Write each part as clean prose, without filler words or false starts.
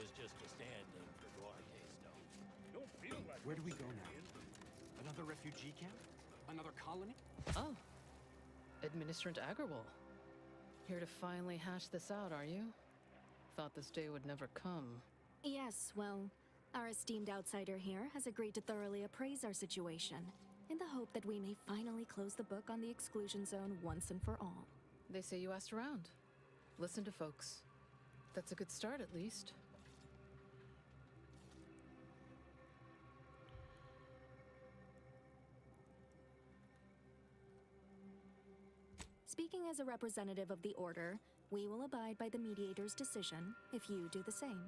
was just a stand-in for Duarte Stone. Don't feel like Where do we go now? Another refugee camp? Another colony? Oh. Administrant Agarwal. Here to finally hash this out, are you? Thought this day would never come. Yes, well, our esteemed outsider here has agreed to thoroughly appraise our situation, in the hope that we may finally close the book on the exclusion zone once and for all. They say you asked around. Listen to folks. That's a good start, at least. Speaking as a representative of the Order, we will abide by the Mediator's decision if you do the same.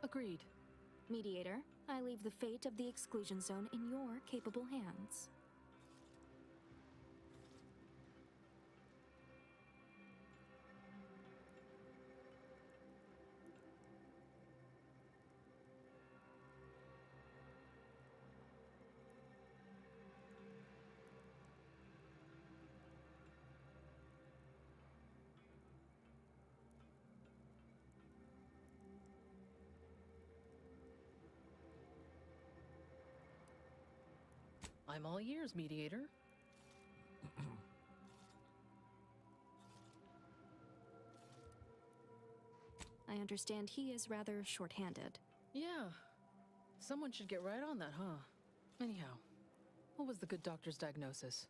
Agreed. Mediator, I leave the fate of the exclusion zone in your capable hands. I'm all ears, Mediator. I understand he is rather short-handed. Yeah. Someone should get right on that, huh? Anyhow, what was the good doctor's diagnosis?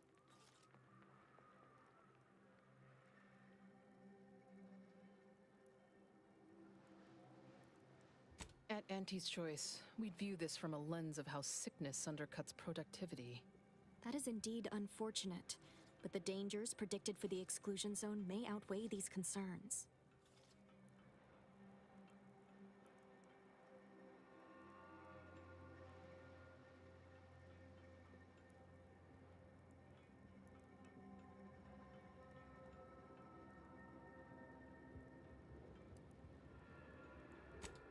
At Auntie's Choice, we'd view this from a lens of how sickness undercuts productivity. That is indeed unfortunate, but the dangers predicted for the exclusion zone may outweigh these concerns.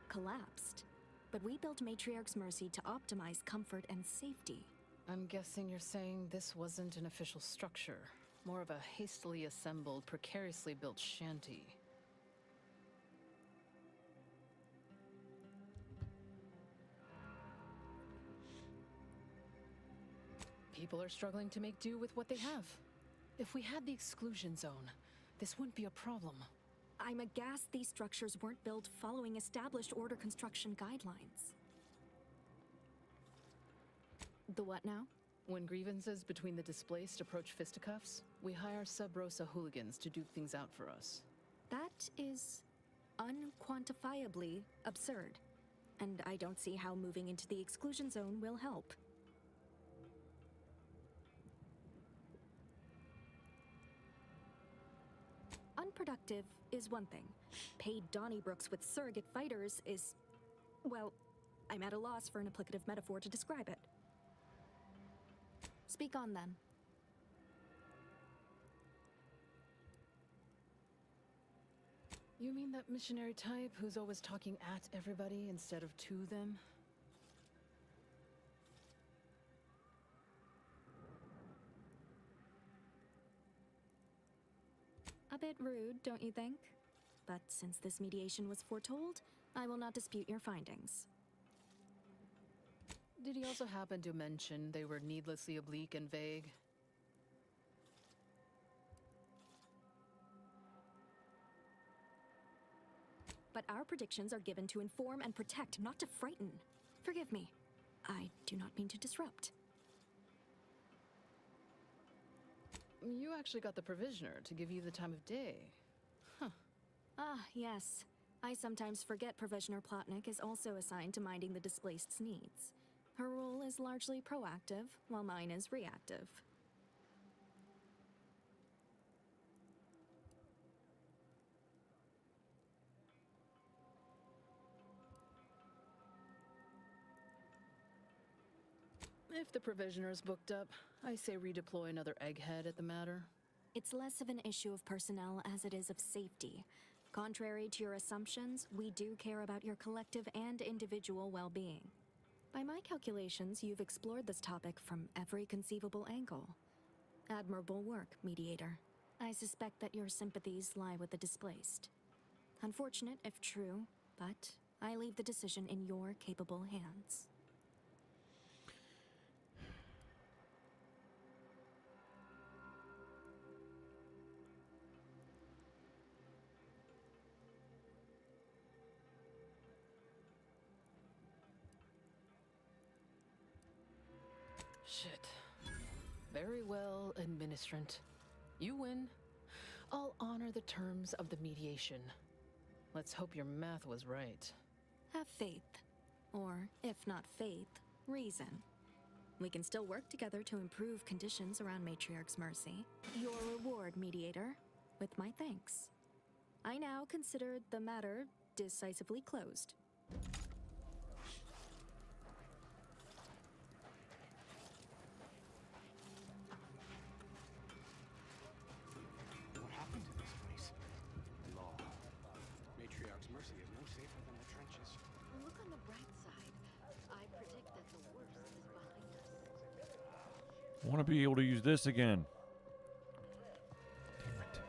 Collapsed. But we built Matriarch's Mercy to optimize comfort and safety. I'm guessing you're saying this wasn't an official structure, more of a hastily assembled, precariously built shanty. People are struggling to make do with what they have. If we had the exclusion zone, this wouldn't be a problem. I'm aghast these structures weren't built following established Order construction guidelines. The what now? When grievances between the displaced approach fisticuffs, we hire Sub Rosa hooligans to duke things out for us. That is unquantifiably absurd. And I don't see how moving into the exclusion zone will help. Unproductive is one thing. Paid Donnybrooks with surrogate fighters is... well, I'm at a loss for an applicative metaphor to describe it. Speak on, then. You mean that missionary type who's always talking at everybody instead of to them? A bit rude, don't you think? But since this mediation was foretold, I will not dispute your findings. Did he also happen to mention they were needlessly oblique and vague? But our predictions are given to inform and protect, not to frighten. Forgive me. I do not mean to disrupt. You actually got the Provisioner to give you the time of day. Huh. Ah, yes. I sometimes forget Provisioner Plotnik is also assigned to minding the displaced's needs. Her role is largely proactive, while mine is reactive. If the Provisioner's booked up, I say redeploy another egghead at the matter. It's less of an issue of personnel as it is of safety. Contrary to your assumptions, we do care about your collective and individual well-being. By my calculations, you've explored this topic from every conceivable angle. Admirable work, Mediator. I suspect that your sympathies lie with the displaced. Unfortunate if true, but I leave the decision in your capable hands. Shit. Very well, Administrant. You win. I'll honor the terms of the mediation. Let's hope your math was right. Have faith. Or, if not faith, reason. We can still work together to improve conditions around Matriarch's Mercy. Your reward, Mediator, with my thanks. I now consider the matter decisively closed. What happened to this place? Law. Matriarch's Mercy is no safer than the trenches. Look on the bright side. I predict that the worst is behind us. I want to be able to use this again. Damn it.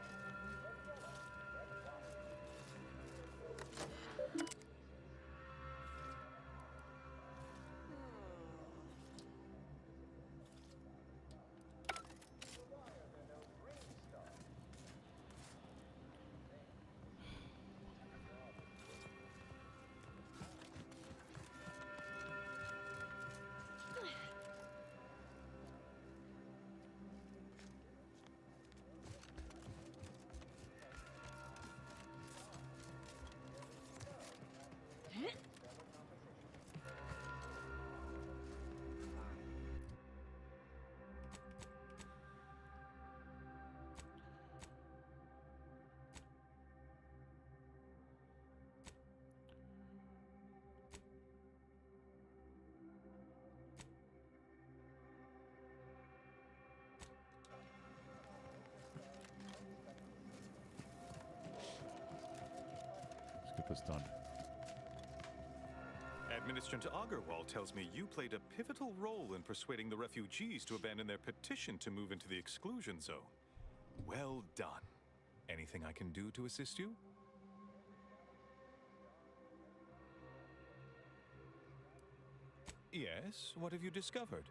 Let's get this done. Administrator Agarwal tells me you played a pivotal role in persuading the refugees to abandon their petition to move into the exclusion zone. Well done. Anything I can do to assist you? Yes, what have you discovered?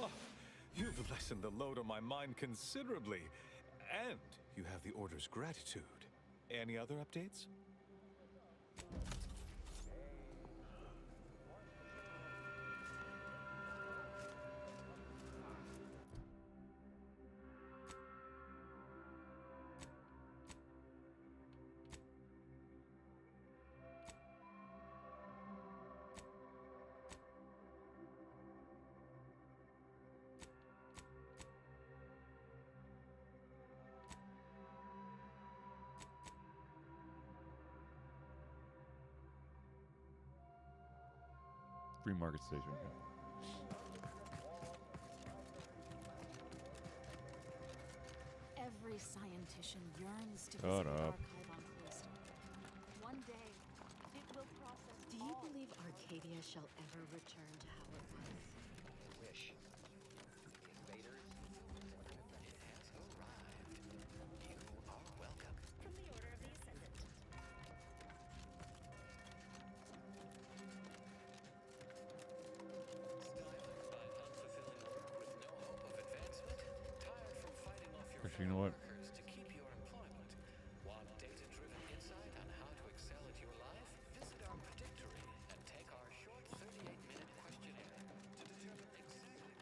Oh, you've lessened the load on my mind considerably. And you have the Order's gratitude. Any other updates? Free market station. Every scientician yearns to Shut visit the up. archive on Callisto. One day, it will process. Do you believe Arcadia shall ever return to how it was? Wish. Invaders, it has arrived. You are welcome. From the Order of the Ascendant. Stifled by unfulfilling work with no hope of advancement? Tired from fighting off your Actually, you know what? workers to keep your employment? Want data-driven insight on how to excel at your life? Visit our predictory and take our short 38-minute questionnaire to determine exactly.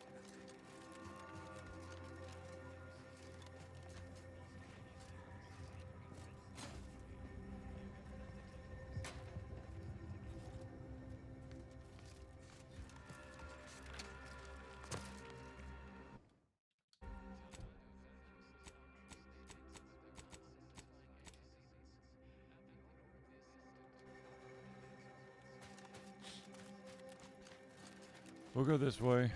We'll go this way.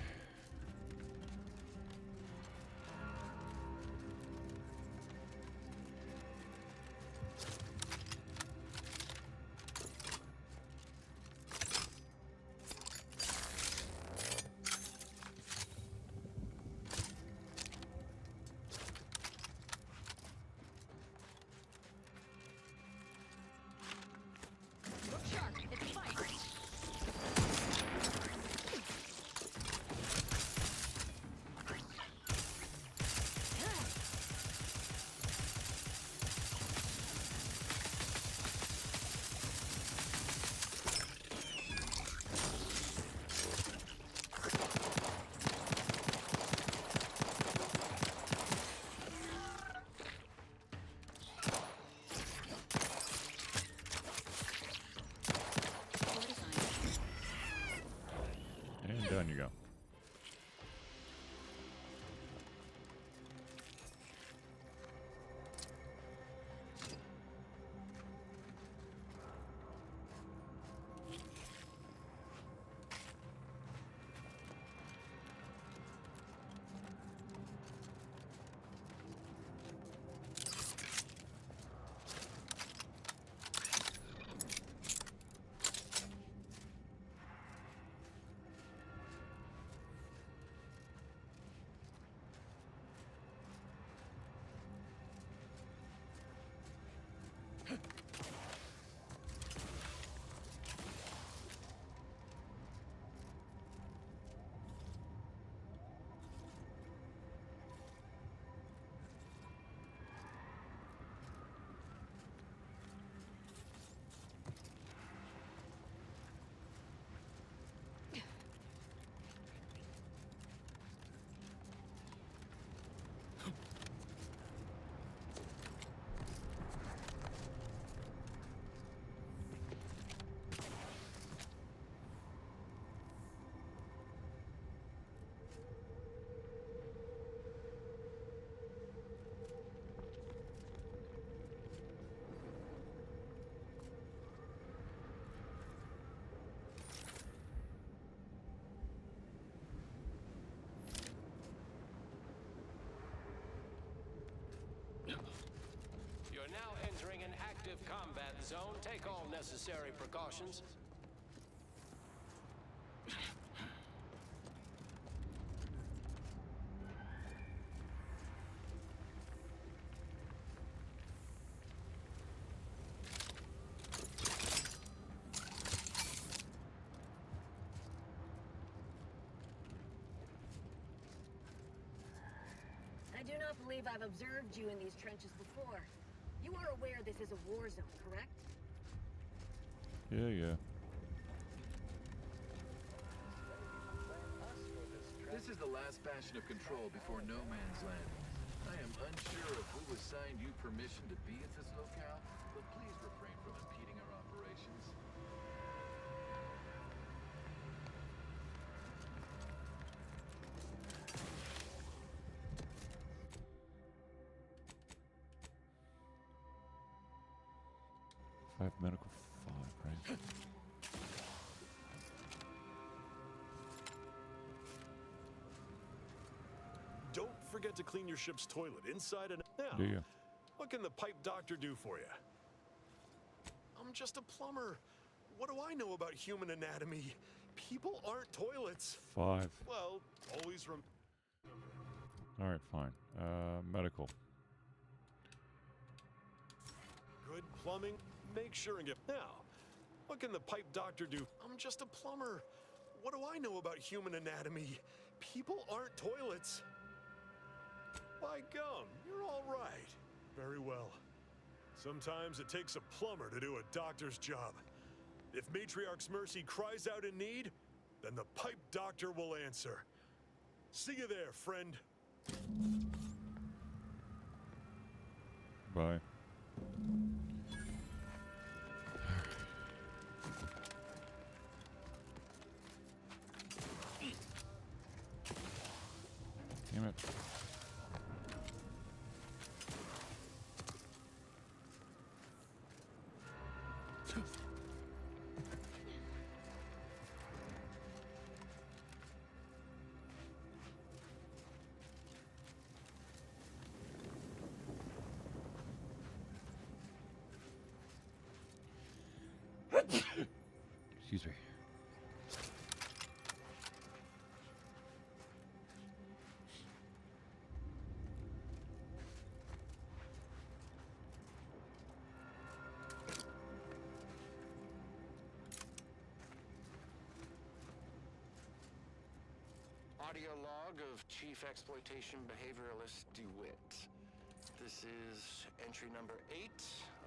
Down you go. You're now entering an active combat zone. Take all necessary precautions. I do not believe I've observed you in these trenches before. You are aware this is a war zone, correct? Yeah. This is the last bastion of control before No Man's Land. I am unsure of who assigned you permission to be at this locale, but please refrain from impeding our operations. Five medical, 5, right? Don't forget to clean your ship's toilet inside and out. Do you? What can the pipe doctor do for you? I'm just a plumber. What do I know about human anatomy? People aren't toilets. 5. Well, always All right, fine. Medical. good plumbing. Make sure and get now. What can the pipe doctor do? I'm just a plumber. What do I know about human anatomy? People aren't toilets. By gum, you're all right. Very well. Sometimes it takes a plumber to do a doctor's job. If Matriarch's Mercy cries out in need, then the pipe doctor will answer. See you there, friend. Bye. Damn it. Excuse me. Audio log of Chief Exploitation Behavioralist DeWitt. This is entry number 8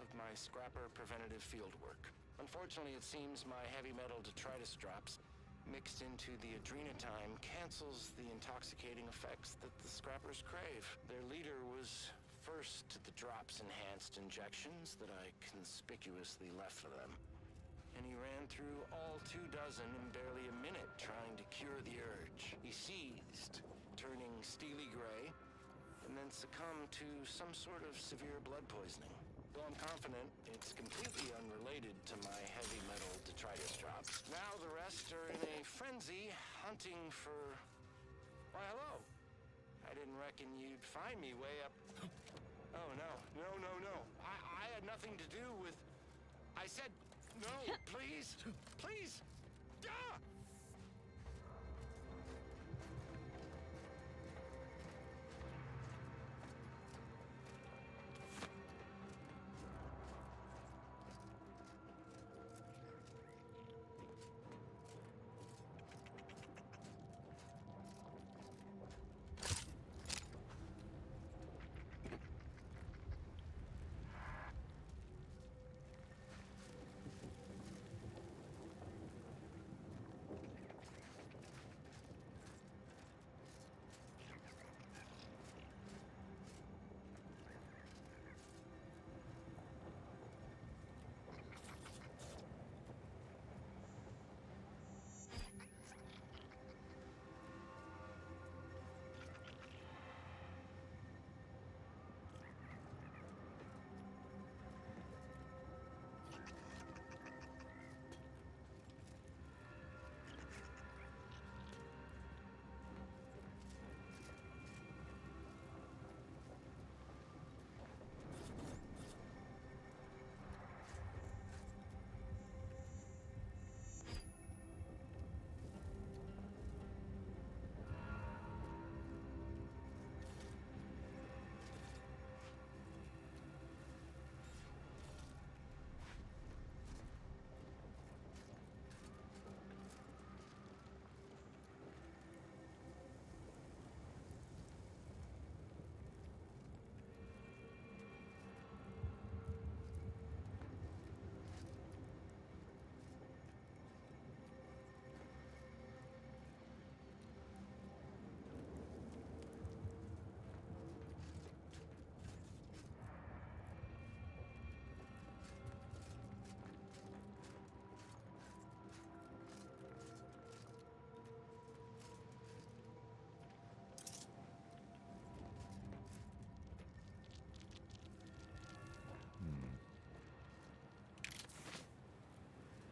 of my Scrapper preventative fieldwork. Unfortunately, it seems my heavy metal detritus drops mixed into the adrenotime cancels the intoxicating effects that the Scrappers crave. Their leader was first to the drops-enhanced injections that I conspicuously left for them. And he ran through all 24 in barely a minute trying to cure the He seized, turning steely gray, and then succumbed to some sort of severe blood poisoning. Though I'm confident it's completely unrelated to my heavy metal detritus drops. Now the rest are in a frenzy, hunting for... Why, hello. I didn't reckon you'd find me way up... Oh, no. No. I had nothing to do with... I said, no, please. Please. Ah!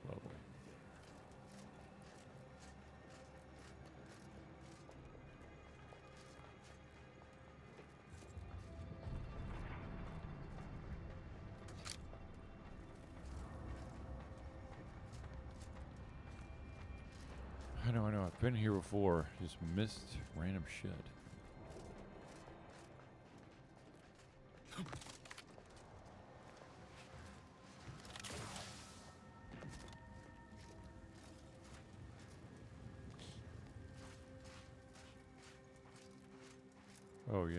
Lovely. I know. I've been here before. Just missed random shit. Oh, yay.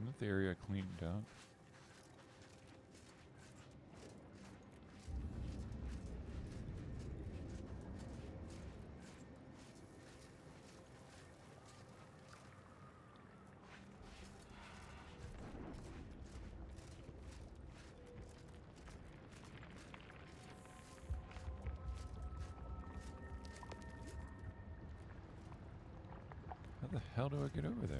Isn't the area cleaned up? How the hell do I get over there?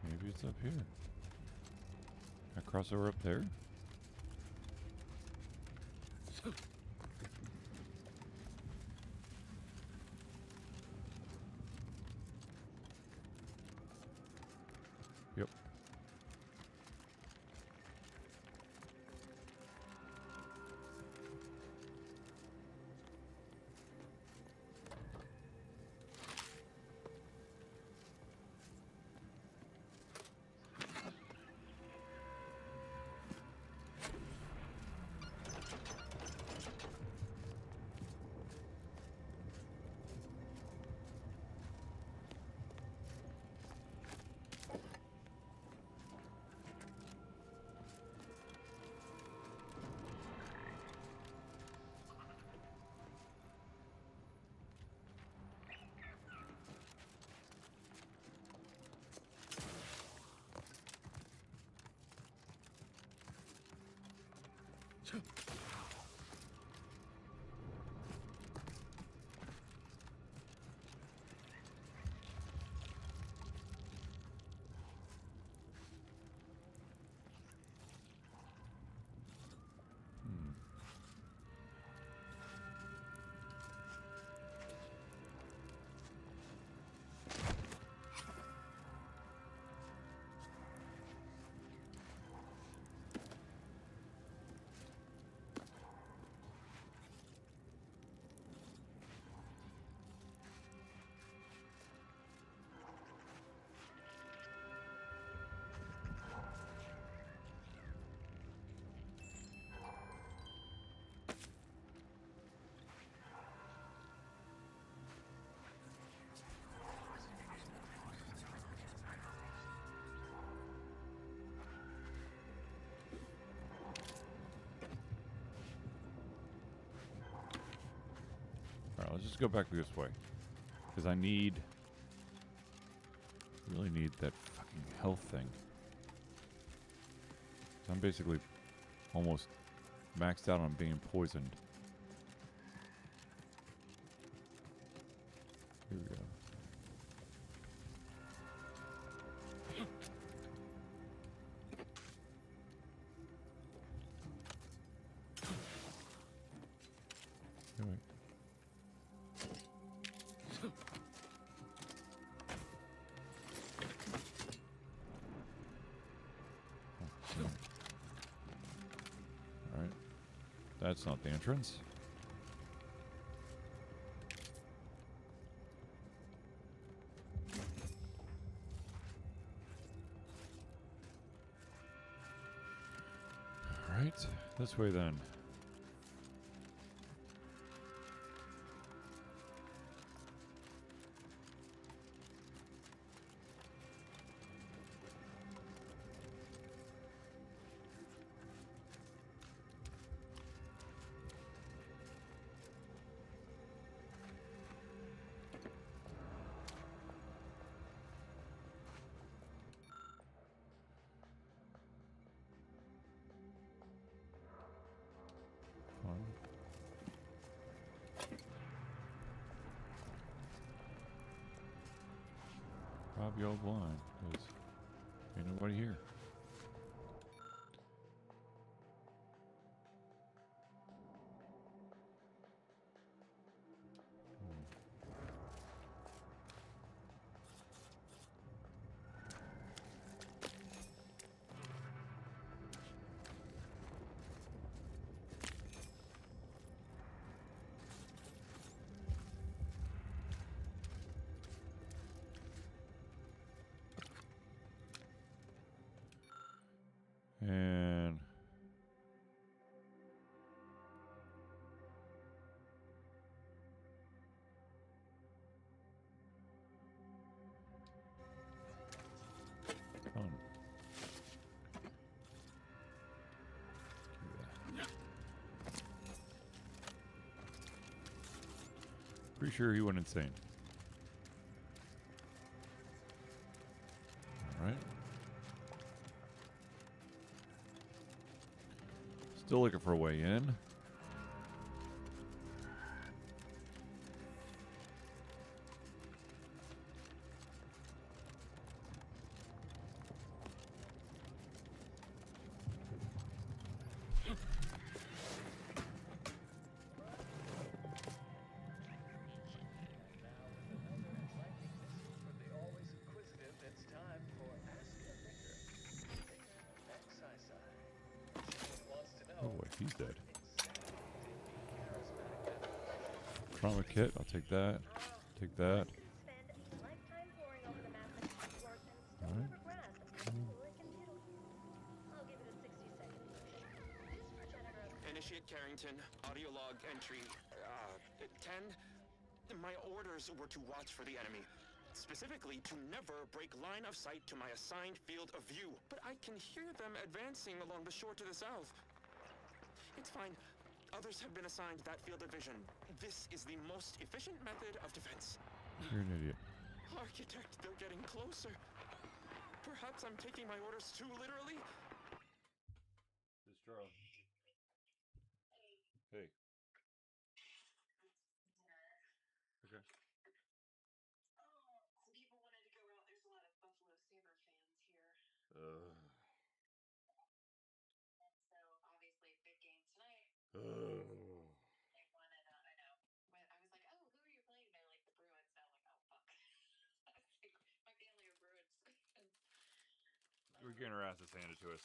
Maybe it's up here. I cross over up there? Yep. just go back this way. Because I need... really need that fucking health thing. I'm basically almost maxed out on being poisoned. Here we go. Anyway. Alright. That's not the entrance. Alright. This way then. Rob your blind, because ain't nobody here. And fun. Pretty sure he went insane. All right. Still looking for a way in. Oh wait, he's dead. Trauma kit, I'll take that. Take that. Alright. Initiate Carrington, audio log entry 10. My orders were to watch for the enemy. Specifically, to never break line of sight to my assigned field of view. But I can hear them advancing along the shore to the south. It's fine. Others have been assigned that field of vision. This is the most efficient method of defense. You're an idiot. Architect, they're getting closer. Perhaps I'm taking my orders too literally? This Charlie. Hey. Okay. Some people wanted to go out. There's a lot of Buffalo Saber fans here. And so, obviously, big game tonight. They wanted, I know. When I was like, oh, who are you playing? They're like, the Bruins. And I'm like, oh, fuck. I was like, my family are Bruins. We're getting our asses handed to us.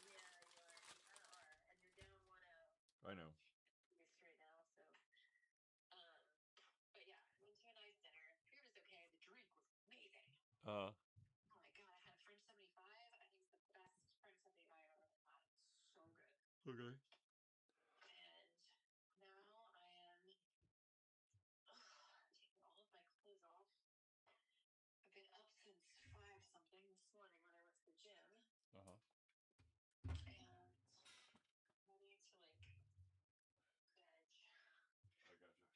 Yeah, you are. And you're down 1-0. I know. Right now, so. But yeah, I went to a nice dinner. Food was okay. The drink was amazing. Oh my god, I had a French 75. I think it's the best French 75 I've ever had. It's so good. Okay. And now I am taking all of my clothes off. I've been up since 5 something this morning when I went to the gym. And ready to like veg. I gotcha.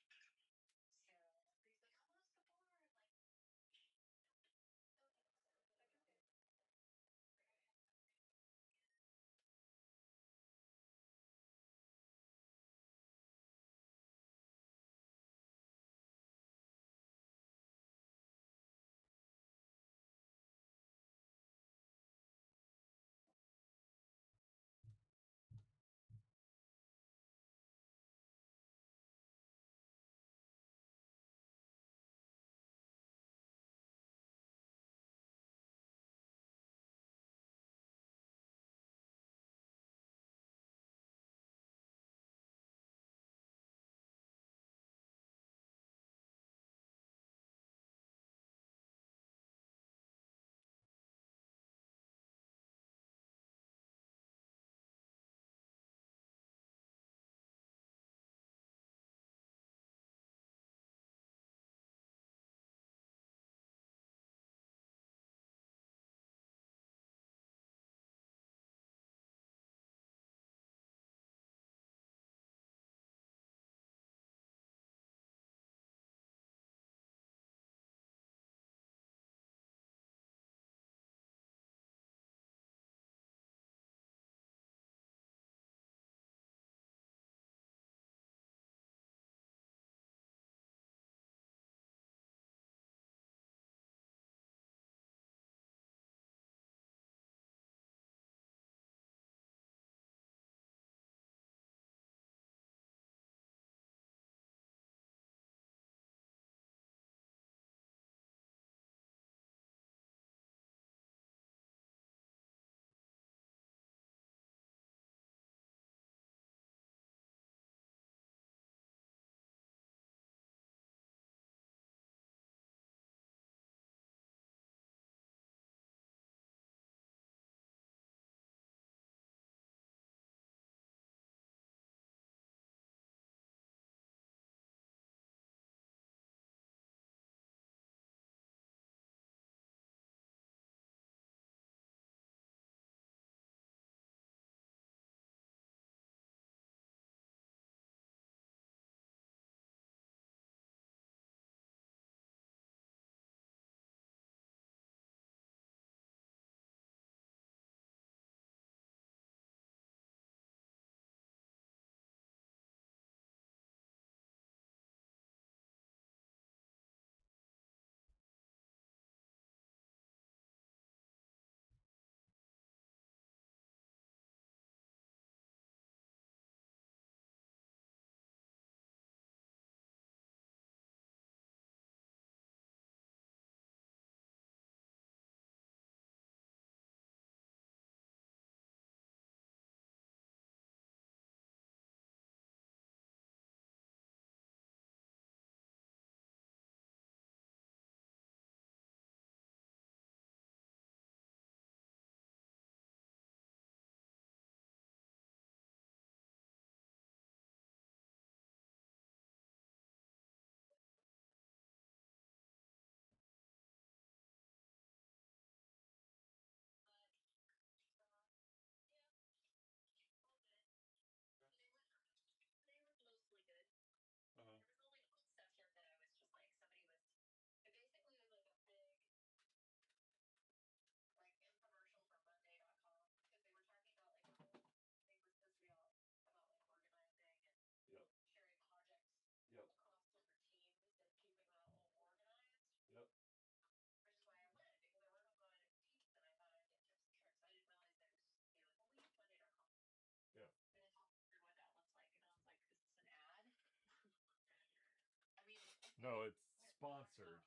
No, it's sponsored.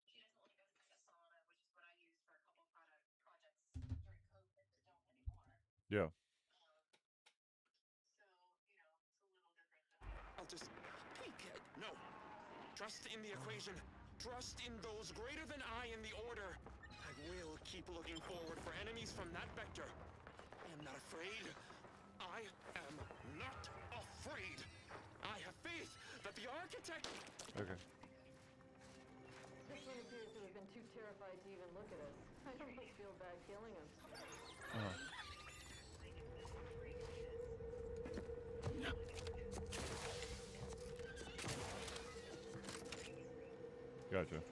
She doesn't want to go to the sauna, which is what I used for a couple projects during COVID that don't anymore. Yeah. So, you know, it's a little different than I'll just tweak it. No. Trust in the equation. Trust in those greater than I in the order. I will keep looking forward for enemies from that vector. I am not afraid. I am not afraid. I have faith that the architect... Okay. This one appears to have been too terrified to even look at us. I almost feel bad killing him. Gotcha.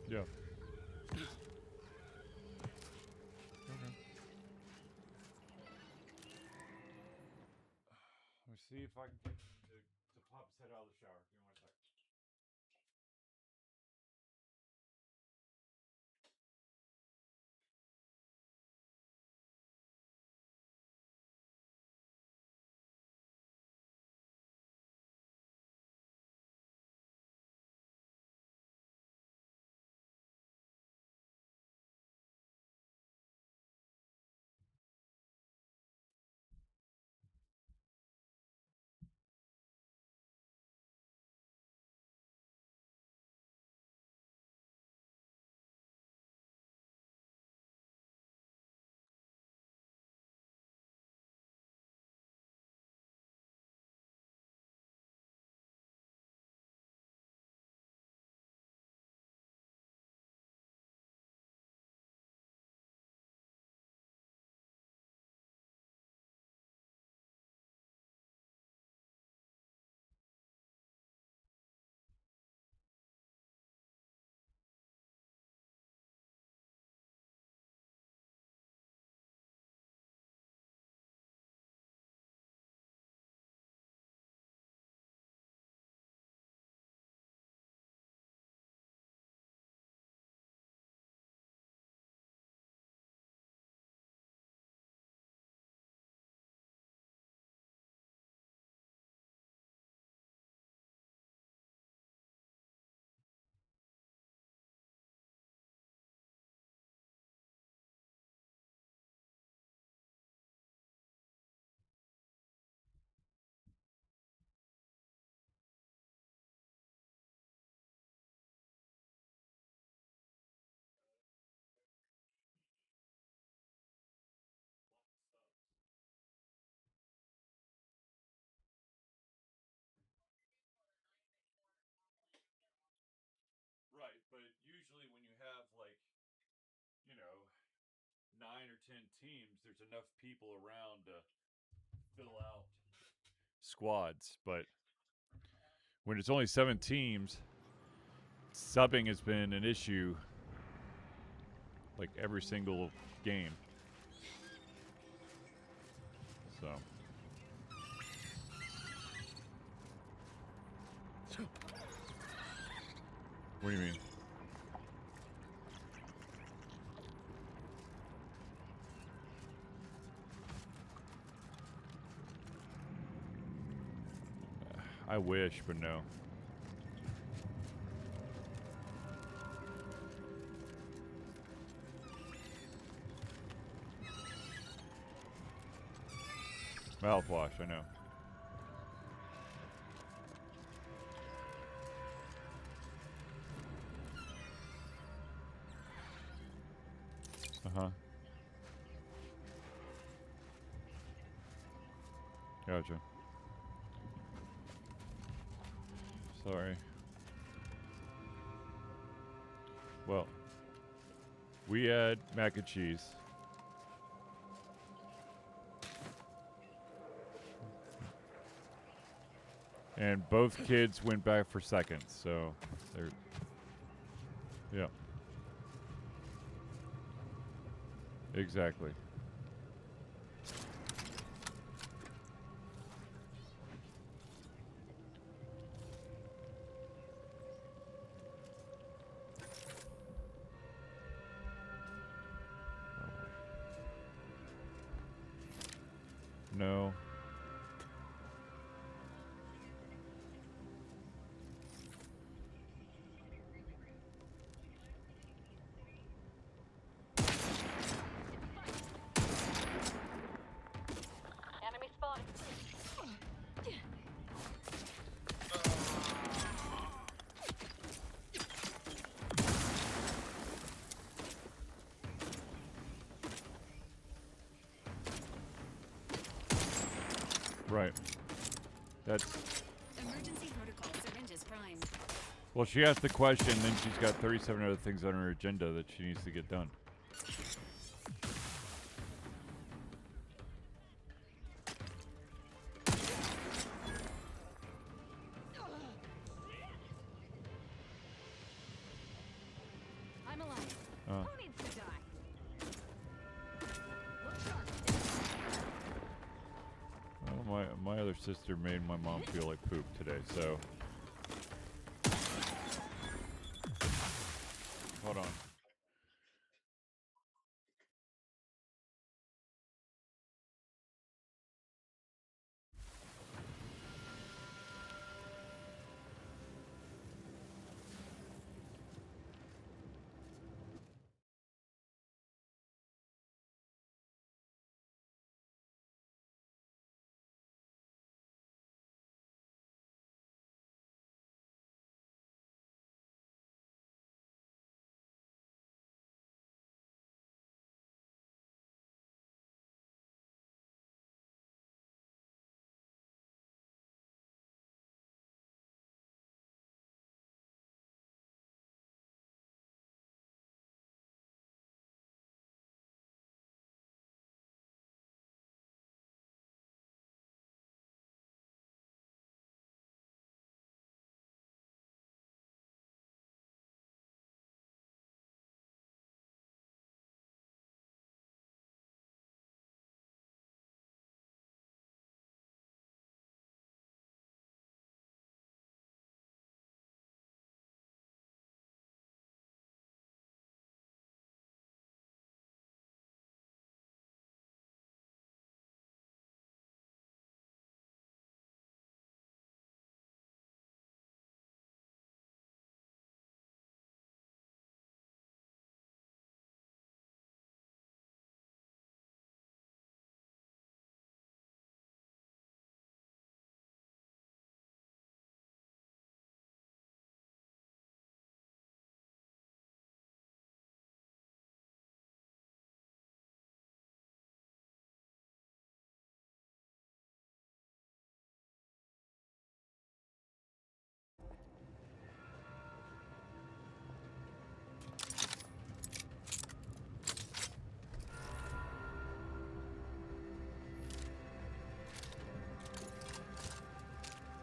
Yeah. Okay. Let me see if I can get him to pop his head out of the shower. Give me 1 sec. Right, but usually when you have like, 9 or 10 teams, there's enough people around to fill out squads. But when it's only 7 teams, subbing has been an issue like every single game. So. What do you mean? I wish, but no. Mouthwash, I know. Uh-huh. Gotcha. Sorry. Well, we had mac and cheese. And both kids went back for seconds, so they're... Yeah. Exactly. No. Enemy spotted. Right. That's... Emergency protocol syringes primed. Well, she asked the question, then she's got 37 other things on her agenda that she needs to get done. I'm alive. Oh. Who needs to die? Well, my other sister made my mom feel like poop today, so... Hold on.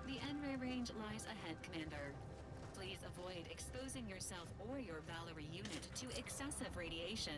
The N-ray range lies ahead, Commander. Please avoid exposing yourself or your Valerie unit to excessive radiation.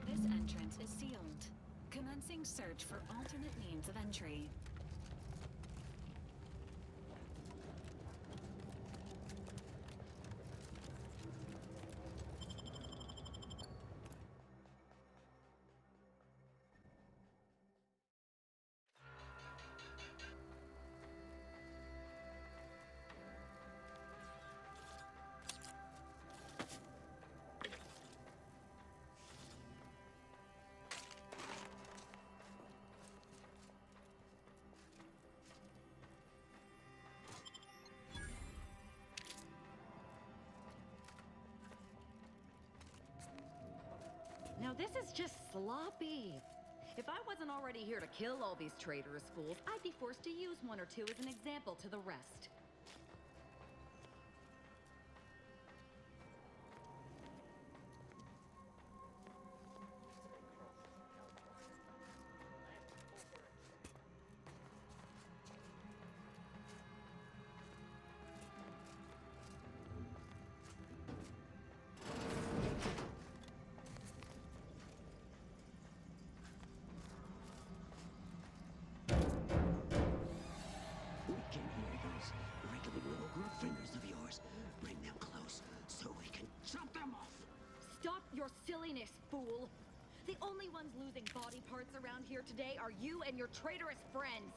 This entrance is sealed. Commencing search for alternate means of entry. This is just sloppy. If I wasn't already here to kill all these traitorous fools, I'd be forced to use one or two as an example to the rest. We can hear those wriggling little group fingers of yours. Bring them close so we can chop them off. Stop your silliness, fool! The only ones losing body parts around here today are you and your traitorous friends!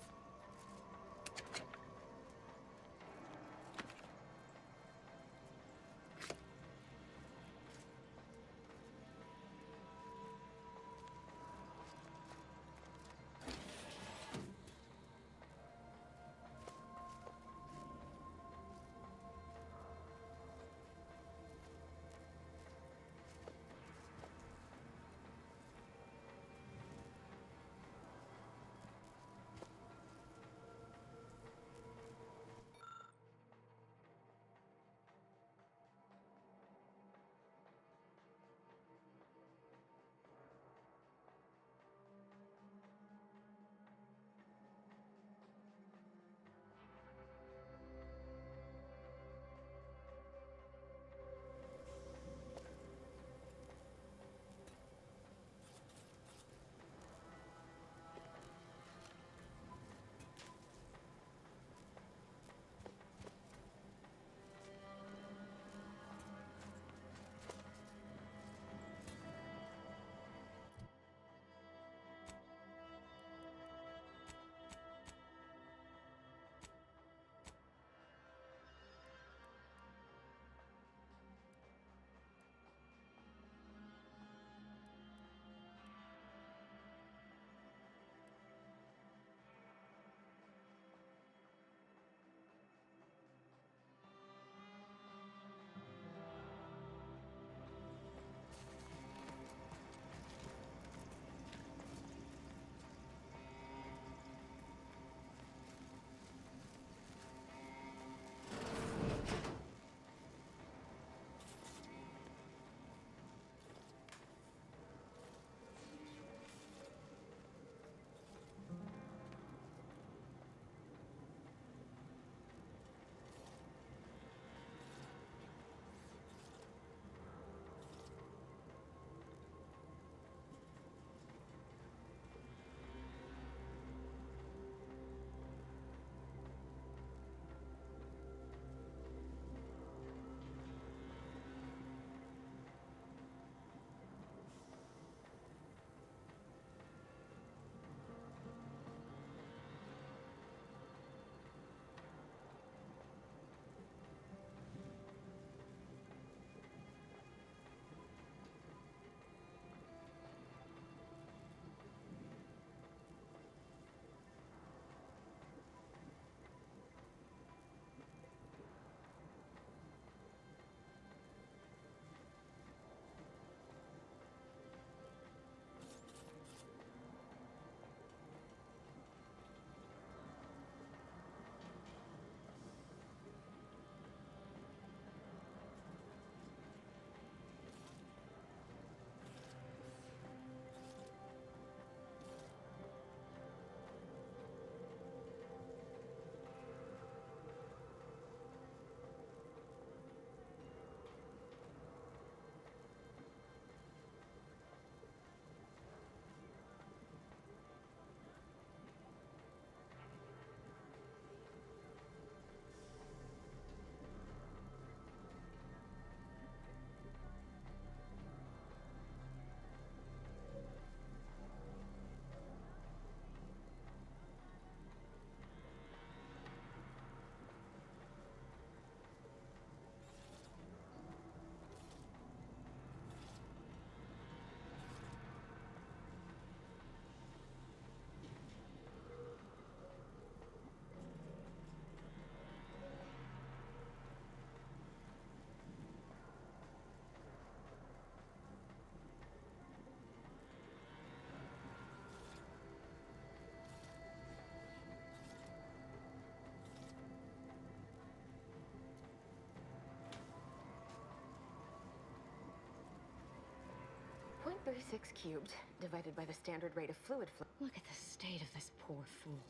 536 cubed, divided by the standard rate of fluid flow. Look at the state of this poor fool.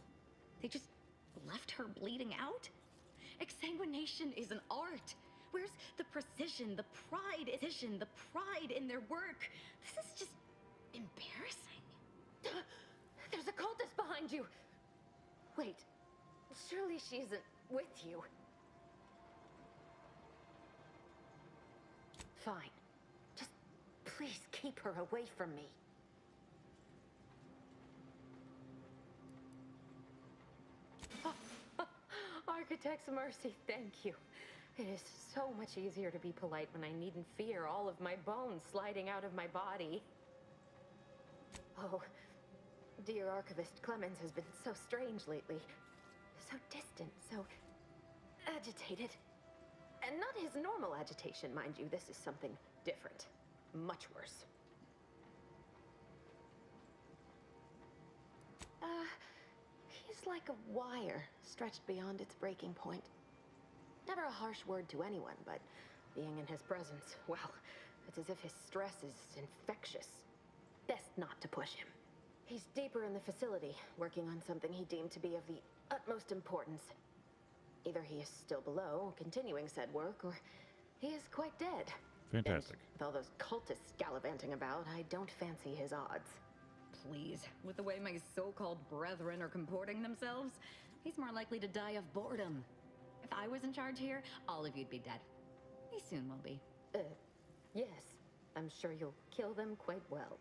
They just left her bleeding out? Exsanguination is an art. Where's the precision, the pride in their work? This is just embarrassing. There's a cultist behind you! Wait, surely she isn't with you. Fine. Just please keep her away from me. Architect's Mercy, thank you. It is so much easier to be polite when I needn't fear all of my bones sliding out of my body. Oh, dear Archivist Clemens has been so strange lately. So distant, so agitated. And not his normal agitation, mind you. This is something different. Much worse. He's like a wire stretched beyond its breaking point. Never a harsh word to anyone, but being in his presence, well, it's as if his stress is infectious. Best not to push him. He's deeper in the facility, working on something he deemed to be of the utmost importance. Either he is still below, continuing said work, or he is quite dead. Fantastic. And with all those cultists gallivanting about, I don't fancy his odds. Please, with the way my so-called brethren are comporting themselves, he's more likely to die of boredom. If I was in charge here, all of you'd be dead. He soon will be. Yes. I'm sure you'll kill them quite well.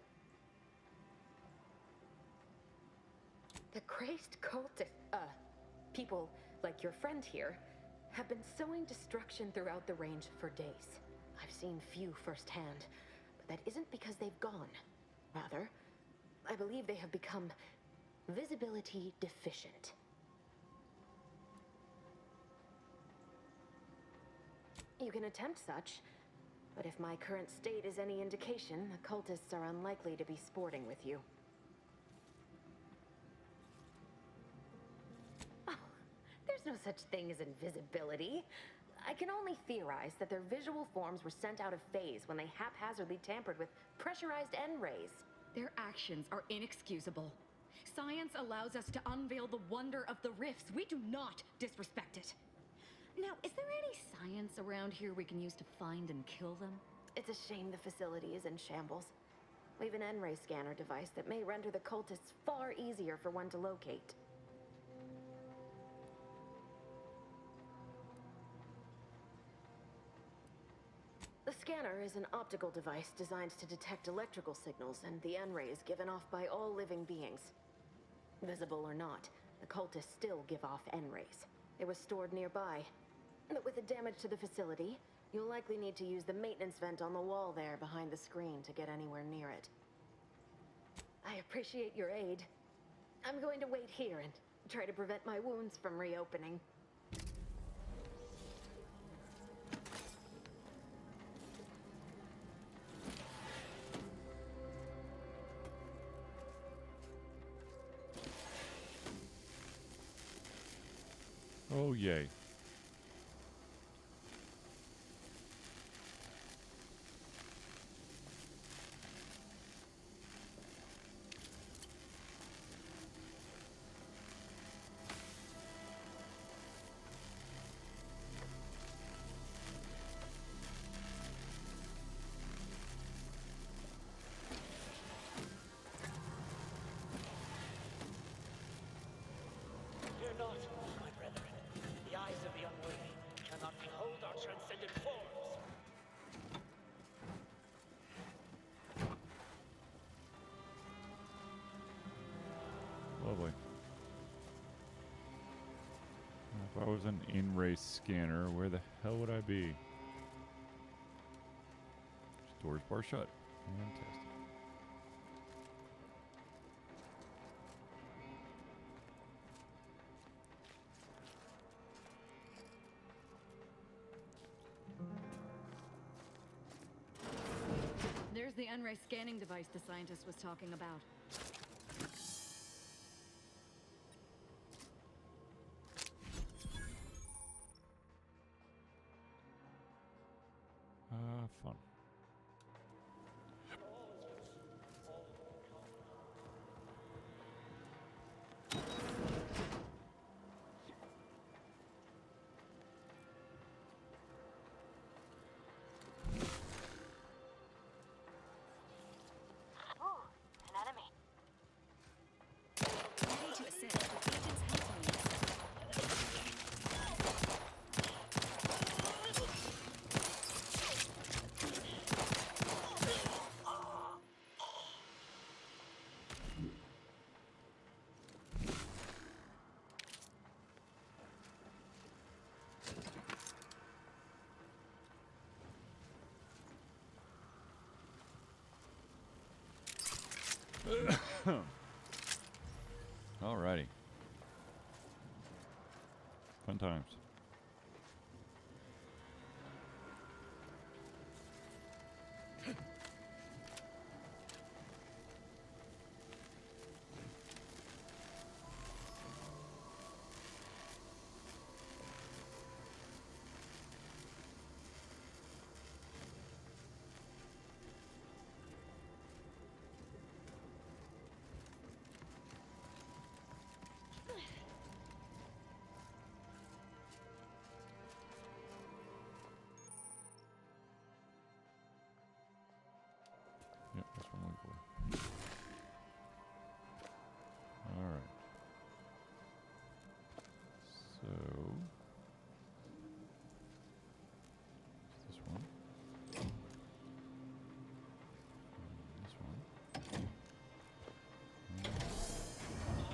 The crazed cultist, people like your friend here, have been sowing destruction throughout the range for days. I've seen few firsthand, but that isn't because they've gone. Rather, I believe they have become visibility deficient. You can attempt such, but if my current state is any indication, the cultists are unlikely to be sporting with you. Oh, there's no such thing as invisibility. I can only theorize that their visual forms were sent out of phase when they haphazardly tampered with pressurized N-rays. Their actions are inexcusable. Science allows us to unveil the wonder of the rifts. We do not disrespect it. Now, is there any science around here we can use to find and kill them? It's a shame the facility is in shambles. We've an N-ray scanner device that may render the cultists far easier for one to locate. The scanner is an optical device designed to detect electrical signals and the N-rays given off by all living beings. Visible or not, the cultists still give off N-rays. It was stored nearby, but with the damage to the facility, you'll likely need to use the maintenance vent on the wall there behind the screen to get anywhere near it. I appreciate your aid. I'm going to wait here and try to prevent my wounds from reopening. Oh, yay. Fear not, my brethren. The eyes of the unworthy cannot behold our transcendent forms. Lovely. If I was an in-race scanner, where the hell would I be? Doors bar shut. Fantastic. There's the N-ray scanning device the scientist was talking about. Fun. Alrighty. Fun times. Yep, that's what I'm looking for. Alright. So... this one. This one.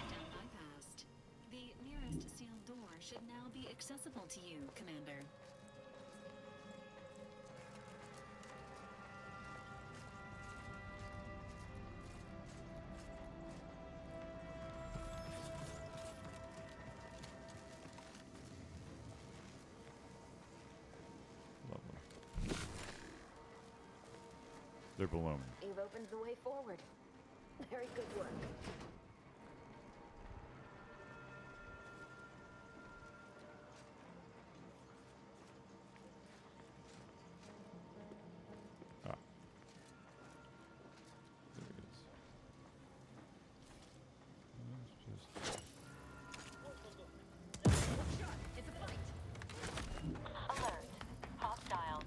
Shutdown bypassed. The nearest sealed door should now be accessible to you, Commander. They're below me. You've opened the way forward. Very good work. Ah. There it is. Let's just... It's a fight. Alert. Hostile.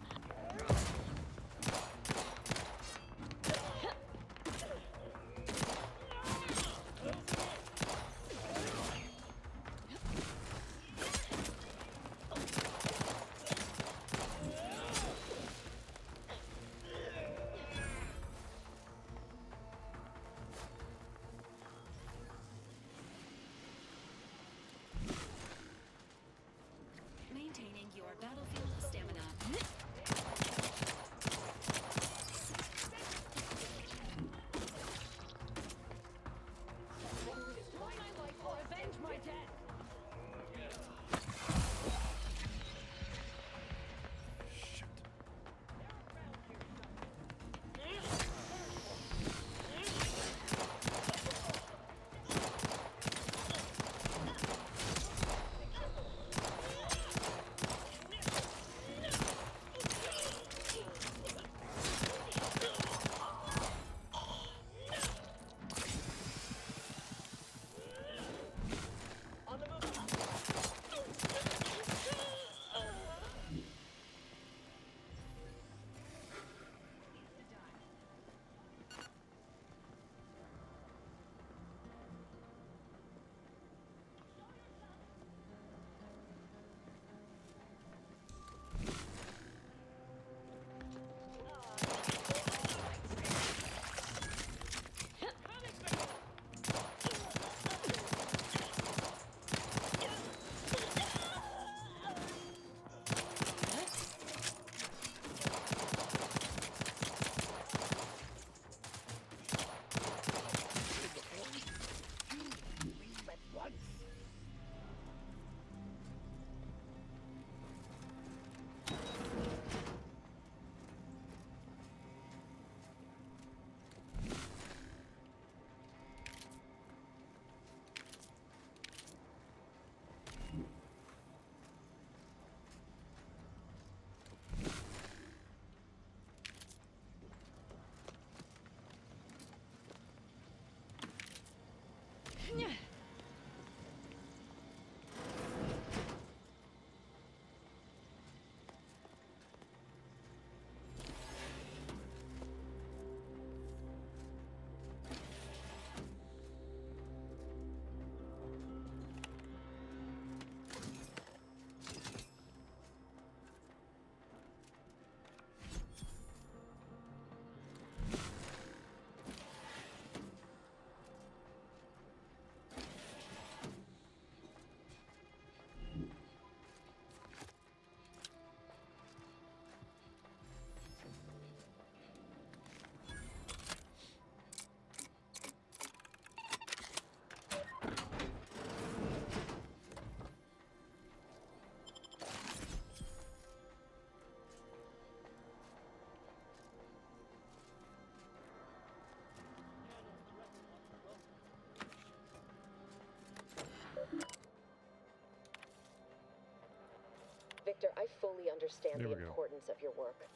Victor, I fully understand There the we go. importance of your work.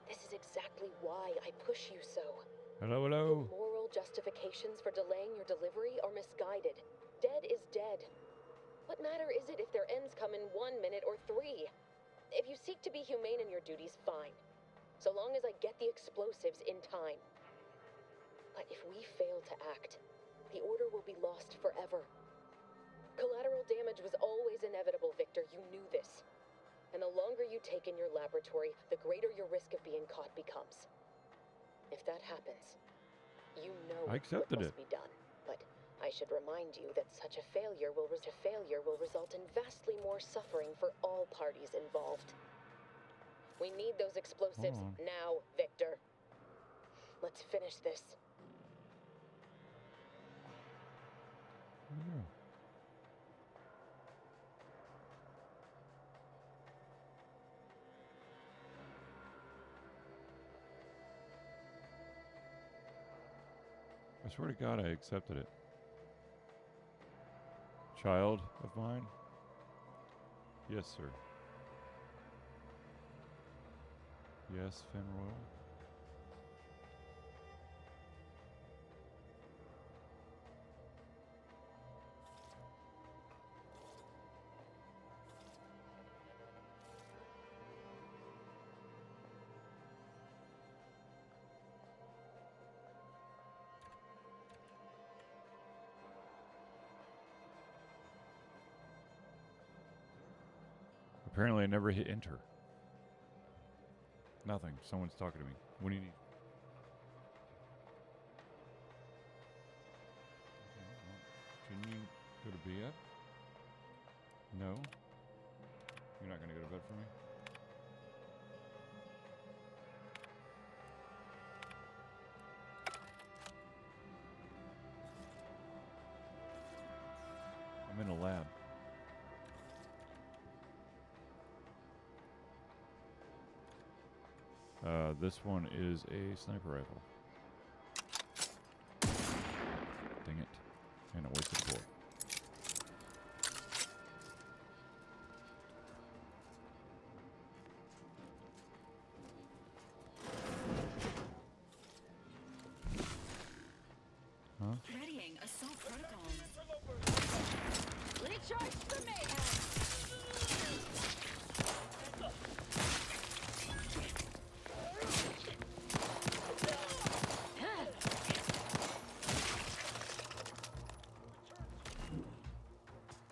This is exactly why I push you so. Hello, Your hello. moral justifications for delaying your delivery are misguided. Dead is dead. What matter is it if their ends come in 1 minute or 3? If you seek to be humane in your duties, fine. So long as I get the explosives in time. But if we fail to act, the order will be lost forever. Collateral damage was always inevitable, Victor. You knew this. And the longer you take in your laboratory, the greater your risk of being caught becomes. If that happens, you know I accepted what must it. be done. But I should remind you that such a failure will result in vastly more suffering for all parties involved. We need those explosives Hold on. now, Victor. Let's finish this. Yeah. I swear to God, I accepted it. Child of mine? Yes, sir. Yes, Femoral. Apparently, I never hit enter. Nothing. Someone's talking to me. What do you need? Can you go to bed? No. You're not going to go to bed for me? I'm in a lab. This one is a sniper rifle. Dang it. And a wasted bullet. Huh? Readying assault protocols. Recharge for mayhem!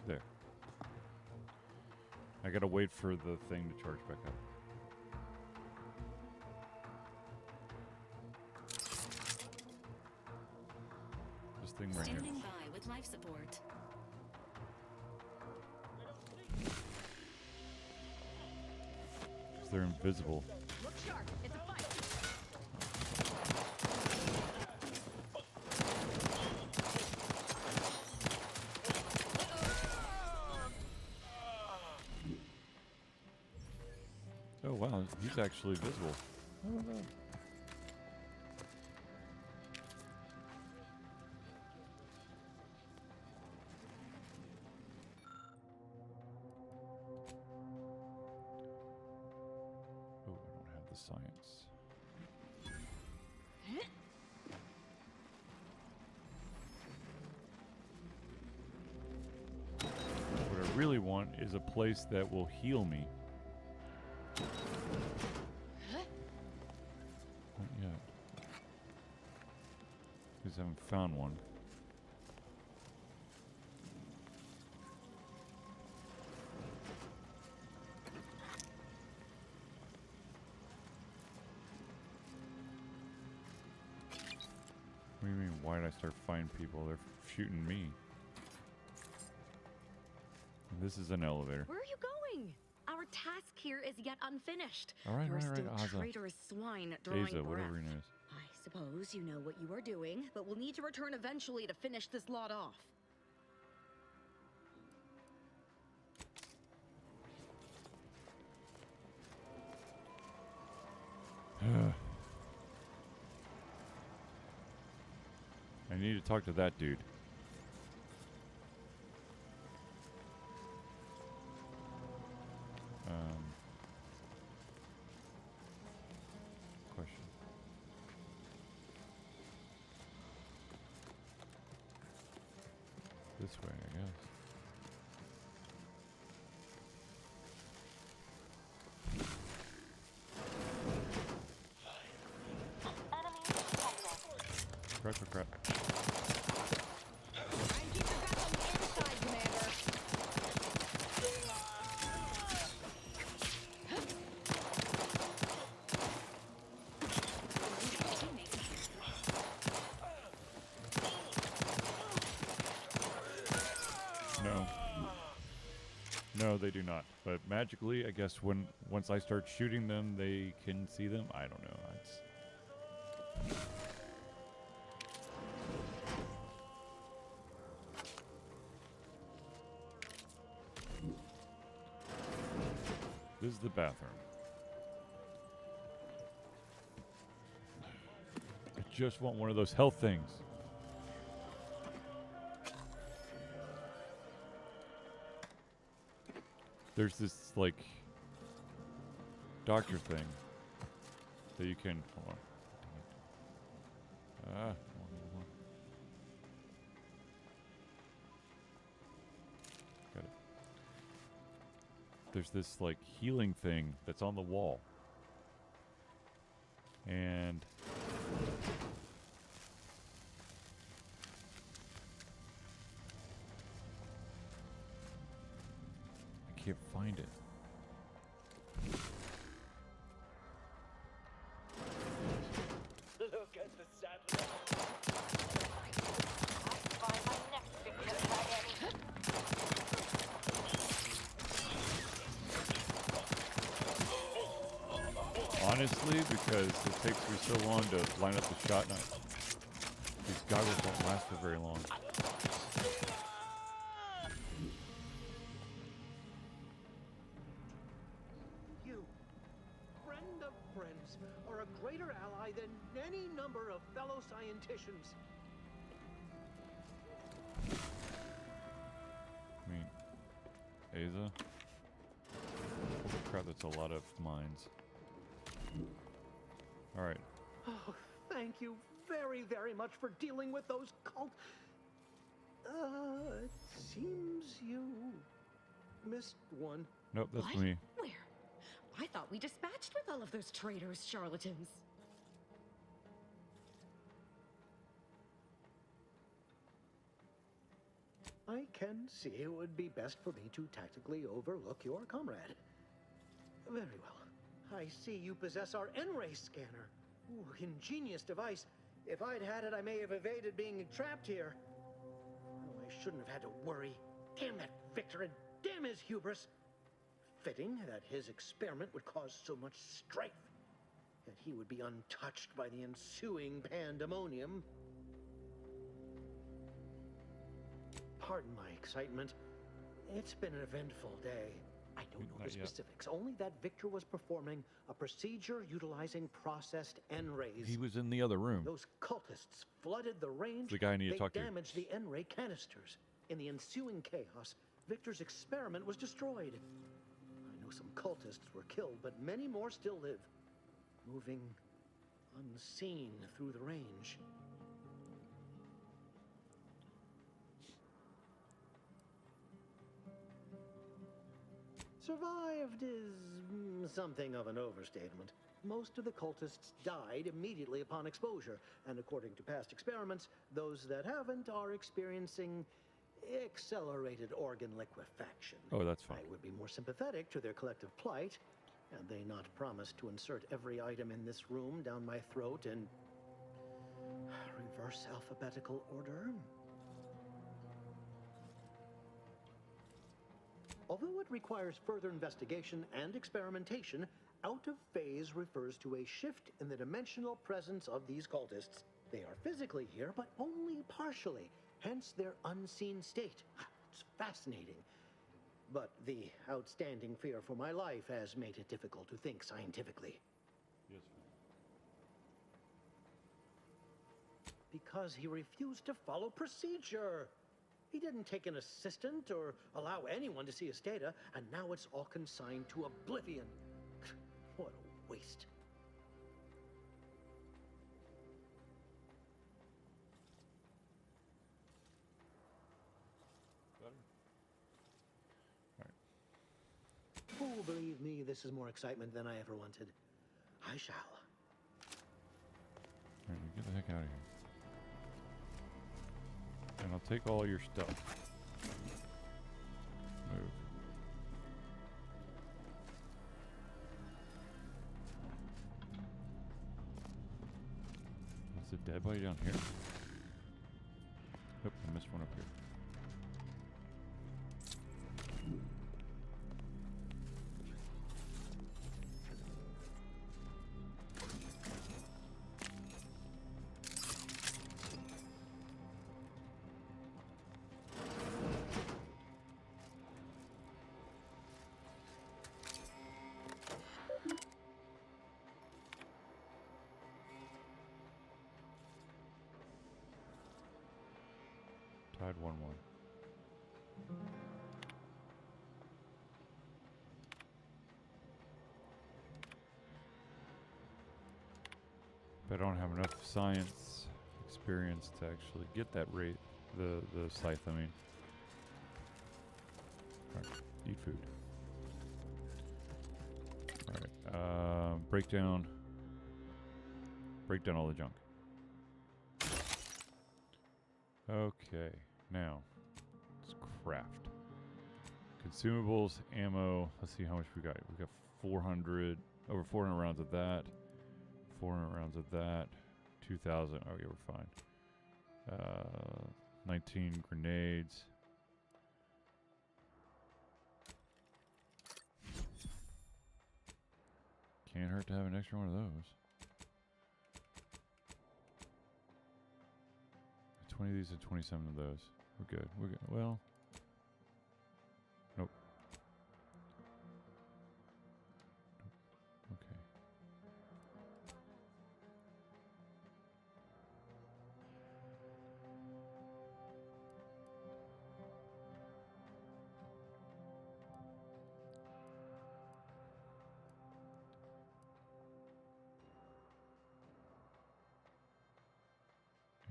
There. I gotta wait for the thing to charge back up. This thing right here. Standing by with life support. 'Cause they're invisible. Look sharp, it's a fight! Oh wow, he's actually visible. Oh, no. Oh, I don't have the science. What I really want is a place that will heal me. Not yet. Because I haven't found one. What do you mean, why did I start finding people? They're shooting me. This is an elevator. Where are you going? Our task here is yet unfinished. All right, There are right, still Ozza. traitorous swine drawing Asa, whatever breath. your name is. I suppose you know what you are doing, but we'll need to return eventually to finish this lot off. I need to talk to that dude. way, I guess. Crap, crap, crap. No. No, they do not. But magically, I guess once I start shooting them, they can see them. I don't know. This is the bathroom. I just want one of those health things. There's this, like, doctor thing that you can... Hold on. Hold on. Got it. There's this, like, healing thing that's on the wall. And... I can't find it. Look at the satellite. Find my next victim, Honestly, because it takes me so long to line up the shot, and these goggles don't last for very long. You, friend of friends, are a greater ally than any number of fellow scienticians. I mean, Aza? Holy crap, that's a lot of mines. Alright. Oh, thank you very, very much for dealing with those cult... it seems you missed one. Nope, that's What? me. Where? I thought we dispatched with all of those traitorous charlatans. I can see it would be best for me to tactically overlook your comrade. Very well. I see you possess our N-ray scanner. Ooh, ingenious device. If I'd had it, I may have evaded being trapped here. Oh, I shouldn't have had to worry. Damn that Victor and damn his hubris. Fitting that his experiment would cause so much strife. That he would be untouched by the ensuing pandemonium. Pardon my excitement. It's been an eventful day. I don't know the specifics, only that Victor was performing a procedure utilizing processed N-rays. He was in the other room. Those cultists flooded the range. The guy I need to talk to. They damaged the N-ray canisters. In the ensuing chaos, Victor's experiment was destroyed. I know some cultists were killed, but many more still live, moving unseen through the range. Survived is something of an overstatement. Most of the cultists died immediately upon exposure, and according to past experiments, those that haven't are experiencing accelerated organ liquefaction. Oh, that's fine. I would be more sympathetic to their collective plight, had they not promised to insert every item in this room down my throat in reverse alphabetical order. Although it requires further investigation and experimentation, out of phase refers to a shift in the dimensional presence of these cultists. They are physically here, but only partially, hence their unseen state. It's fascinating. But the outstanding fear for my life has made it difficult to think scientifically. Yes. Because he refused to follow procedure. He didn't take an assistant or allow anyone to see his data, and now it's all consigned to oblivion. What a waste. believe me, this is more excitement than I ever wanted. I shall. Alright, get the heck out of here. And I'll take all your stuff. Move. Is the dead body down here? Nope, I missed one up here. Tied 1-1. But I don't have enough science experience to actually get that rate. The scythe, I mean. Alright, eat food. Alright, break down all the junk. Okay, now let's craft. Consumables, ammo. Let's see how much we got. We got 400, over 400 rounds of that. 400 rounds of that. 2,000. Oh yeah, we're fine. 19 grenades. Can't hurt to have an extra one of those. 20 of these and 27 of those. We're good. We're good. Well, nope. Okay.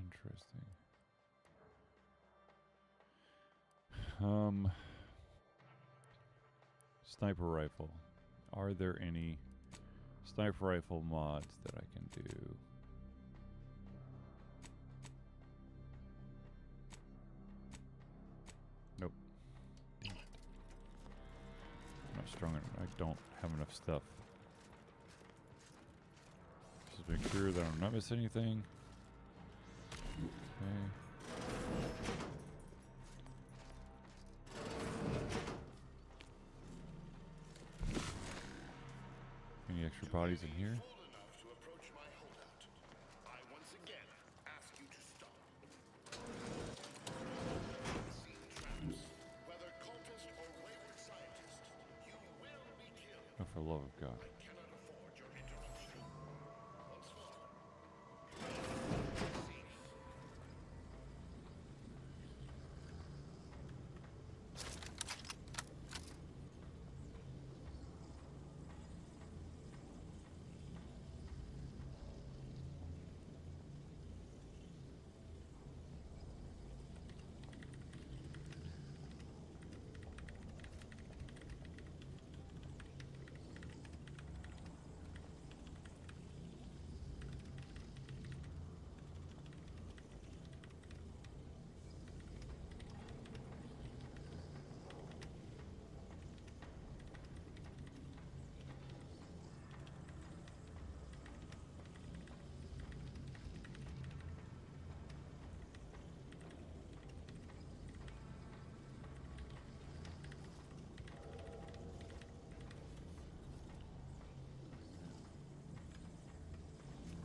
Interesting. Sniper rifle. Are there any sniper rifle mods that I can do? Nope. Damn it. I'm not strong enough. I don't have enough stuff. Just make sure that I'm not missing anything. Okay. Any extra bodies in here? Oh, for the love of God.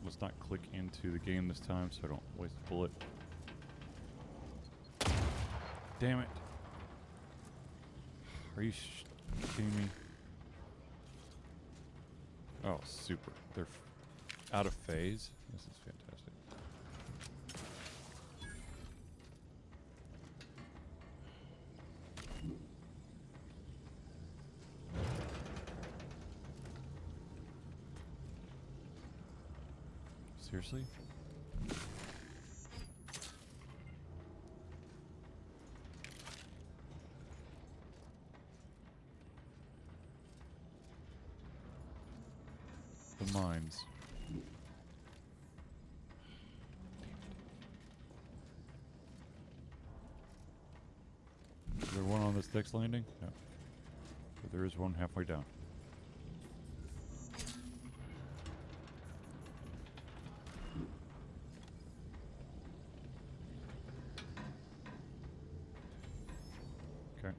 Let's not click into the game this time so I don't waste a bullet. Damn it. Are you kidding me? Oh, super. They're out of phase. This is fantastic. Seriously? the mines. Is there one on this next landing? No. But there is one halfway down. Okay.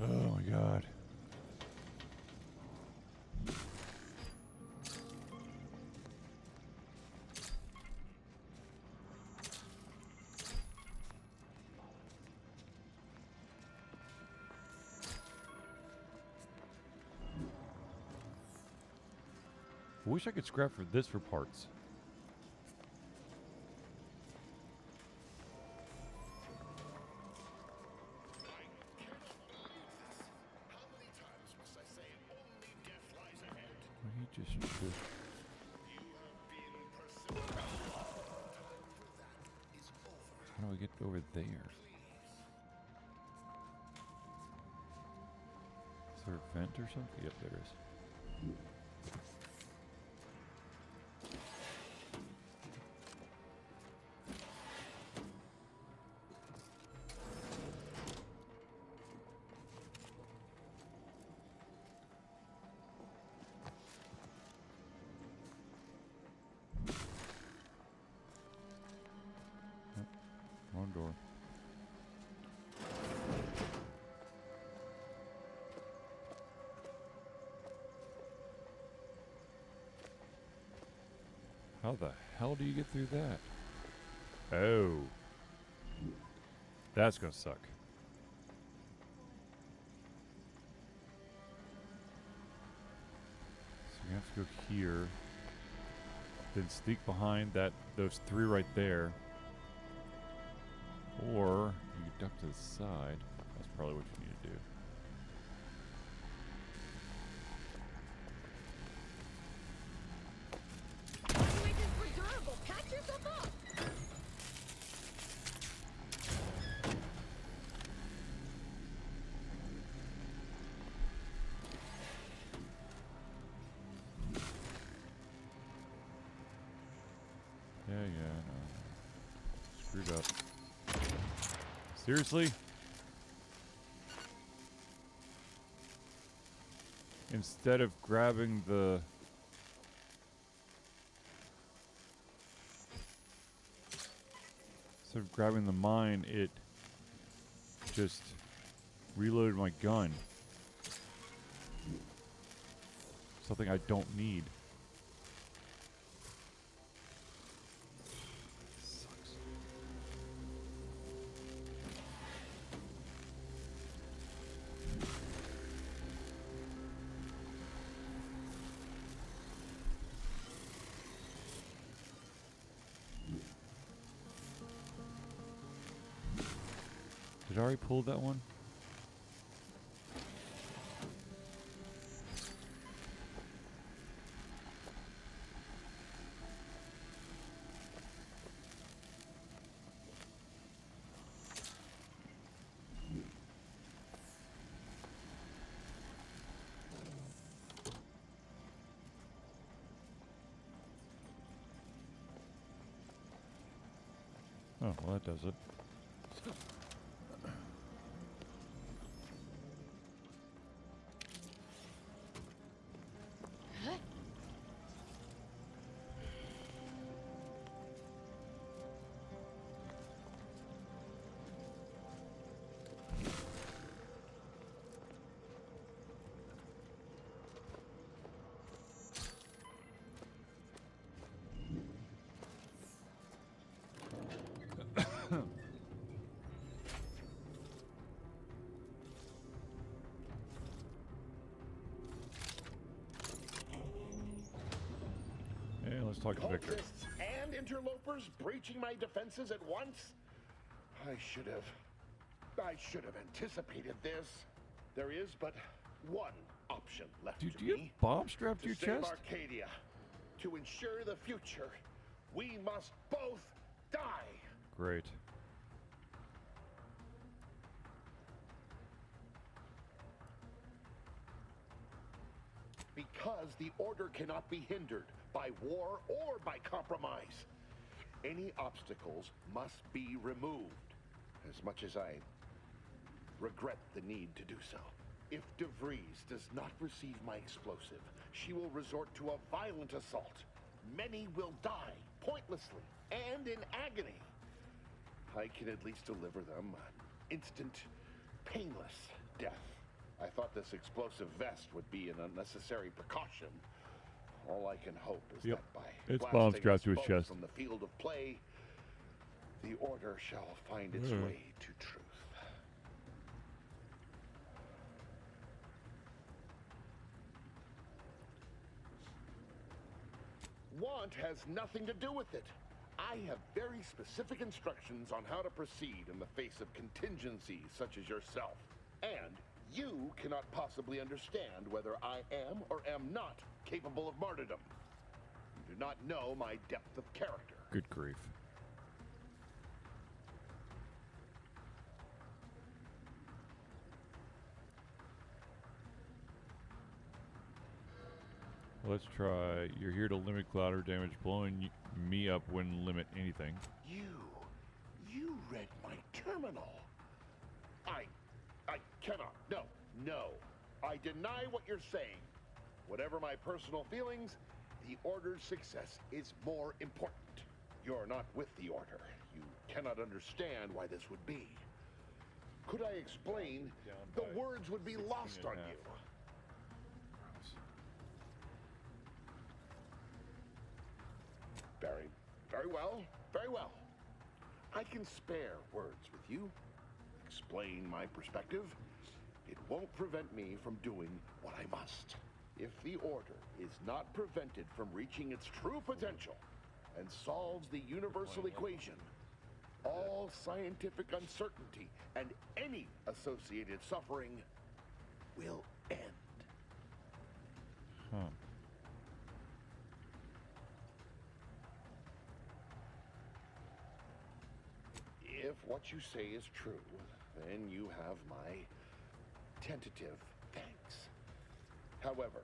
Oh my God. I wish I could scrap for this for parts. He just should. How do I get over there? Is there a vent or something? Yep, there is. Wrong door. How the hell do you get through that? Oh. That's gonna suck. So we have to go here. Then sneak behind those three right there. Or you could duck to the side. That's probably what you need to do. Yeah, no. Screwed up. Seriously? Instead of grabbing the... Instead of grabbing the mine, it just reloaded my gun. Something I don't need. Did I already pull that one? Oh, well that does it. Let's talk to Victor. Cultists and interlopers breaching my defenses at once? I should have anticipated this. There is but one option left Dude, to do you me. have bomb strapped to your save chest? Arcadia. To ensure the future, we must both die. great. Because the order cannot be hindered by war or by compromise. Any obstacles must be removed, as much as I regret the need to do so. If DeVries does not receive my explosive, she will resort to a violent assault. Many will die, pointlessly, and in agony. I can at least deliver them an instant, painless death. I thought this explosive vest would be an unnecessary precaution. All I can hope is that by It's bomb blasting strapped us to his both chest. from the field of play, the order shall find its way to truth. Want has nothing to do with it. I have very specific instructions on how to proceed in the face of contingencies such as yourself. And you cannot possibly understand whether I am or am not capable of martyrdom. You do not know my depth of character. Good grief. Let's try. You're here to limit collateral damage. Blowing me up wouldn't limit anything. You read my terminal. I cannot. No. I deny what you're saying. Whatever my personal feelings, the Order's success is more important. You're not with the Order. You cannot understand why this would be. Could I explain? The words would be lost on you. Very well. I can spare words with you. Explain my perspective. It won't prevent me from doing what I must. If the Order is not prevented from reaching its true potential and solves the universal equation, all scientific uncertainty and any associated suffering will end. Huh. If what you say is true, then you have my tentative thanks. However,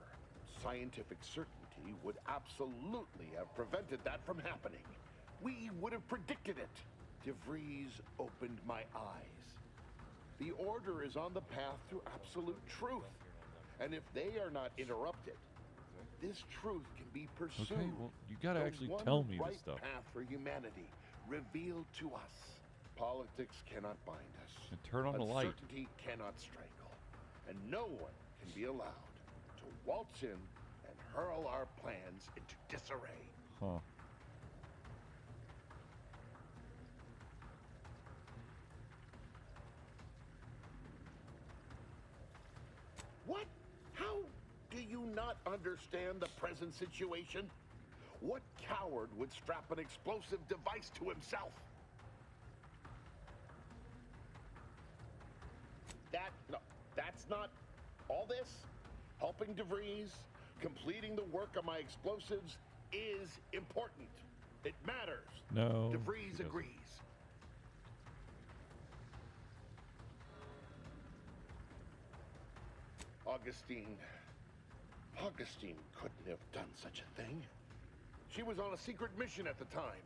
scientific certainty would absolutely have prevented that from happening. We would have predicted it. DeVries opened my eyes. The Order is on the path to absolute truth. And if they are not interrupted, this truth can be pursued. Okay, well, you gotta The actually one tell me right this stuff. path for humanity revealed to us. Politics cannot bind us. And turn on the light. Uncertainty cannot strangle. And no one can be allowed to waltz in and hurl our plans into disarray. Huh. What? How do you not understand the present situation? What coward would strap an explosive device to himself? That's not all this. Helping DeVries, completing the work of my explosives is important. It matters. No. DeVries agrees. Augustine couldn't have done such a thing. She was on a secret mission at the time.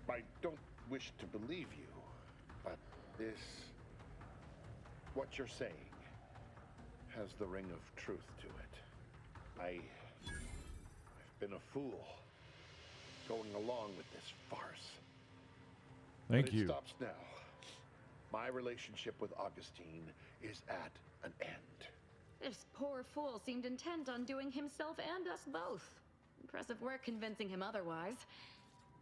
I don't wish to believe you, but what you're saying has the ring of truth to it. I've been a fool going along with this farce. Thank But you. It stops now. My relationship with Augustine is at an end. This poor fool seemed intent on doing himself and us both. Impressive work convincing him otherwise.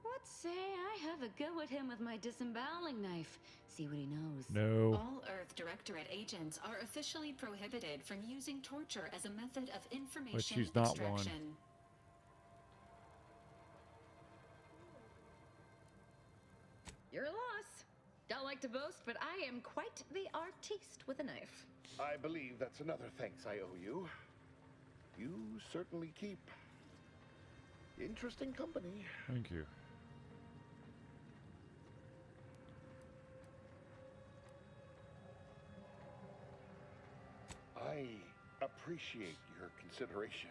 What say I have a go at him with my disemboweling knife? See what he knows. No. All Earth Earth Directorate agents are officially prohibited from using torture as a method of information she's not extraction. one. Your loss. Don't like to boast, but I am quite the artiste with a knife. I believe that's another thanks I owe you. You certainly keep interesting company. Thank you. I appreciate your consideration.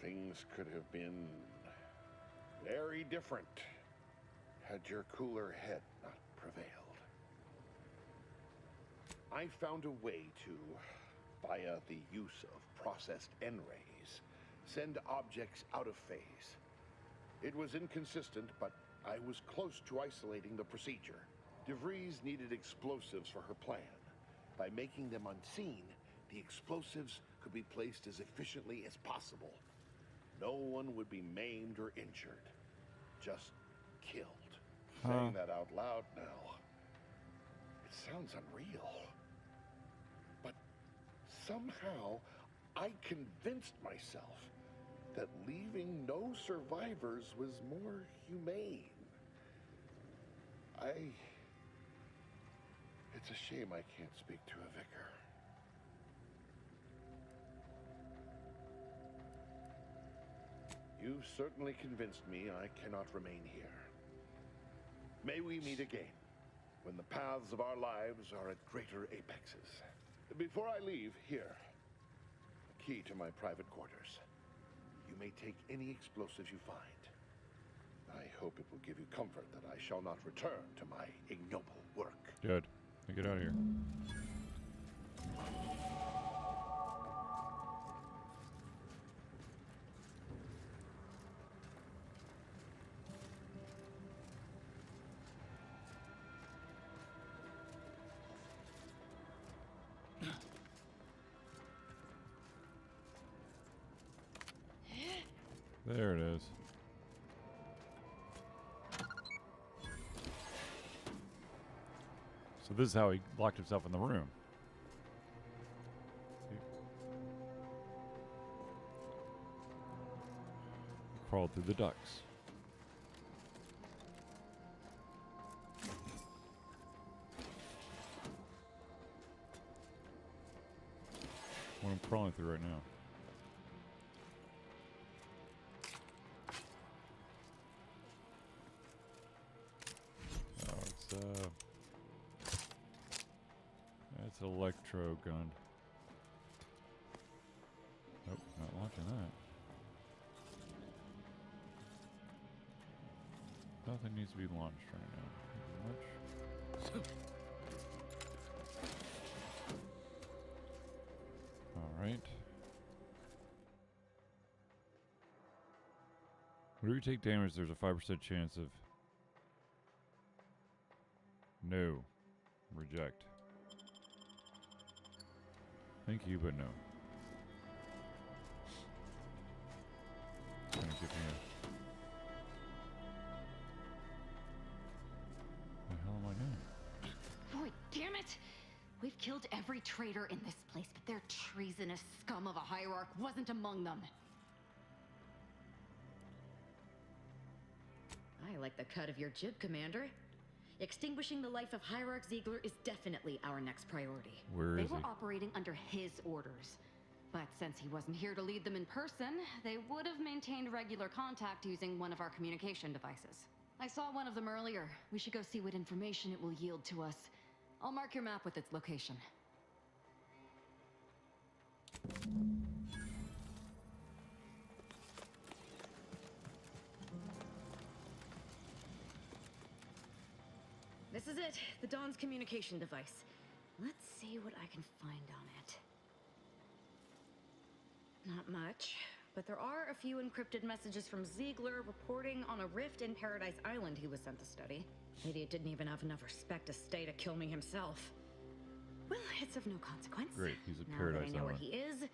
Things could have been very different had your cooler head not prevailed. I found a way to, via the use of processed N-rays, send objects out of phase. It was inconsistent, but I was close to isolating the procedure. DeVries needed explosives for her plan. By making them unseen, the explosives could be placed as efficiently as possible. No one would be maimed or injured, just killed. Saying that out loud now, it sounds unreal. But somehow, I convinced myself that leaving no survivors was more humane. It's a shame I can't speak to a vicar. You've certainly convinced me I cannot remain here. May we meet again, when the paths of our lives are at greater apexes. Before I leave, here, the key to my private quarters. You may take any explosives you find. I hope it will give you comfort that I shall not return to my ignoble work. Good. Now get out of here. There it is. So this is how he locked himself in the room. See? He crawled through the ducts. What I'm crawling through right now. It's an electro gun. Nope, not launching that. Nothing needs to be launched right now. Thank you much. Alright. Whenever you take damage, there's a 5% chance of... No. Reject. Thank you, but no. Trying to give me a... What the hell am I doing? Boy, damn it! We've killed every traitor in this place, but their treasonous scum of a hierarch wasn't among them. I like the cut of your jib, Commander. Extinguishing the life of Hierarch Ziegler is definitely our next priority. Where is he? They were operating under his orders. But since he wasn't here to lead them in person, they would have maintained regular contact using one of our communication devices. I saw one of them earlier. We should go see what information it will yield to us. I'll mark your map with its location. This is it, the Dawn's communication device. Let's see what I can find on it. Not much, but there are a few encrypted messages from Ziegler reporting on a rift in Paradise Island he was sent to study. Idiot didn't even have enough respect to stay to kill me himself. Well, it's of no consequence. Great, he's at now Paradise that I know Island. where he is,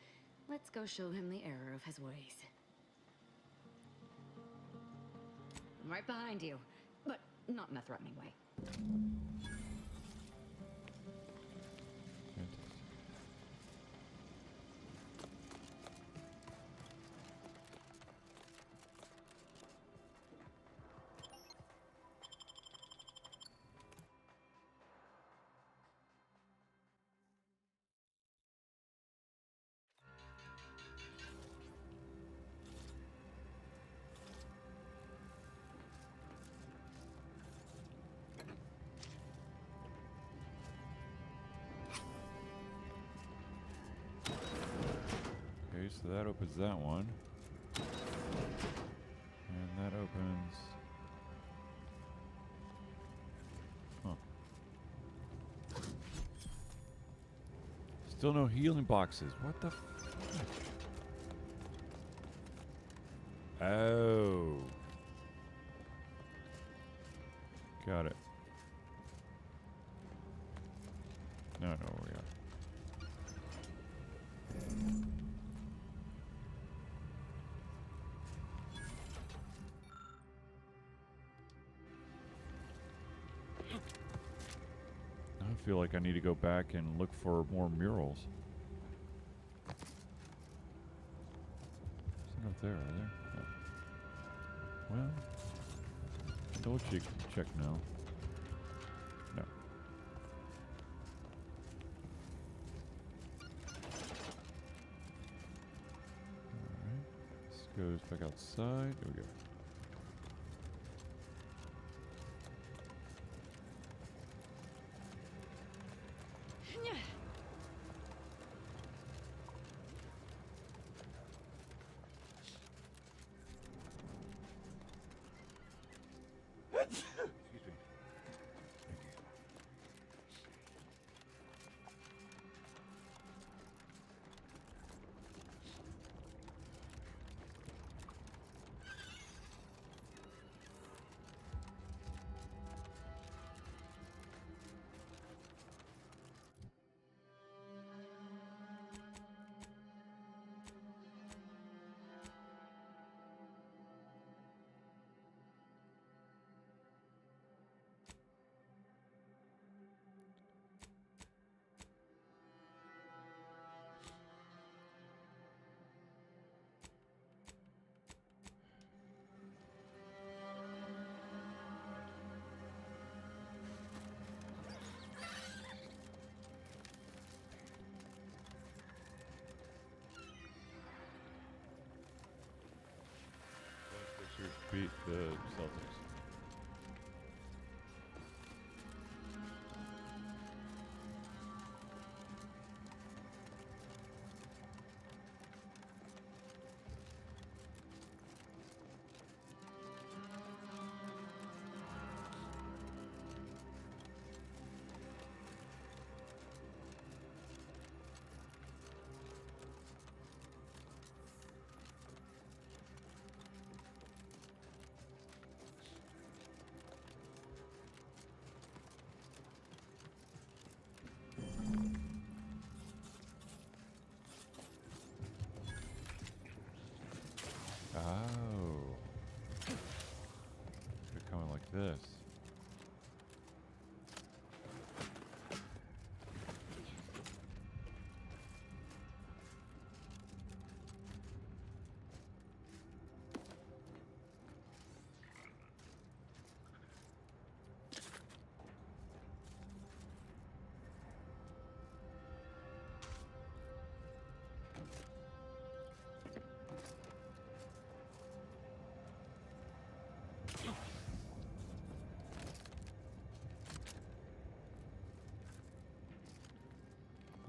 let's go show him the error of his ways. I'm right behind you, but not in a threatening way. so that opens that one. And that opens... Huh. Still no healing boxes. What the f... Oh. Got it. No, no, we got it. I feel like I need to go back and look for more murals. There's not there, are there? No. Well, double check now. No. Alright. This goes back outside. There we go. Beat the Celtics. Oh. They're coming like this.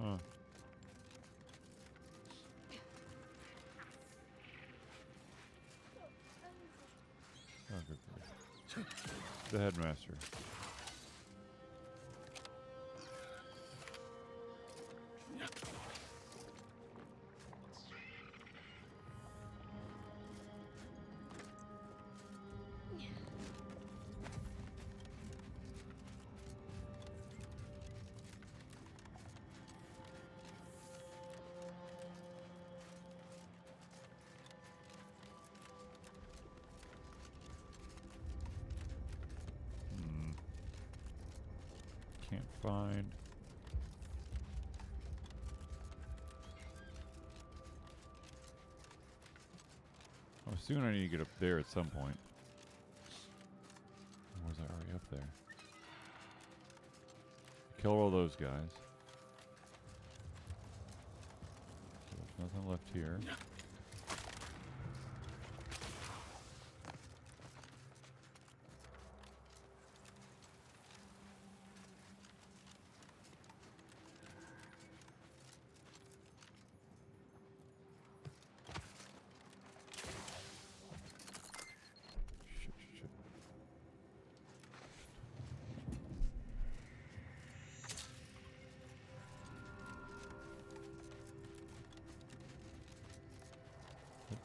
Huh. Oh, good for you. The headmaster. Can't find. Oh, soon I need to get up there at some point. Or was I already up there? Kill all those guys. So there's nothing left here.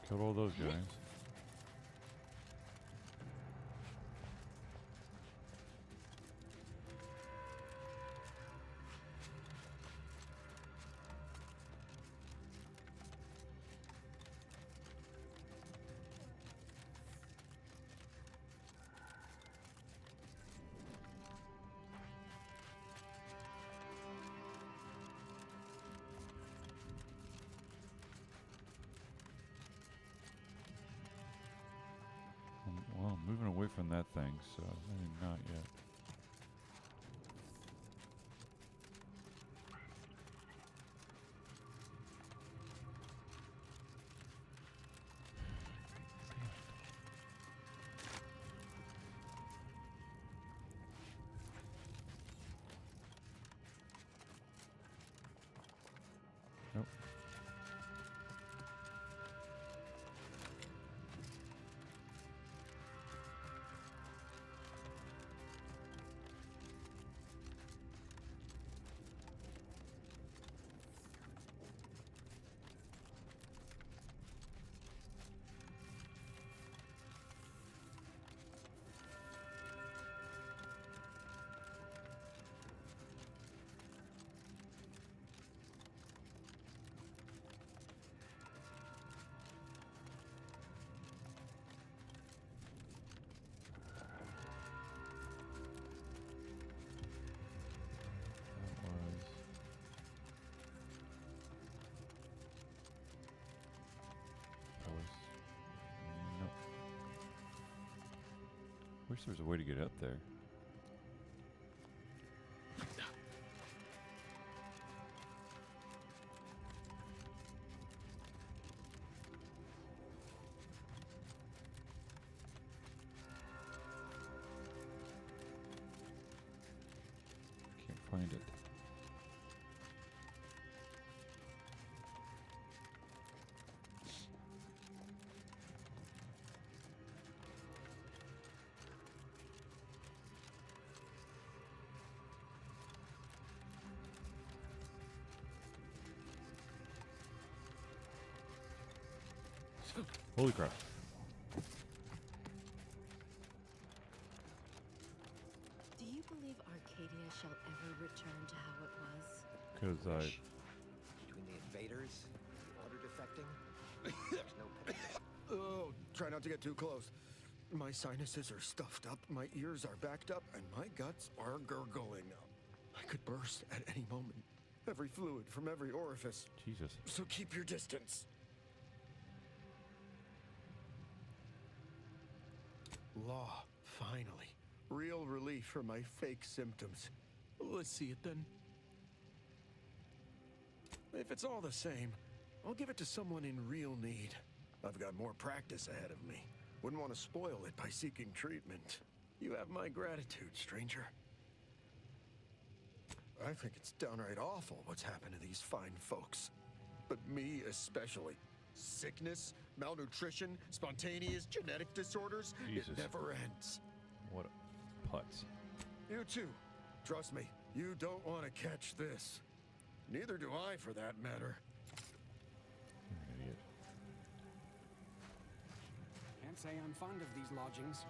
Killed all those guys. Well, I'm moving away from that thing, so maybe not yet. Nope. Nope. Wish there was a way to get up there. Can't find it. Holy crap. Do you believe Arcadia shall ever return to how it was? Because Between the invaders, the order defecting, there's no pity. Oh, try not to get too close. My sinuses are stuffed up, my ears are backed up, and my guts are gurgling. I could burst at any moment. Every fluid from every orifice. Jesus. So keep your distance. Law, finally. Real relief from my fake symptoms. Let's see it then. If it's all the same, I'll give it to someone in real need. I've got more practice ahead of me. Wouldn't want to spoil it by seeking treatment. You have my gratitude, stranger. I think it's downright awful what's happened to these fine folks. But me especially. Sickness, malnutrition, spontaneous genetic disorders. Jesus. It never ends. What a putz. You too. Trust me, you don't want to catch this. Neither do I, for that matter. You're an idiot. Can't say I'm fond of these lodgings.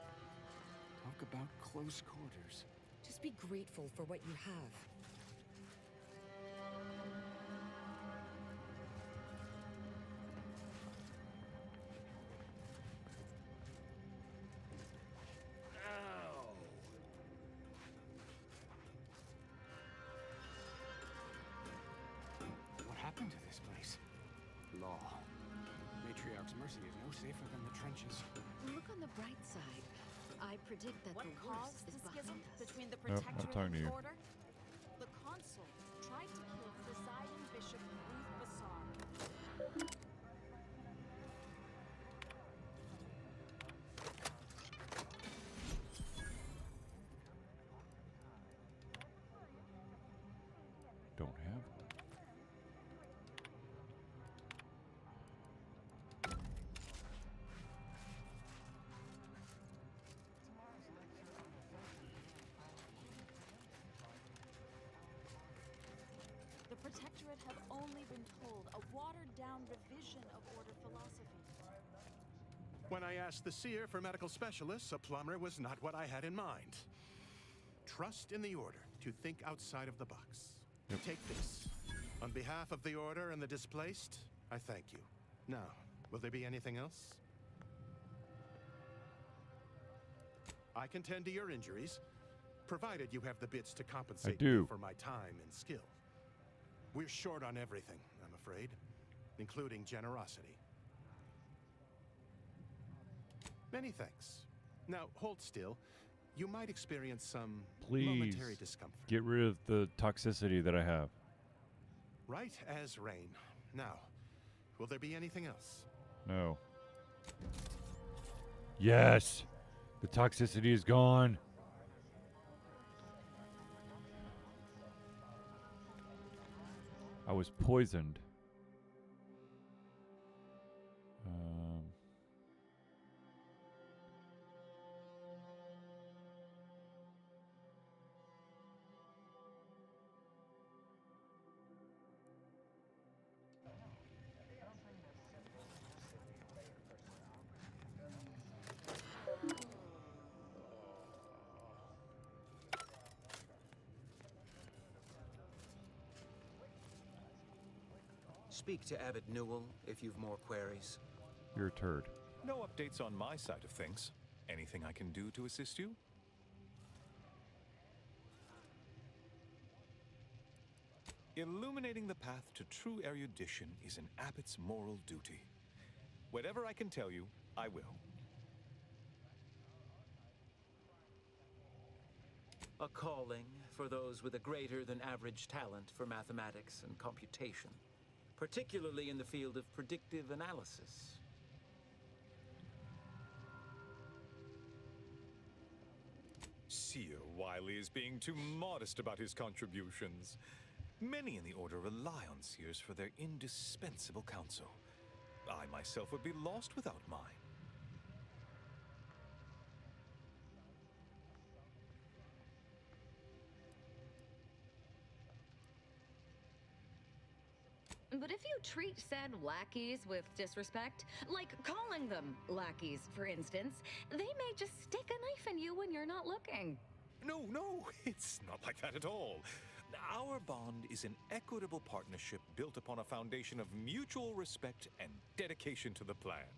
Talk about close quarters. Just be grateful for what you have. What happened to this place? Law. Matriarch's Mercy is no safer than the trenches. Look on the bright side. I predict that What the caused worst is the schism behind us. between the Nope, I'm Protectorate talking to and you. Order? The Consul tried to kill presiding Bishop Ruth Bassar. Don't have one. The Protectorate have only been told a watered-down revision of Order philosophy. When I asked the seer for medical specialists, a plumber was not what I had in mind. Trust in the Order to think outside of the box. Take this. On behalf of the Order and the displaced, I thank you. Now, will there be anything else? I can tend to your injuries, provided you have the bits to compensate me for my time and skill. We're short on everything, I'm afraid, including generosity. Many thanks. Now, hold still. You might experience some momentary discomfort. Get rid of the toxicity that I have. Right as rain. Now, will there be anything else? No. Yes! The toxicity is gone. I was poisoned. Speak to Abbot Newell if you've more queries. You're a turd. No updates on my side of things. Anything I can do to assist you? Illuminating the path to true erudition is an abbot's moral duty. Whatever I can tell you, I will. A calling for those with a greater than average talent for mathematics and computation, particularly in the field of predictive analysis. Seer Wily is being too modest about his contributions. Many in the Order rely on Seers for their indispensable counsel. I myself would be lost without mine. But if you treat said lackeys with disrespect, like calling them lackeys, for instance, they may just stick a knife in you when you're not looking. No, it's not like that at all. Our bond is an equitable partnership built upon a foundation of mutual respect and dedication to the plan.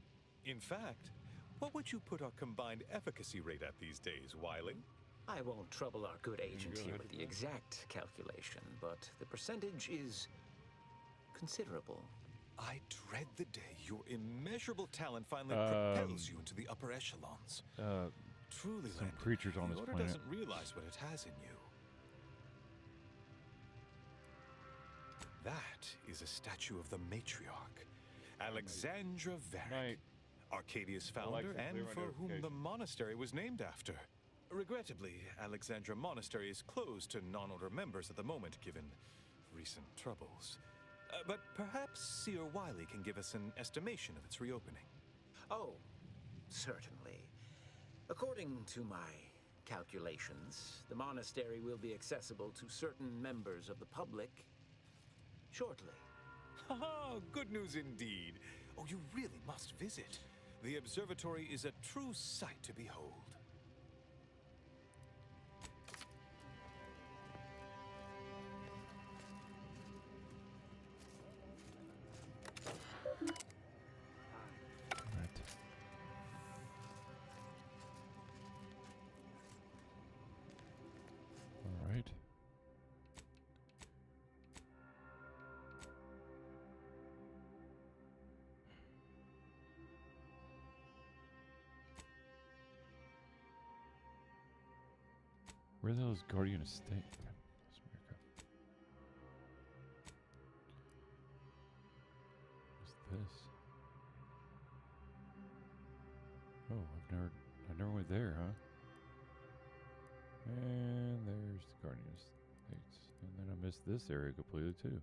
In fact, what would you put our combined efficacy rate at these days, Wily? I won't trouble our good agent here with the exact calculation, but the percentage is considerable. I dread the day your immeasurable talent finally propels you into the upper echelons. Truly, some creatures on the this Order planet. doesn't realize what it has in you. That is a statue of the matriarch, Alexandra Varric, Arcadia's founder and for whom the monastery was named after. Regrettably, Alexandra Monastery is closed to non-Order members at the moment, given recent troubles. But perhaps Seer Wily can give us an estimation of its reopening. Oh, certainly. According to my calculations, the monastery will be accessible to certain members of the public shortly. Haha, good news indeed. Oh, you really must visit. The observatory is a true sight to behold. All right. Where the hell is Guardian Estate? What's this? Oh, I never went there, huh? And there's the Guardian Estates. And then I missed this area completely too.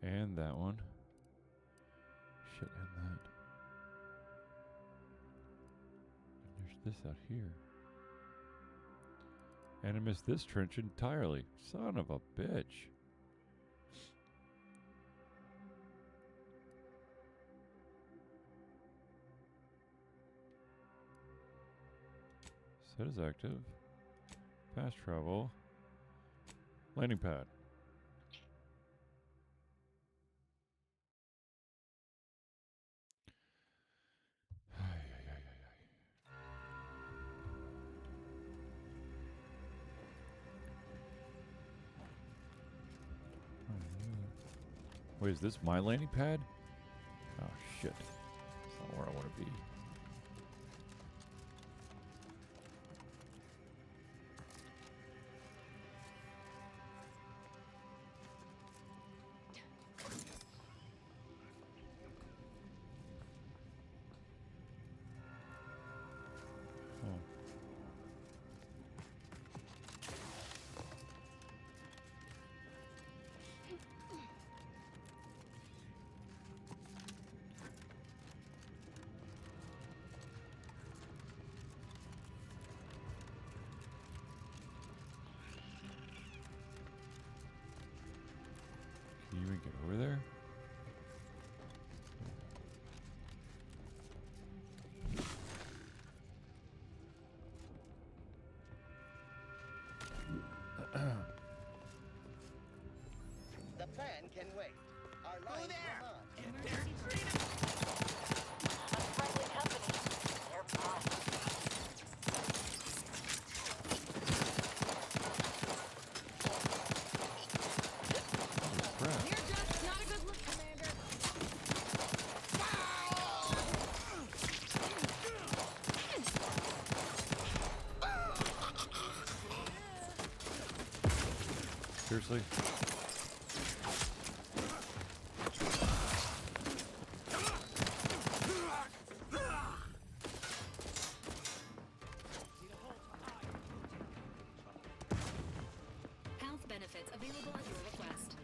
And that one. Shit, and that. And there's this out here. And I missed this trench entirely. Son of a bitch. Set is active. Fast travel. Landing pad. Wait, is this my landing pad? Oh shit. That's not where I want to be. Can you even get over there? The plan can wait. Our lines will not. Unfriendly company. They're mine. You're just not a good look, Commander. Seriously? Health benefits available at your request.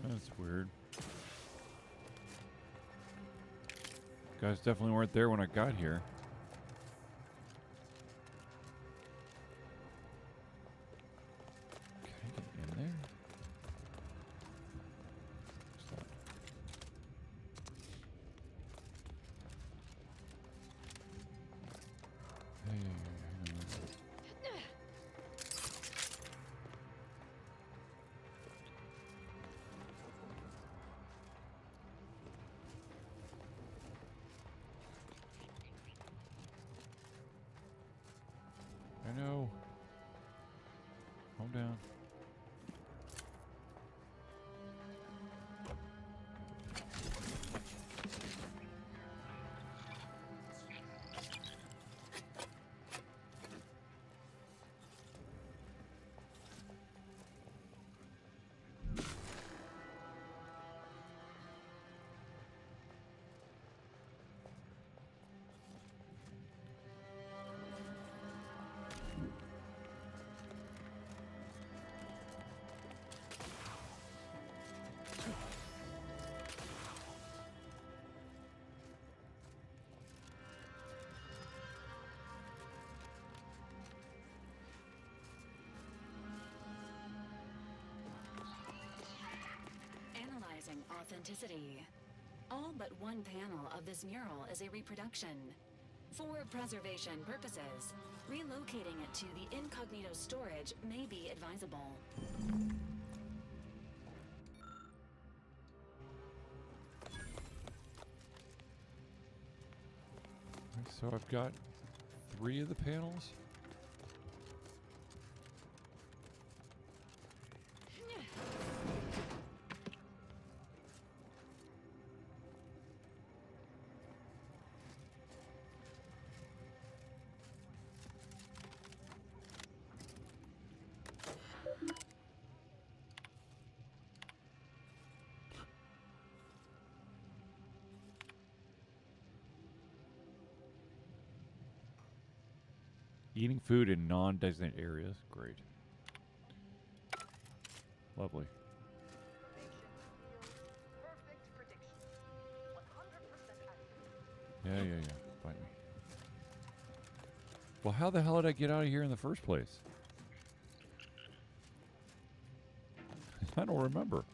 That's weird. Guys definitely weren't there when I got here. Can I get in there? What's that? Hey, hang on. I know. Calm down. Analyzing authenticity. All but one panel of this mural is a reproduction. For preservation purposes, relocating it to the incognito storage may be advisable. So I've got 3 of the panels. Eating food in non-designated areas. Great. Lovely. Yeah. Bite me. Well, how the hell did I get out of here in the first place? I don't remember.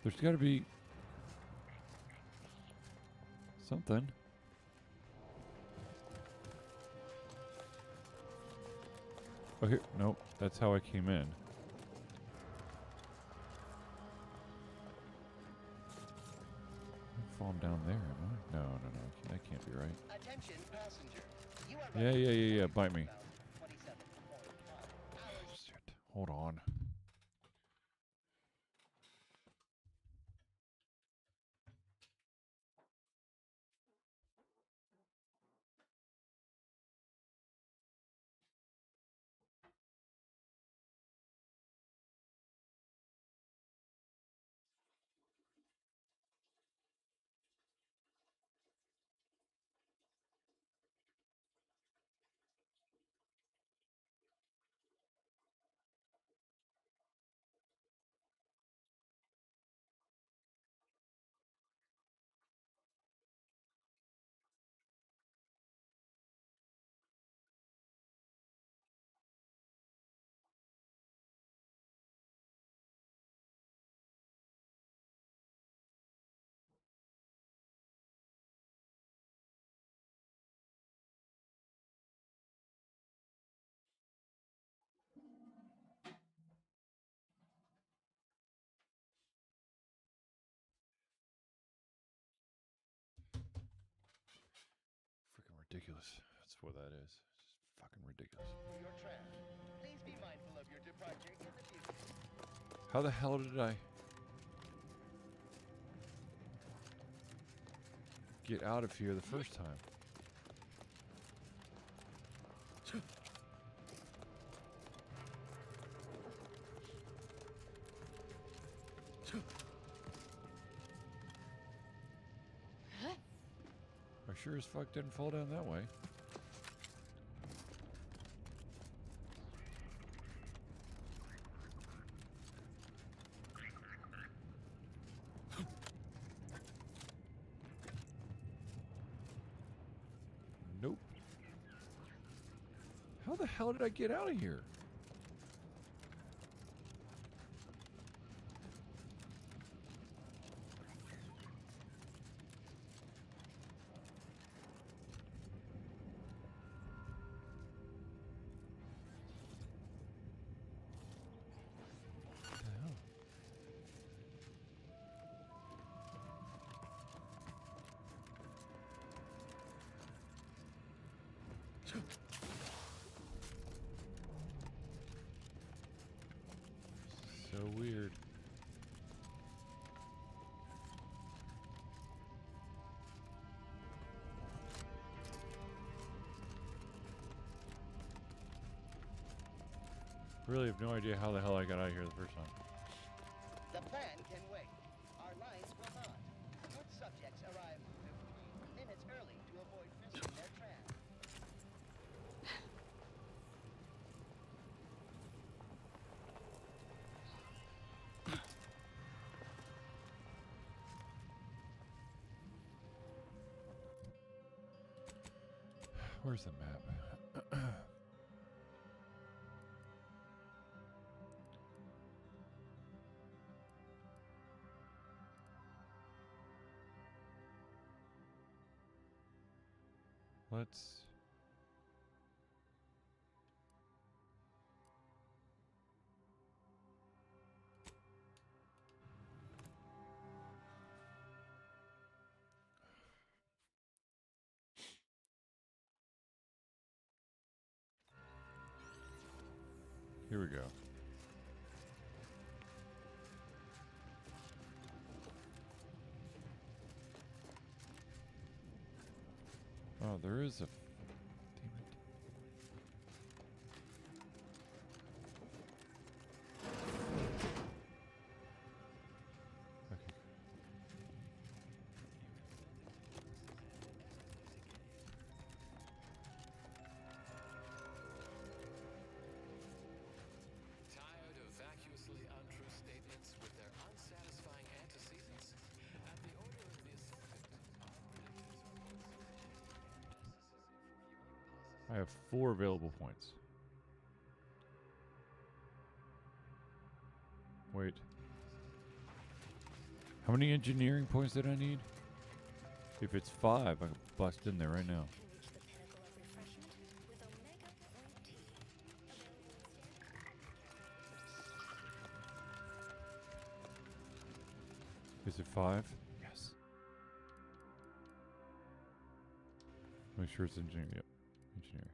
There's got to be something. Oh, here. Nope. That's how I came in. I'm falling down there, am I? No. That can't be right. Attention, passenger. Yeah. Bite me. Shit. Hold on. Freaking ridiculous. That's what that is. Just fucking ridiculous. Your tram. Please be mindful of your departure in the future. How the hell did I get out of here the first time? I sure as fuck didn't fall down that way. Nope. How the hell did I get out of here? So weird. Really have no idea how the hell I got out of here the first time. The plan can wait. Our lines will not. Good subjects arrive 15 minutes early to avoid missing their tram. Where's the map? Let's... Here we go. Oh, there is a... I have 4 available points. Wait. How many engineering points did I need? If it's 5, I can bust in there right now. Is it 5? Yes. Make sure it's engineering. Yep. Engineering.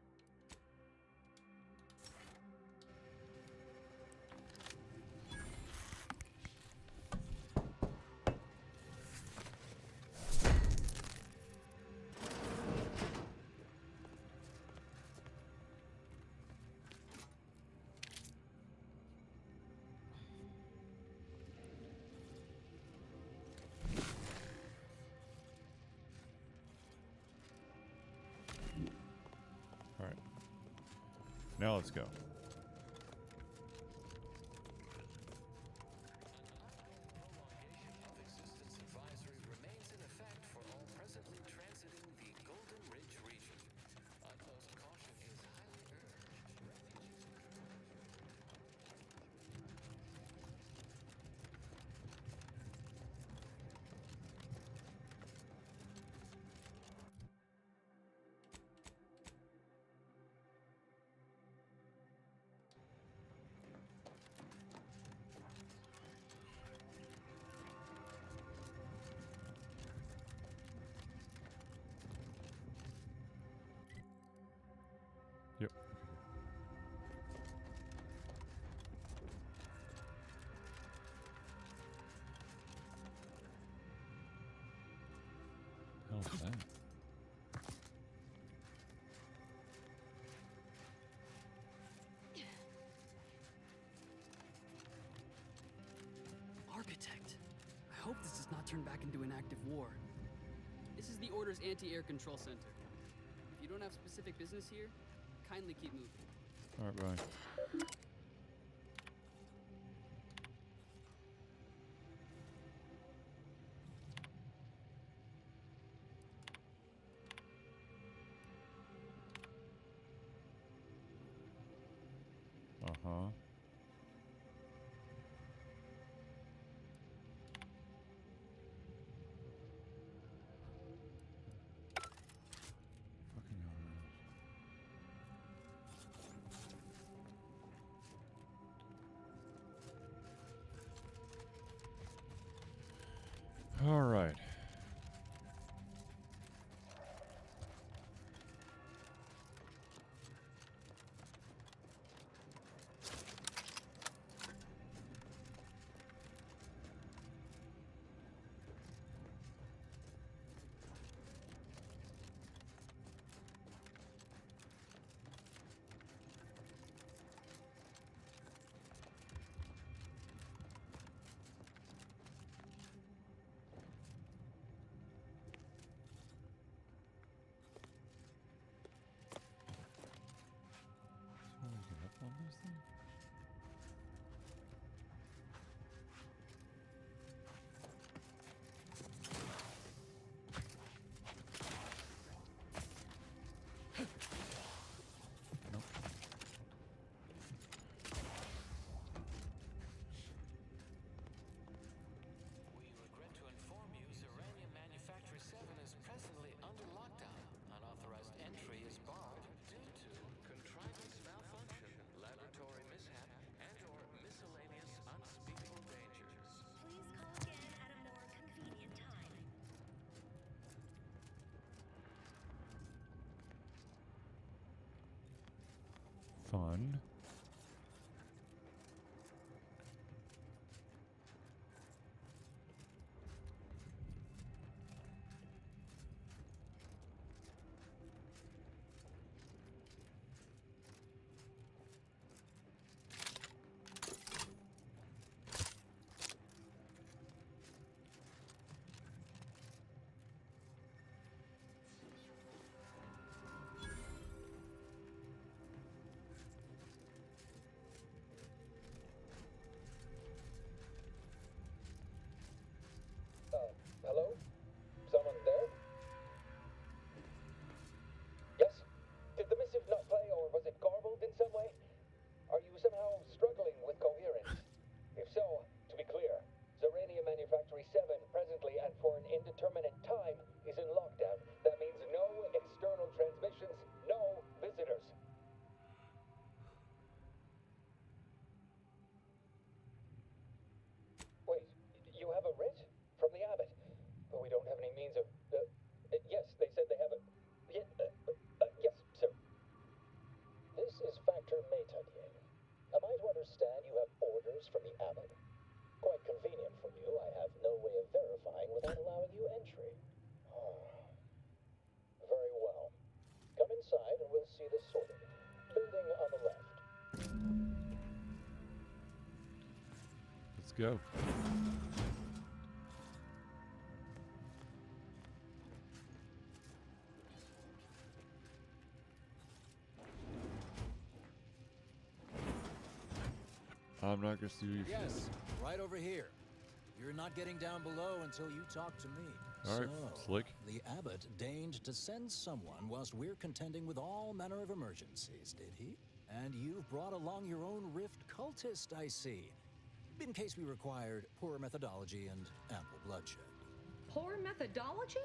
Now let's go. Yep. Hell's that? Architect, I hope this does not turn back into an active war. This is the Order's anti-air control center. If you don't have specific business here, kindly keep moving. Alright, bye. Uh-huh. All right. On this thing? Nope. We regret to inform you Zeranium Manufacturer 7 is presently under lockdown. Unauthorized entry is barred due to contrivance malfunction, laboratory mishap, and/or miscellaneous unspeakable dangers. Please call again at a more convenient time. Fun. understand you have orders from the abbot? Quite convenient for you. I have no way of verifying without allowing you entry. Very well. Come inside and we'll see this sorted. Building on the left. Let's go. I'm not gonna see you. Yes, right over here. You're not getting down below until you talk to me. All right, So, slick. The abbot deigned to send someone whilst we're contending with all manner of emergencies, did he? And you've brought along your own rift cultist, I see. In case we required poor methodology and ample bloodshed. Poor methodology?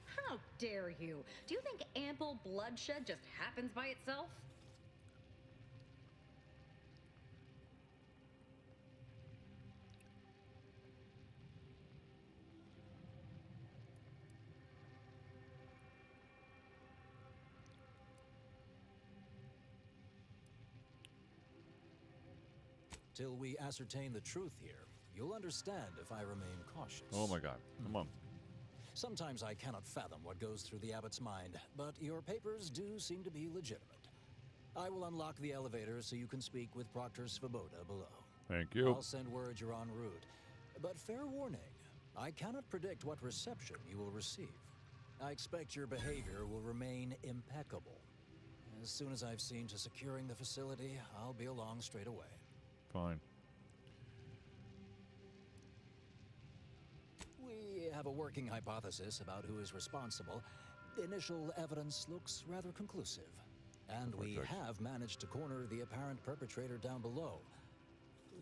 How dare you? Do you think ample bloodshed just happens by itself? Till we ascertain the truth here, you'll understand if I remain cautious. Oh my God! Come on. Sometimes I cannot fathom what goes through the abbot's mind, but your papers do seem to be legitimate. I will unlock the elevator so you can speak with Proctor Svoboda below. Thank you. I'll send word you're en route. But fair warning, I cannot predict what reception you will receive. I expect your behavior will remain impeccable. As soon as I've seen to securing the facility, I'll be along straight away. Fine. We have a working hypothesis about who is responsible. Initial evidence looks rather conclusive. And we have managed to corner the apparent perpetrator down below.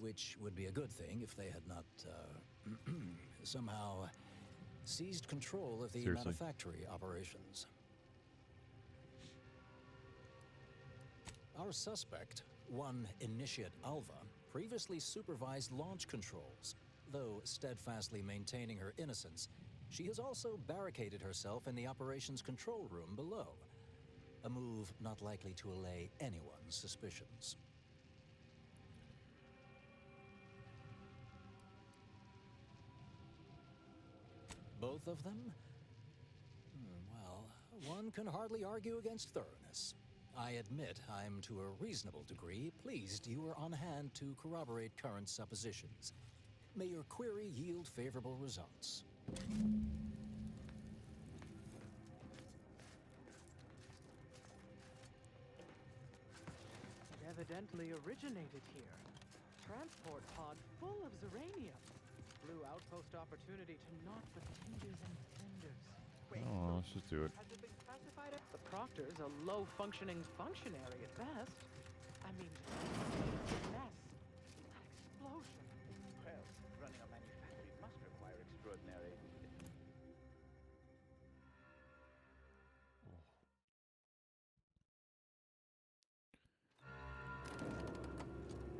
Which would be a good thing if they had not, somehow seized control of the manufactory operations. Our suspect, one Initiate Alva, previously supervised launch controls. Though steadfastly maintaining her innocence, she has also barricaded herself in the operations control room below. A move not likely to allay anyone's suspicions. Both of them? Well, one can hardly argue against thoroughness. I admit I'm, to a reasonable degree, pleased you are on hand to corroborate current suppositions. May your query yield favorable results. It evidently originated here. Transport pod full of Zeranium. Blue outpost opportunity to knock the tenders and fenders. Oh, let's just do it. Has it been classified as the Proctor's a low-functioning functionary at best? I mean, mess. Explosion. Well, running a manufactory must require extraordinary...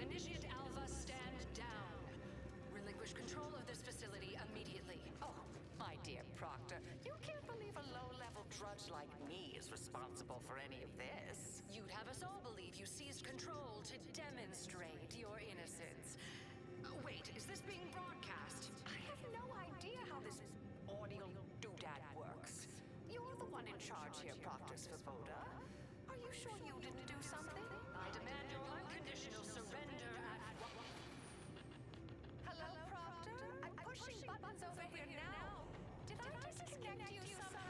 Initiate Alva, stand down. Relinquish control of this facility immediately. Oh, my dear Proctor, you can't believe a low-level drudge like me is responsible for any of this. You'd have us all believe you seized control to demonstrate your innocence. Wait, is this being broadcast? I have no idea how this audio doodad works. You're the one in charge here, Proctor Svoboda. Are you sure you didn't do something? I demand your unconditional surrender at... Hello, Proctor? I'm pushing buttons over here now. Did I disconnect you somehow?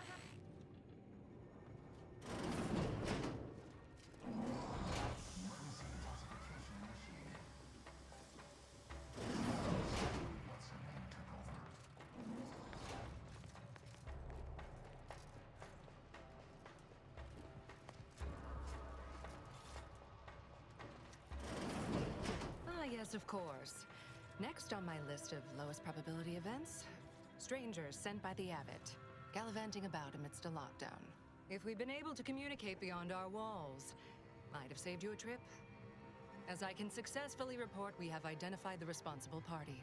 Ah, yes, of course. Next on my list of lowest probability events, strangers sent by the abbot, gallivanting about amidst a lockdown. If we'd been able to communicate beyond our walls, might have saved you a trip. As I can successfully report, we have identified the responsible party.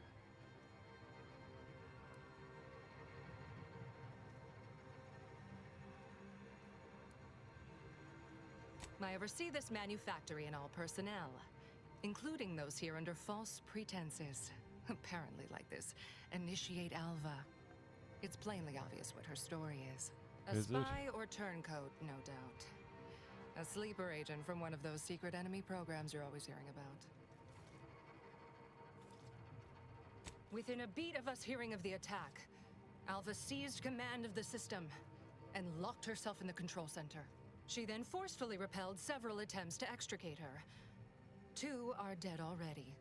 I oversee this manufactory and all personnel. including those here under false pretenses. Apparently like this. Initiate Alva. It's plainly obvious what her story is. A spy or turncoat, no doubt. A sleeper agent from one of those secret enemy programs you're always hearing about. Within a beat of us hearing of the attack, Alva seized command of the system and locked herself in the control center. She then forcefully repelled several attempts to extricate her. 2 are dead already.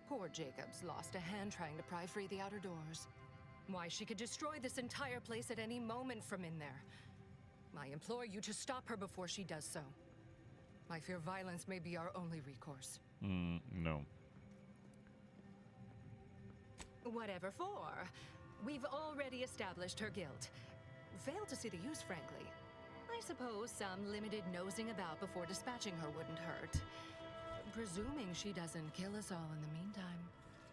Poor Jacobs lost a hand trying to pry free the outer doors. Why, she could destroy this entire place at any moment from in there. I implore you to stop her before she does so. I fear violence may be our only recourse. No. Whatever for. We've already established her guilt. Failed to see the use, frankly. I suppose some limited nosing about before dispatching her wouldn't hurt. Presuming she doesn't kill us all in the meantime.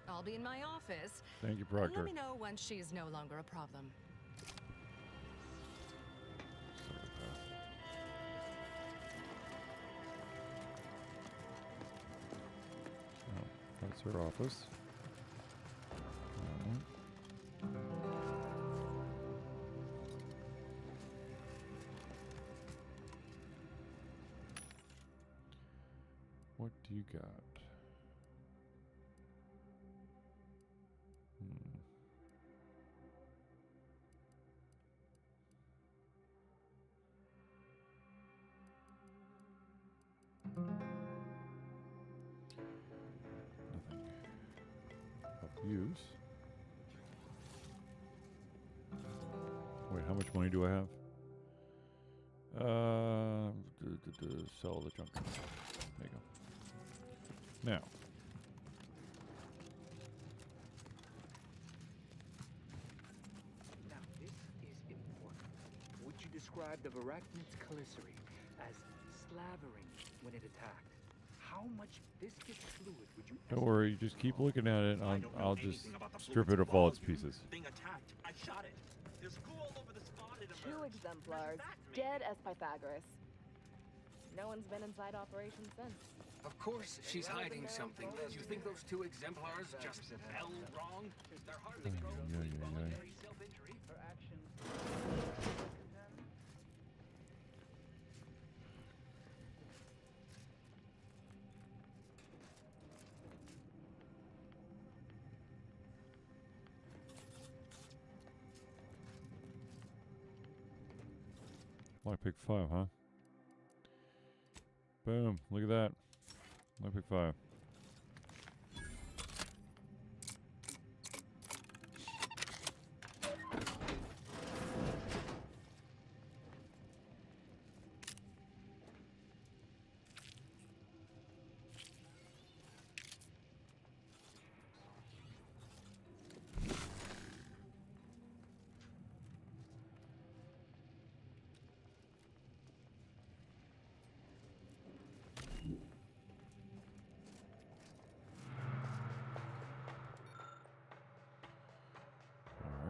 I'll be in my office. Thank you, Proctor. Let me know once she's no longer a problem. Oh, that's her office. What do you got? Nothing of use. Wait, how much money do I have? Sell the junk. There you go. Now. Now, this is important. Would you describe the Arachnid's Caliceri as slavering when it attacked? How much viscous fluid would you Don't worry, just keep looking at it. I'll just strip it of all its pieces. Being attacked. I shot it. There's goo all over the spot it emerged. 2 exemplars, dead as Pythagoras. No one's been inside operation since. Of course she's hiding something. You think those 2 exemplars just fell wrong? They're hardly grown for involuntary self-injury. Her actions. Well, I picked 5, huh? Boom, look at that. I picked 5.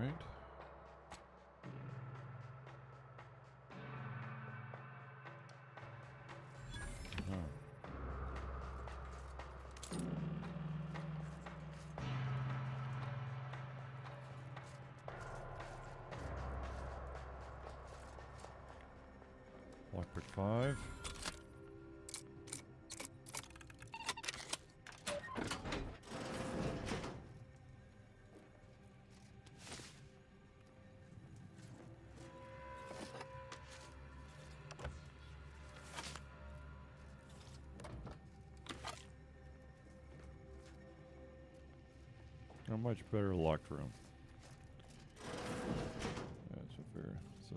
Alright. Lockpick 5. A much better locked room. That's a fair. So.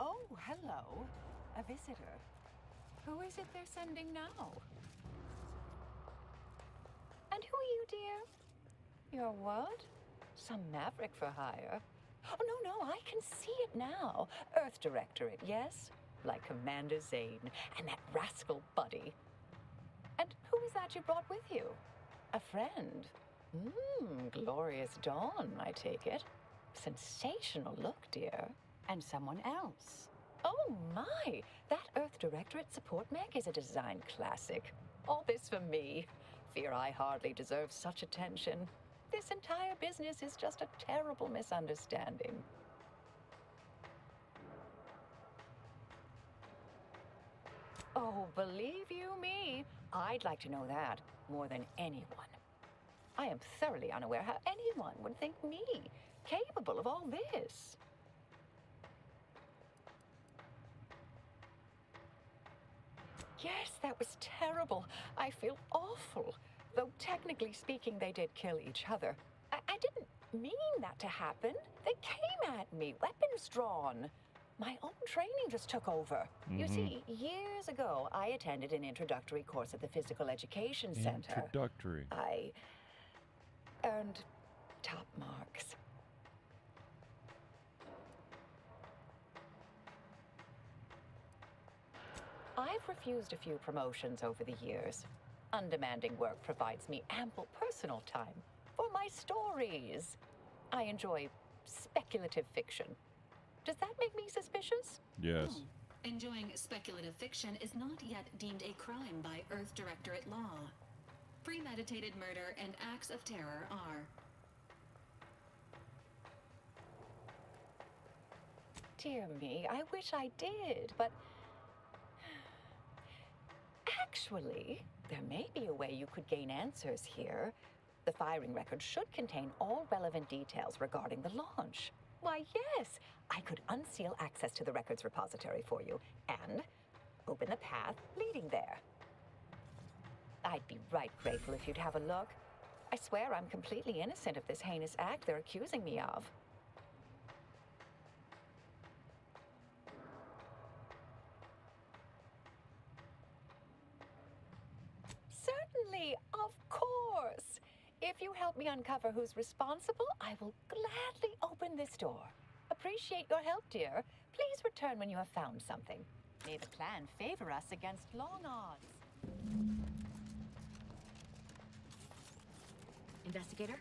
Oh, hello. A visitor. Who is it they're sending now? And who are you, dear? Your what? Some maverick for hire? Oh, no, I can see it now. Earth Directorate, yes? Like Commander Zane and that rascal Buddy. And who is that you brought with you? A friend? Glorious dawn, I take it. sensational look, dear. And someone else. Oh my! That Earth Directorate support mech is a design classic. All this for me. Fear I hardly deserve such attention. This entire business is just a terrible misunderstanding. Oh, believe you me, I'd like to know that more than anyone. I am thoroughly unaware how anyone would think me capable of all this. Yes, that was terrible. I feel awful. Though technically speaking, they did kill each other. I didn't mean that to happen. They came at me, weapons drawn. My own training just took over. You see, years ago, I attended an introductory course at the Physical Education Center. Introductory. I earned top marks. I've refused a few promotions over the years. Undemanding work provides me ample personal time for my stories. I enjoy speculative fiction. Does that make me suspicious? Yes. Enjoying speculative fiction is not yet deemed a crime by Earth Directorate law. Premeditated murder and acts of terror are. Dear me, I wish I did, but actually, there may be a way you could gain answers here. The firing record should contain all relevant details regarding the launch. Why, yes, I could unseal access to the records repository for you and open the path leading there. I'd be right grateful if you'd have a look. I swear I'm completely innocent of this heinous act they're accusing me of. Certainly, of course. If you help me uncover who's responsible, I will gladly open this door. Appreciate your help, dear. Please return when you have found something. May the plan favor us against long odds. Investigator?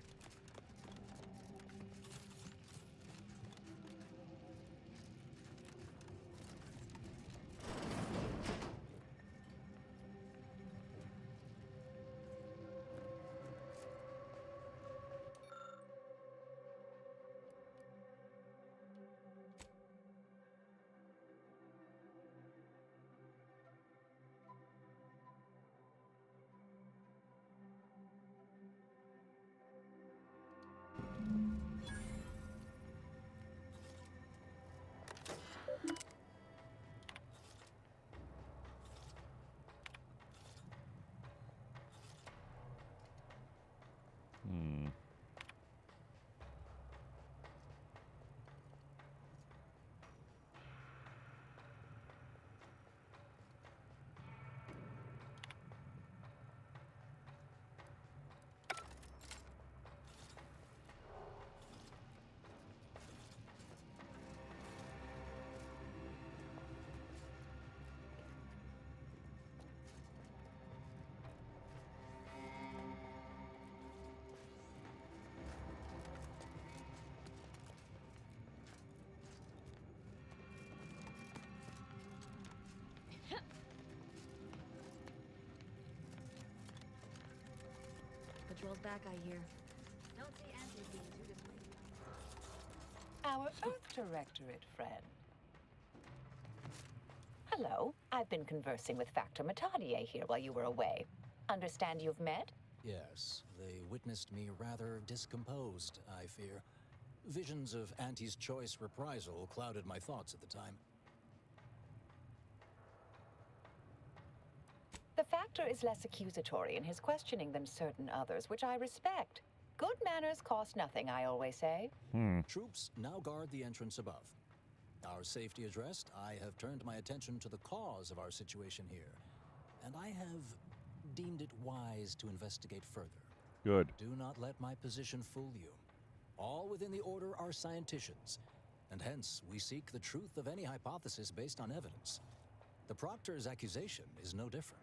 Patrol's back, I hear. Don't see Andrew being too discreet. Our Earth Directorate friend. Hello. I've been conversing with Factor Matadier here while you were away. Understand you've met? Yes, they witnessed me rather discomposed, I fear. Visions of Auntie's choice reprisal clouded my thoughts at the time. The Factor is less accusatory in his questioning than certain others, which I respect. Good manners cost nothing, I always say. Troops now guard the entrance above. Our safety addressed, I have turned my attention to the cause of our situation here, and I have deemed it wise to investigate further. Good. Do not let my position fool you. All within the Order are scienticians, and hence we seek the truth of any hypothesis based on evidence. The Proctor's accusation is no different.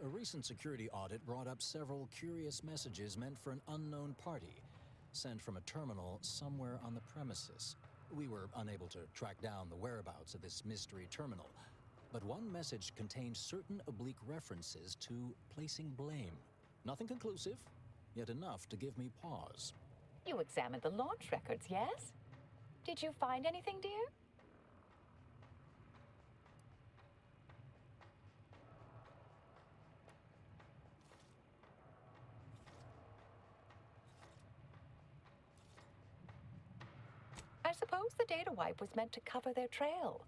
A recent security audit brought up several curious messages meant for an unknown party, sent from a terminal somewhere on the premises. We were unable to track down the whereabouts of this mystery terminal, but one message contained certain oblique references to placing blame. Nothing conclusive, yet enough to give me pause. You examined the launch records, yes? Did you find anything, dear? I suppose the data wipe was meant to cover their trail.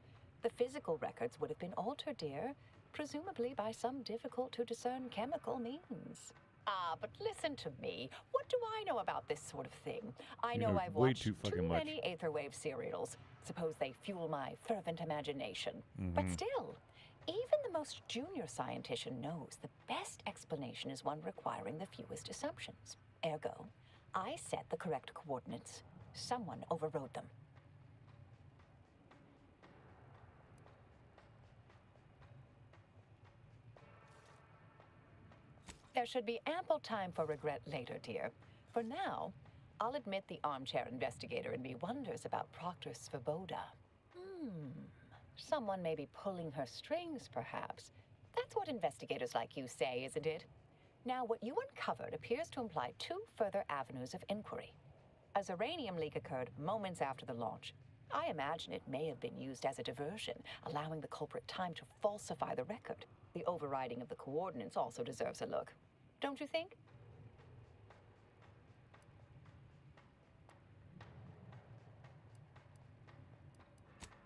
The physical records would have been altered, dear, presumably by some difficult-to-discern chemical means. Ah, but listen to me. What do I know about this sort of thing? I know I've watched too many Aetherwave serials. Suppose they fuel my fervent imagination. But still, even the most junior scientician knows the best explanation is one requiring the fewest assumptions. Ergo, I set the correct coordinates. Someone overrode them. There should be ample time for regret later, dear. For now, I'll admit the armchair investigator in me wonders about Proctor Svoboda. Someone may be pulling her strings, perhaps. That's what investigators like you say, isn't it? Now, what you uncovered appears to imply two further avenues of inquiry. A Zeranium leak occurred moments after the launch. I imagine it may have been used as a diversion, allowing the culprit time to falsify the record. The overriding of the coordinates also deserves a look. Don't you think?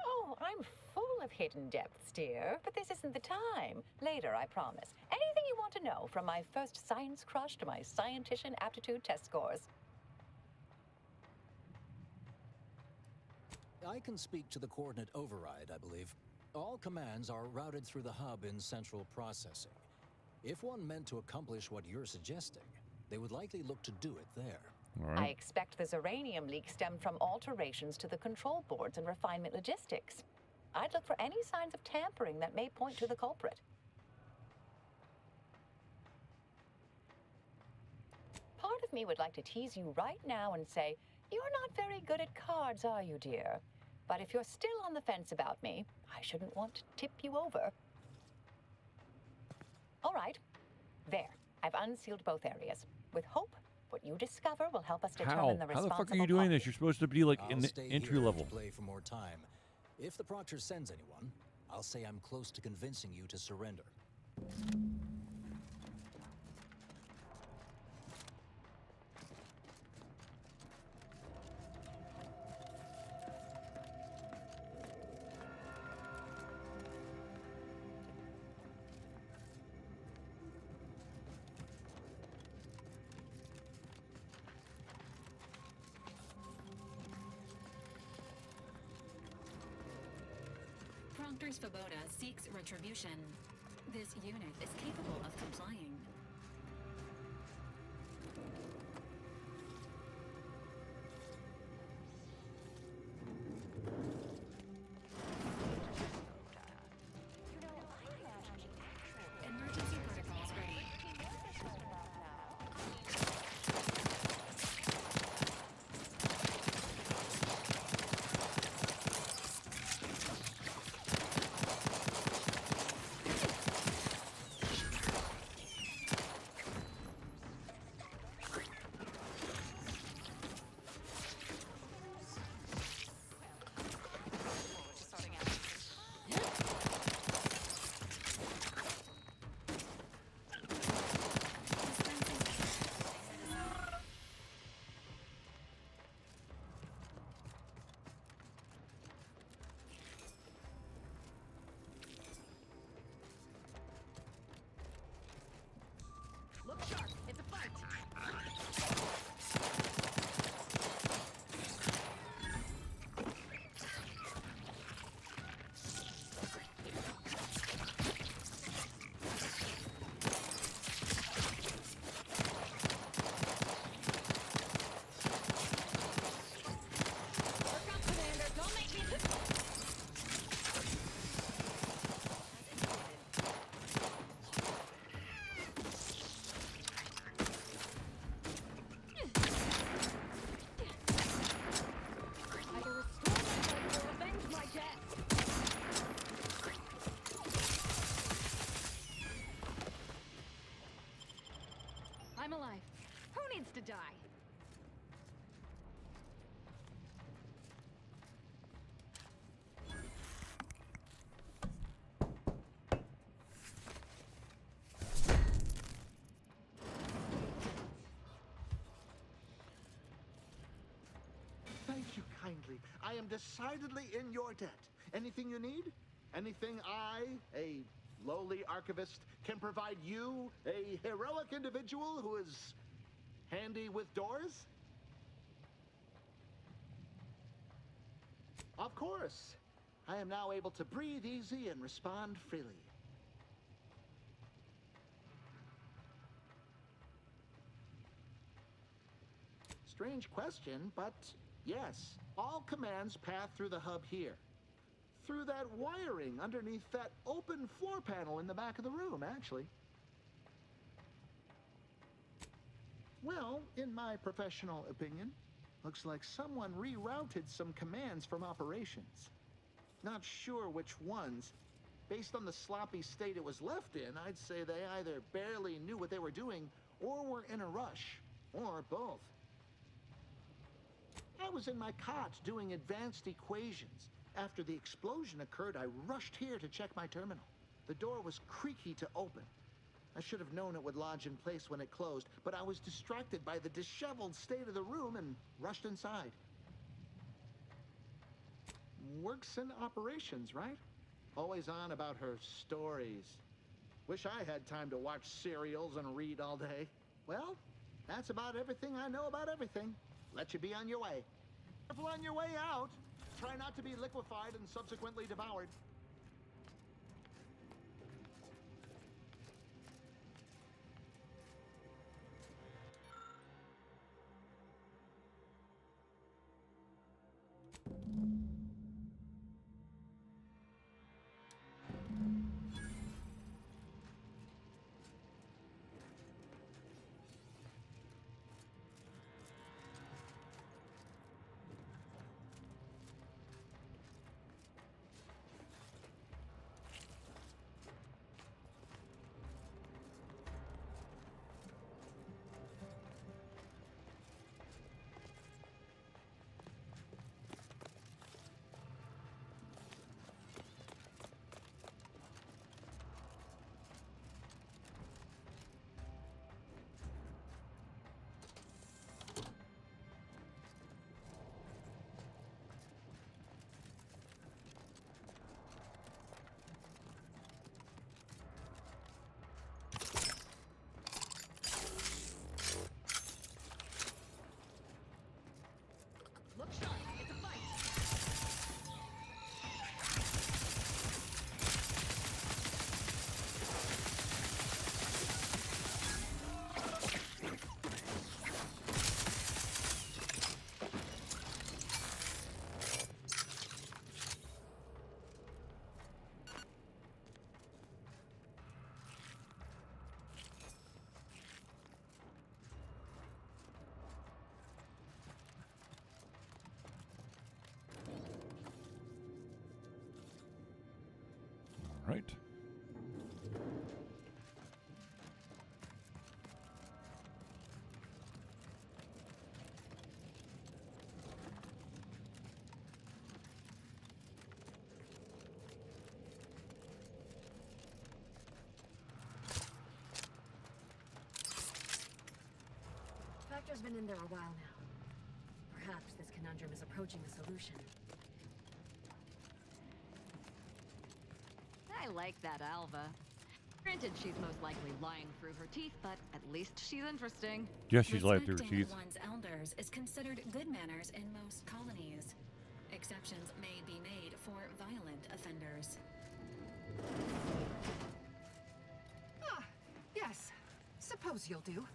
Oh, I'm full of hidden depths, dear, but this isn't the time. Later, I promise. Anything you want to know, from my first science crush to my scientician aptitude test scores. I can speak to the coordinate override, I believe. All commands are routed through the hub in central processing. If one meant to accomplish what you're suggesting, they would likely look to do it there. I expect the Zeranium leak stemmed from alterations to the control boards and refinement logistics. I'd look for any signs of tampering that may point to the culprit. Part of me would like to tease you right now and say, you're not very good at cards, are you, dear? But if you're still on the fence about me, I shouldn't want to tip you over. All right. There. I've unsealed both areas. With hope, what you discover will help us determine the responsible How the fuck are you doing this? You're supposed to be like in the entry level. Play for more time. If the Proctor sends anyone, I'll say I'm close to convincing you to surrender. Proctor Svoboda seeks retribution. This unit is capable of complying. Emergency protocols ready. needs to die? Thank you kindly. I am decidedly in your debt. Anything you need? Anything I, a lowly archivist, can provide you, a heroic individual who is handy with doors? Of course. I am now able to breathe easy and respond freely. Strange question, but yes, all commands pass through the hub here. Through that wiring underneath that open floor panel in the back of the room, actually. Well, in my professional opinion, looks like someone rerouted some commands from operations. Not sure which ones. Based on the sloppy state it was left in, I'd say they either barely knew what they were doing or were in a rush, or both. I was in my cot doing advanced equations. After the explosion occurred, I rushed here to check my terminal. The door was creaky to open. I should have known it would lodge in place when it closed, but I was distracted by the disheveled state of the room and rushed inside. Works in operations, right? Always on about her stories. Wish I had time to watch serials and read all day. Well, that's about everything I know about everything. Let you be on your way. Careful on your way out. Try not to be liquefied and subsequently devoured. Right. Factor's been in there a while now. Perhaps this conundrum is approaching a solution. I like that Alva. Granted, she's most likely lying through her teeth, but at least she's interesting. Yes, she's lying through her Respecting teeth. one's elders is considered good manners in most colonies. Exceptions may be made for violent offenders. Ah, yes. Suppose you'll do.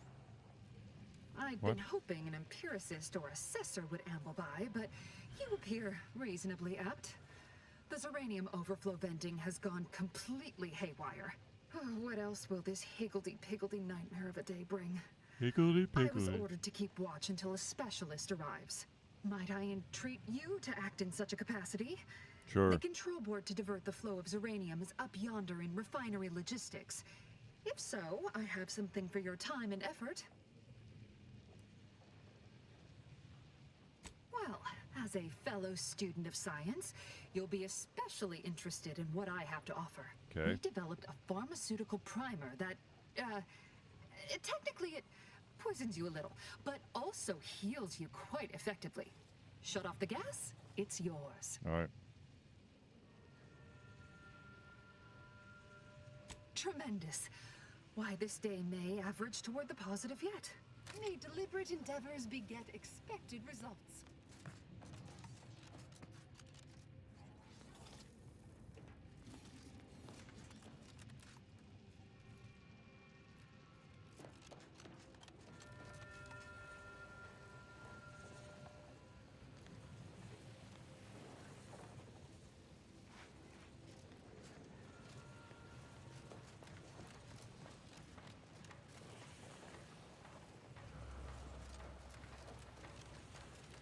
I'd What? been hoping an empiricist or assessor would amble by, but you appear reasonably apt. The Zeranium overflow venting has gone completely haywire. What else will this higgledy-piggledy nightmare of a day bring? I was ordered to keep watch until a specialist arrives. Might I entreat you to act in such a capacity? Sure. The control board to divert the flow of Zeranium is up yonder in refinery logistics. If so, I have something for your time and effort. As a fellow student of science, you'll be especially interested in what I have to offer. Okay. We developed a pharmaceutical primer that, technically it poisons you a little, but also heals you quite effectively. Shut off the gas, it's yours. All right. Tremendous. Why, this day may average toward the positive yet. May deliberate endeavors beget expected results.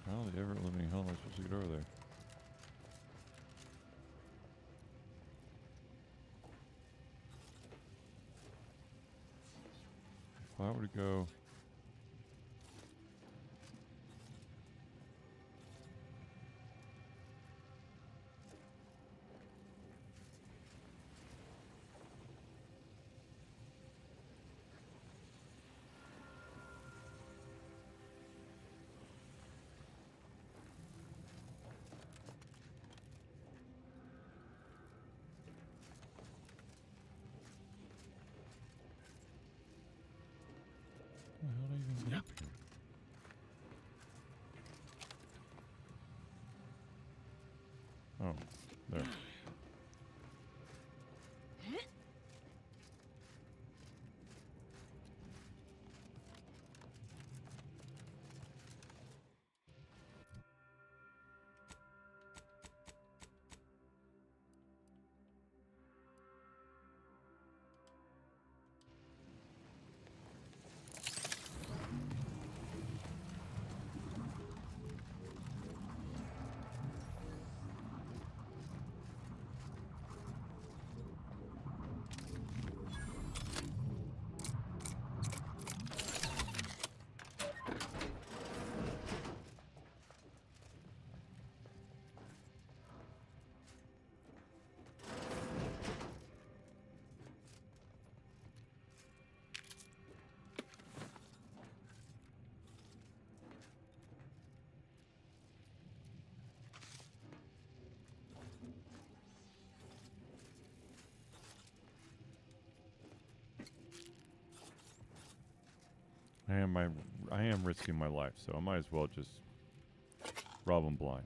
How the ever living hell am I supposed to get over there? If I were to go. How do I even get up here? Oh, there. I am risking my life, so I might as well just rob them blind.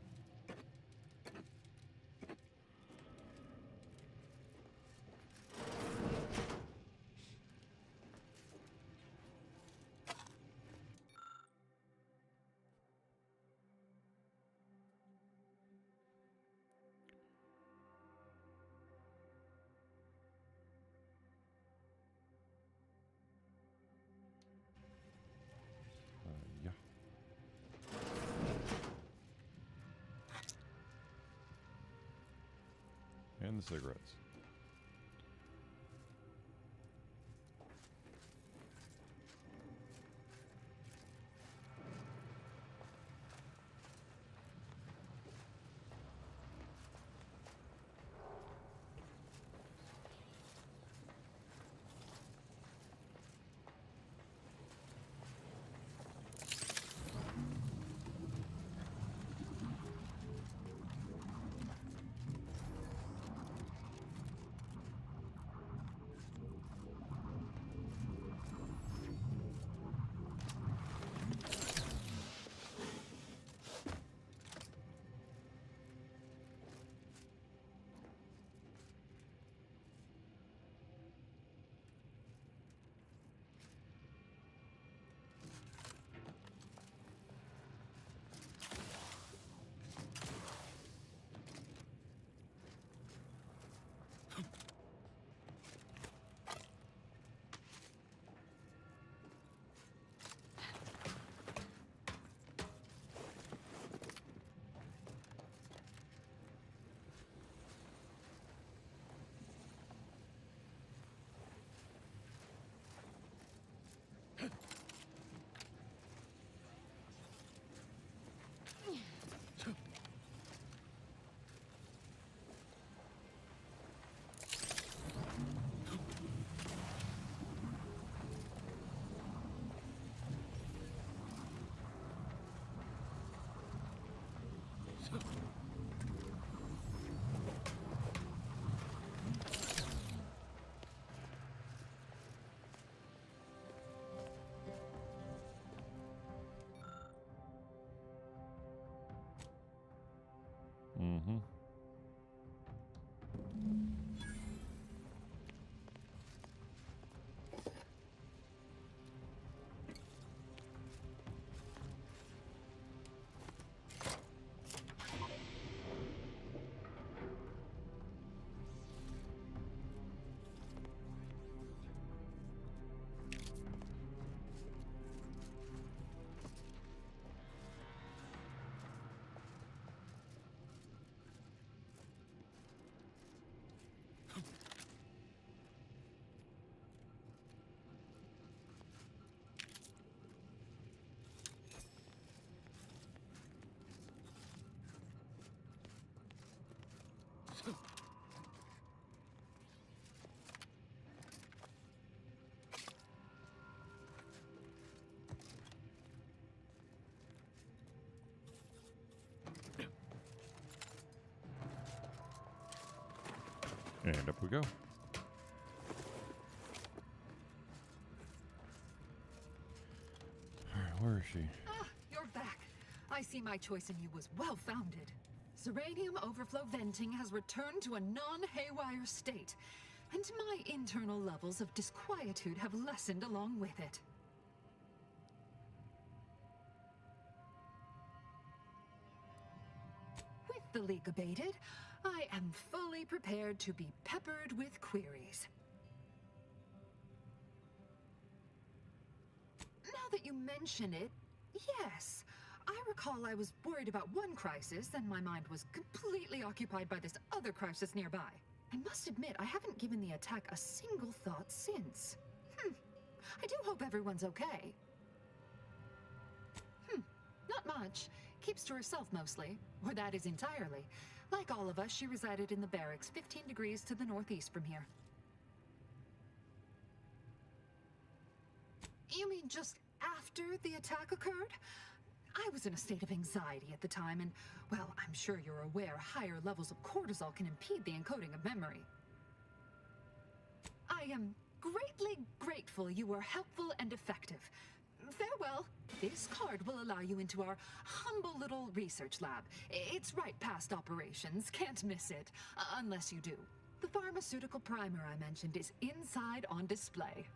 Yeah. And the cigarettes. And up we go. Alright, where is she? Ah, you're back. I see my choice in you was well-founded. Serenium overflow venting has returned to a non-haywire state, and my internal levels of disquietude have lessened along with it. With the leak abated, I am fully prepared to be peppered with queries. Now that you mention it, yes. I recall I was worried about one crisis, and my mind was completely occupied by this other crisis nearby. I must admit, I haven't given the attack a single thought since. I do hope everyone's okay. Not much. Keeps to herself mostly, or that is entirely. Like all of us, she resided in the barracks 15 degrees to the northeast from here. You mean just after the attack occurred? I was in a state of anxiety at the time, and, well, I'm sure you're aware higher levels of cortisol can impede the encoding of memory. I am greatly grateful you were helpful and effective. Farewell. This card will allow you into our humble little research lab. It's right past operations, can't miss it, unless you do. The pharmaceutical primer I mentioned is inside on display.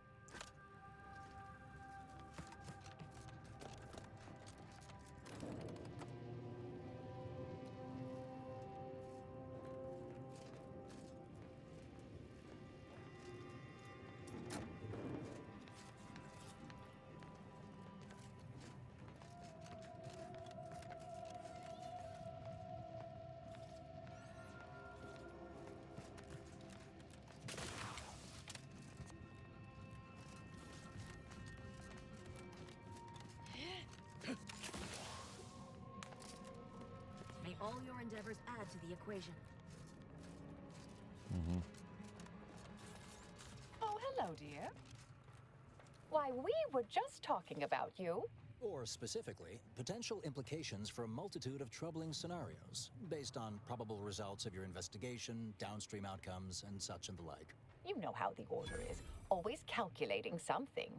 May all your endeavors add to the equation. Oh, hello, dear. Why, we were just talking about you. Or specifically, potential implications for a multitude of troubling scenarios, based on probable results of your investigation, downstream outcomes, and such and the like. You know how the Order is, always calculating something.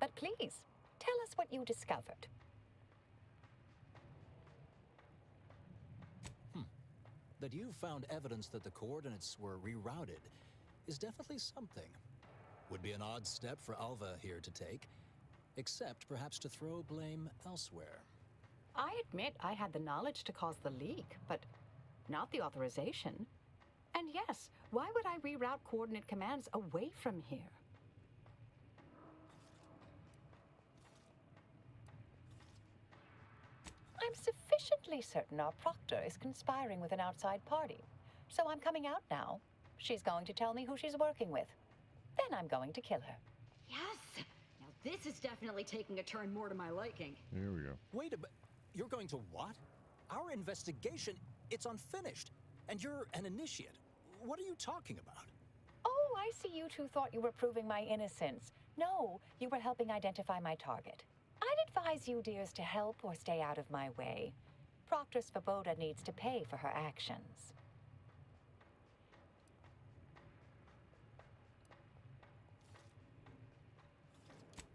But please, tell us what you discovered. That you found evidence that the coordinates were rerouted is definitely something. Would be an odd step for Alva here to take, except perhaps to throw blame elsewhere. I admit I had the knowledge to cause the leak, but not the authorization. And yes, why would I reroute coordinate commands away from here? I'm sufficiently certain our proctor is conspiring with an outside party. So I'm coming out now. She's going to tell me who she's working with. Then I'm going to kill her. Yes! Now this is definitely taking a turn more to my liking. There we go. Wait a minute. You're going to what? Our investigation, it's unfinished. And you're an initiate. What are you talking about? Oh, I see you two thought you were proving my innocence. No, you were helping identify my target. I'd advise you dears to help or stay out of my way. Proctor Svoboda needs to pay for her actions.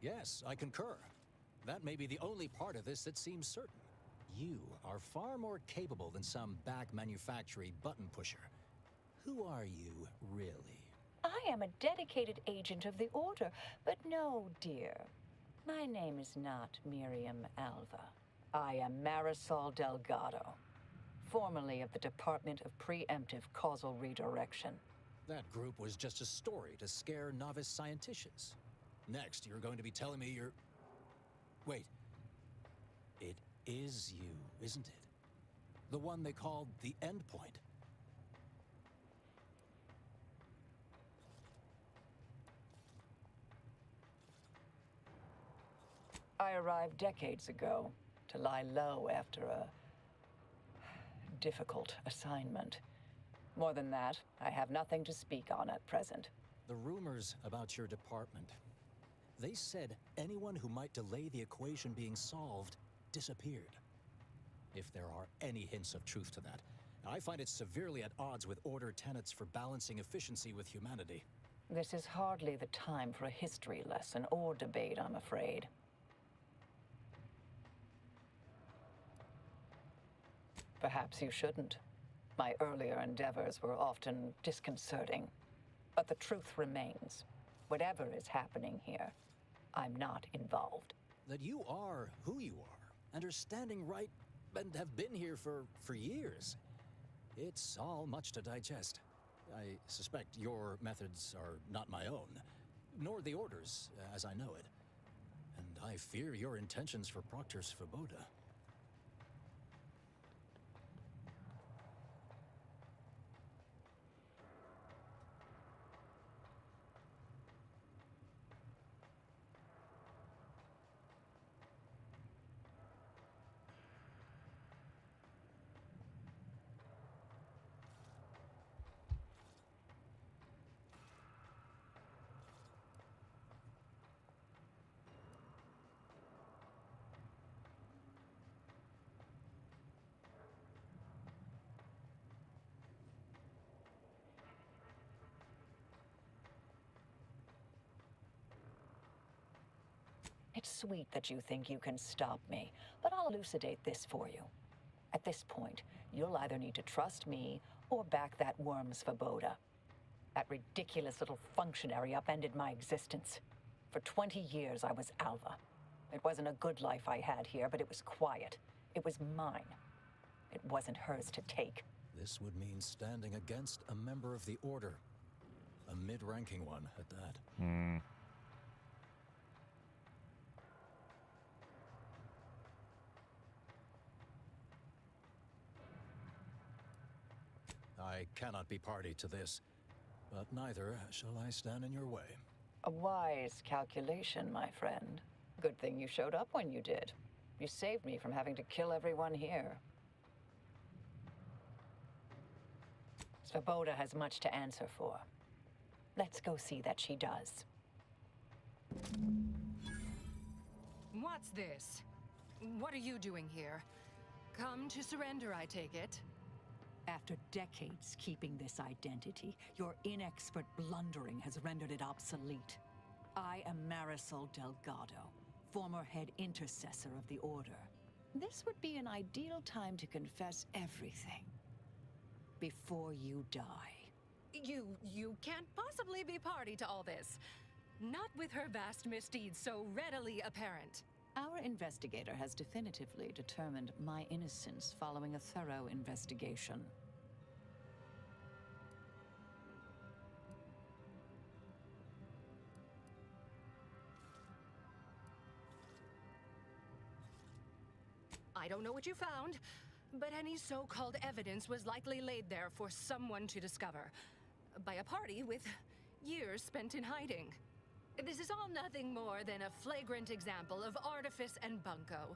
Yes, I concur. That may be the only part of this that seems certain. You are far more capable than some back manufactory button pusher. Who are you, really? I am a dedicated agent of the Order, but no, dear. My name is not Miriam Alva. I am Marisol Delgado, formerly of the Department of Preemptive Causal Redirection. That group was just a story to scare novice scienticians. Next, you're going to be telling me you're... Wait. It is you, isn't it? The one they called the Endpoint. I arrived decades ago to lie low after a difficult assignment. More than that, I have nothing to speak on at present. The rumors about your department. They said anyone who might delay the equation being solved disappeared. If there are any hints of truth to that, I find it severely at odds with Order tenets for balancing efficiency with humanity. This is hardly the time for a history lesson or debate, I'm afraid. Perhaps you shouldn't. My earlier endeavors were often disconcerting. But the truth remains. Whatever is happening here, I'm not involved. That you are who you are, and are standing right, and have been here for years. It's all much to digest. I suspect your methods are not my own, nor the Order's, as I know it. And I fear your intentions for Proctor Svoboda. It's sweet that you think you can stop me, but I'll elucidate this for you. At this point, you'll either need to trust me or back that worm Svoboda. That ridiculous little functionary upended my existence. For 20 years, I was Alva. It wasn't a good life I had here, but it was quiet. It was mine. It wasn't hers to take. This would mean standing against a member of the Order. A mid-ranking one, at that. I cannot be party to this, but neither shall I stand in your way. A wise calculation, my friend. Good thing you showed up when you did. You saved me from having to kill everyone here. Svoboda has much to answer for. Let's go see that she does. What's this? What are you doing here? Come to surrender, I take it? After decades keeping this identity, your inexpert blundering has rendered it obsolete. I am Marisol Delgado, former head intercessor of the Order. This would be an ideal time to confess everything. Before you die. You can't possibly be party to all this. Not with her vast misdeeds so readily apparent. Our investigator has definitively determined my innocence following a thorough investigation. I don't know what you found, but any so-called evidence was likely laid there for someone to discover. By a party with years spent in hiding. This is all nothing more than a flagrant example of artifice and bunco.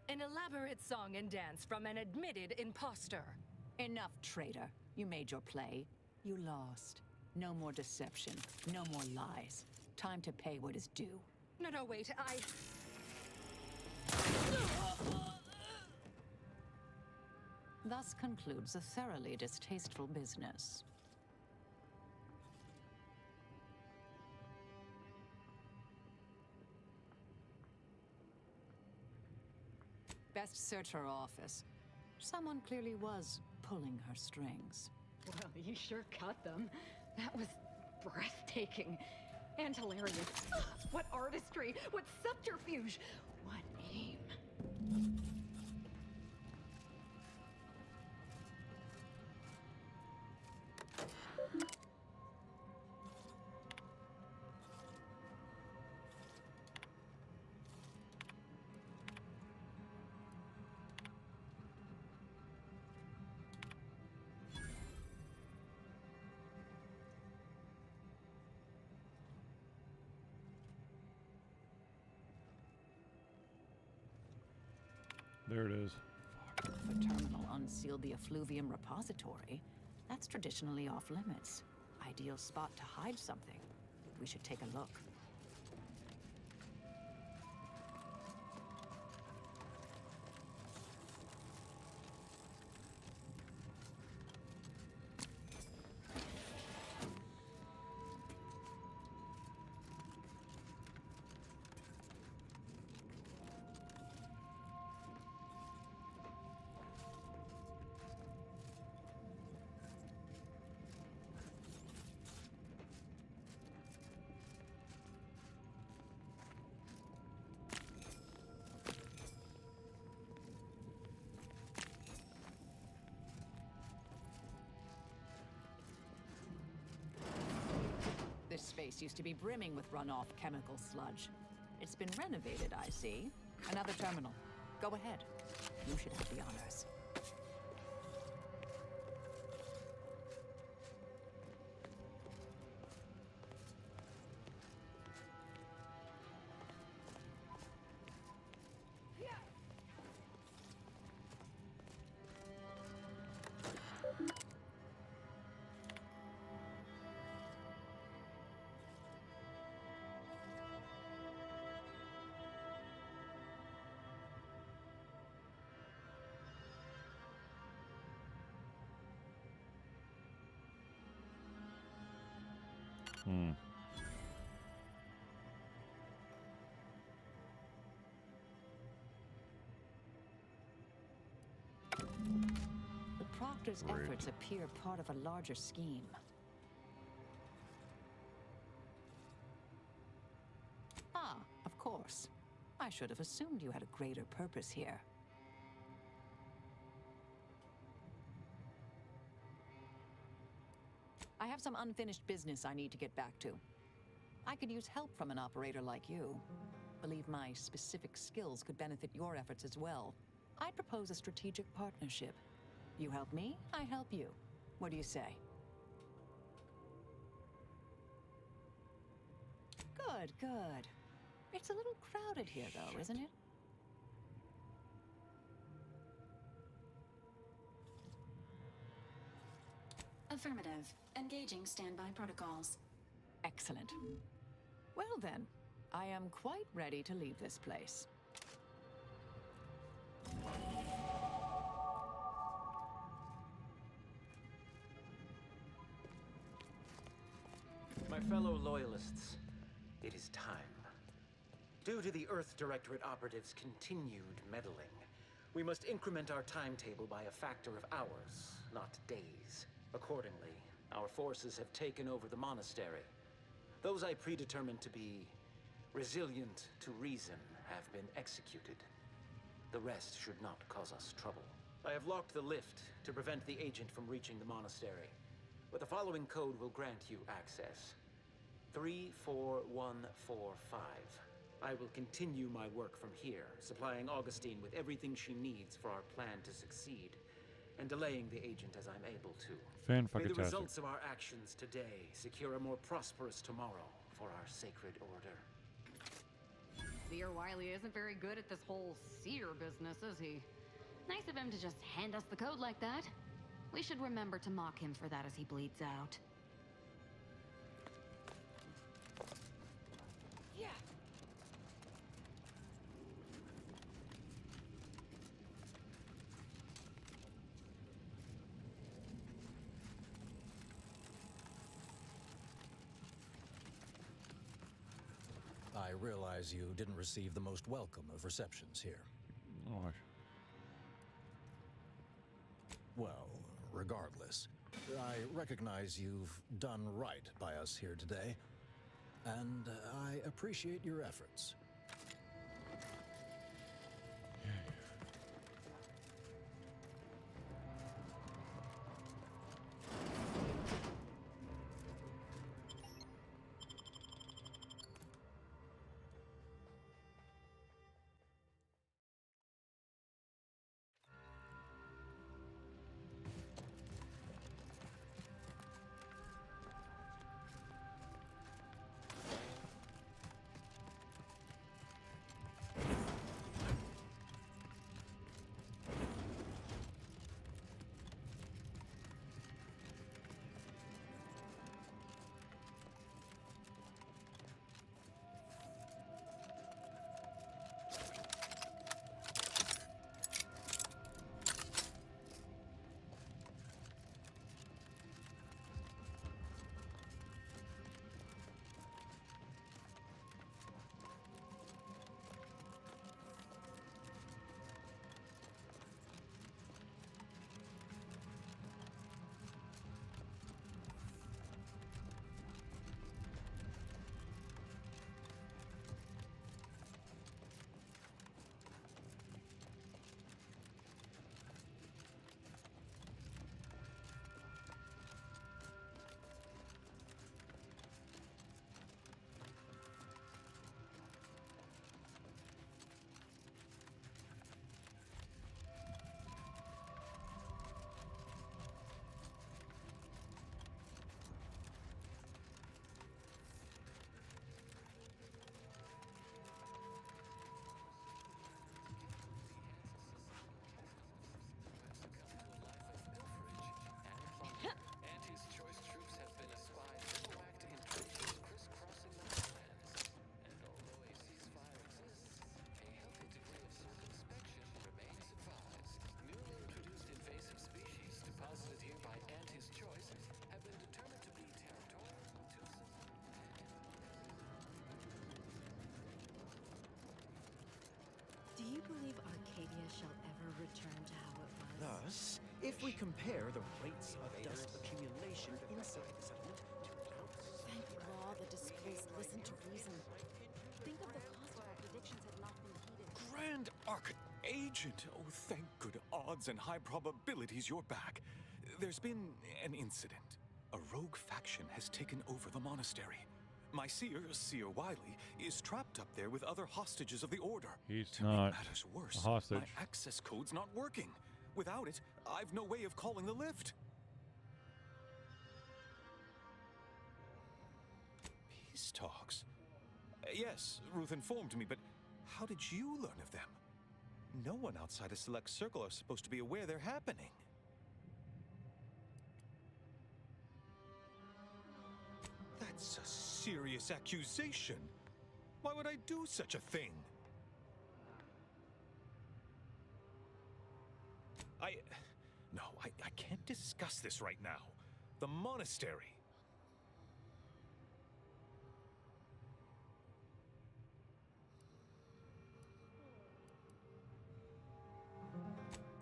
An elaborate song and dance from an admitted imposter. Enough, traitor. You made your play. You lost. No more deception. No more lies. Time to pay what is due. No, wait, Thus concludes a thoroughly distasteful business. Best search her office. Someone clearly was pulling her strings. Well, you sure cut them. That was breathtaking and hilarious. What artistry! What subterfuge! What aim! There it is. The terminal unsealed the effluvium repository. That's traditionally off limits. Ideal spot to hide something. We should take a look. place used to be brimming with runoff chemical sludge. It's been renovated, I see. Another terminal. Go ahead. You should have the honors. The Proctor's Great. efforts appear part of a larger scheme. Ah, of course. I should have assumed you had a greater purpose here. I have some unfinished business I need to get back to. I could use help from an operator like you. Believe my specific skills could benefit your efforts as well. I'd propose a strategic partnership. You help me, I help you. What do you say? Good, good. It's a little crowded here, though, isn't it? Affirmative. Engaging standby protocols. Excellent. Well then, I am quite ready to leave this place. My fellow loyalists, it is time. Due to the Earth Directorate operatives' continued meddling, we must increment our timetable by a factor of hours, not days. Accordingly, our forces have taken over the monastery. Those I predetermined to be resilient to reason have been executed. The rest should not cause us trouble. I have locked the lift to prevent the agent from reaching the monastery, but the following code will grant you access. 34145. I will continue my work from here, supplying Augustine with everything she needs for our plan to succeed, and delaying the agent as I'm able to. May the results of our actions today secure a more prosperous tomorrow for our sacred order. Seer Wiley isn't very good at this whole seer business, is he? Nice of him to just hand us the code like that. We should remember to mock him for that as he bleeds out. Yeah. I realize you didn't receive the most welcome of receptions here. Oh, Well, regardless, I recognize you've done right by us here today, and I appreciate your efforts. shall ever return to how it was. Thus, if we compare the rates of dust accumulation inside the settlement to outside... Thank law the disgraced listen to reason. Think of the cost if our predictions had not been heeded. Grand Archagent! Oh, thank good odds and high probabilities you're back. There's been an incident. A rogue faction has taken over the monastery. My seer, Seer Wiley, is trapped up there with other hostages of the Order. He's to not make matters worse, a hostage. my access code's not working. Without it, I've no way of calling the lift. Peace talks? Yes, Ruth informed me, but how did you learn of them? No one outside a select circle are supposed to be aware they're happening. That's a serious accusation. Why would I do such a thing? No, I can't discuss this right now. The monastery.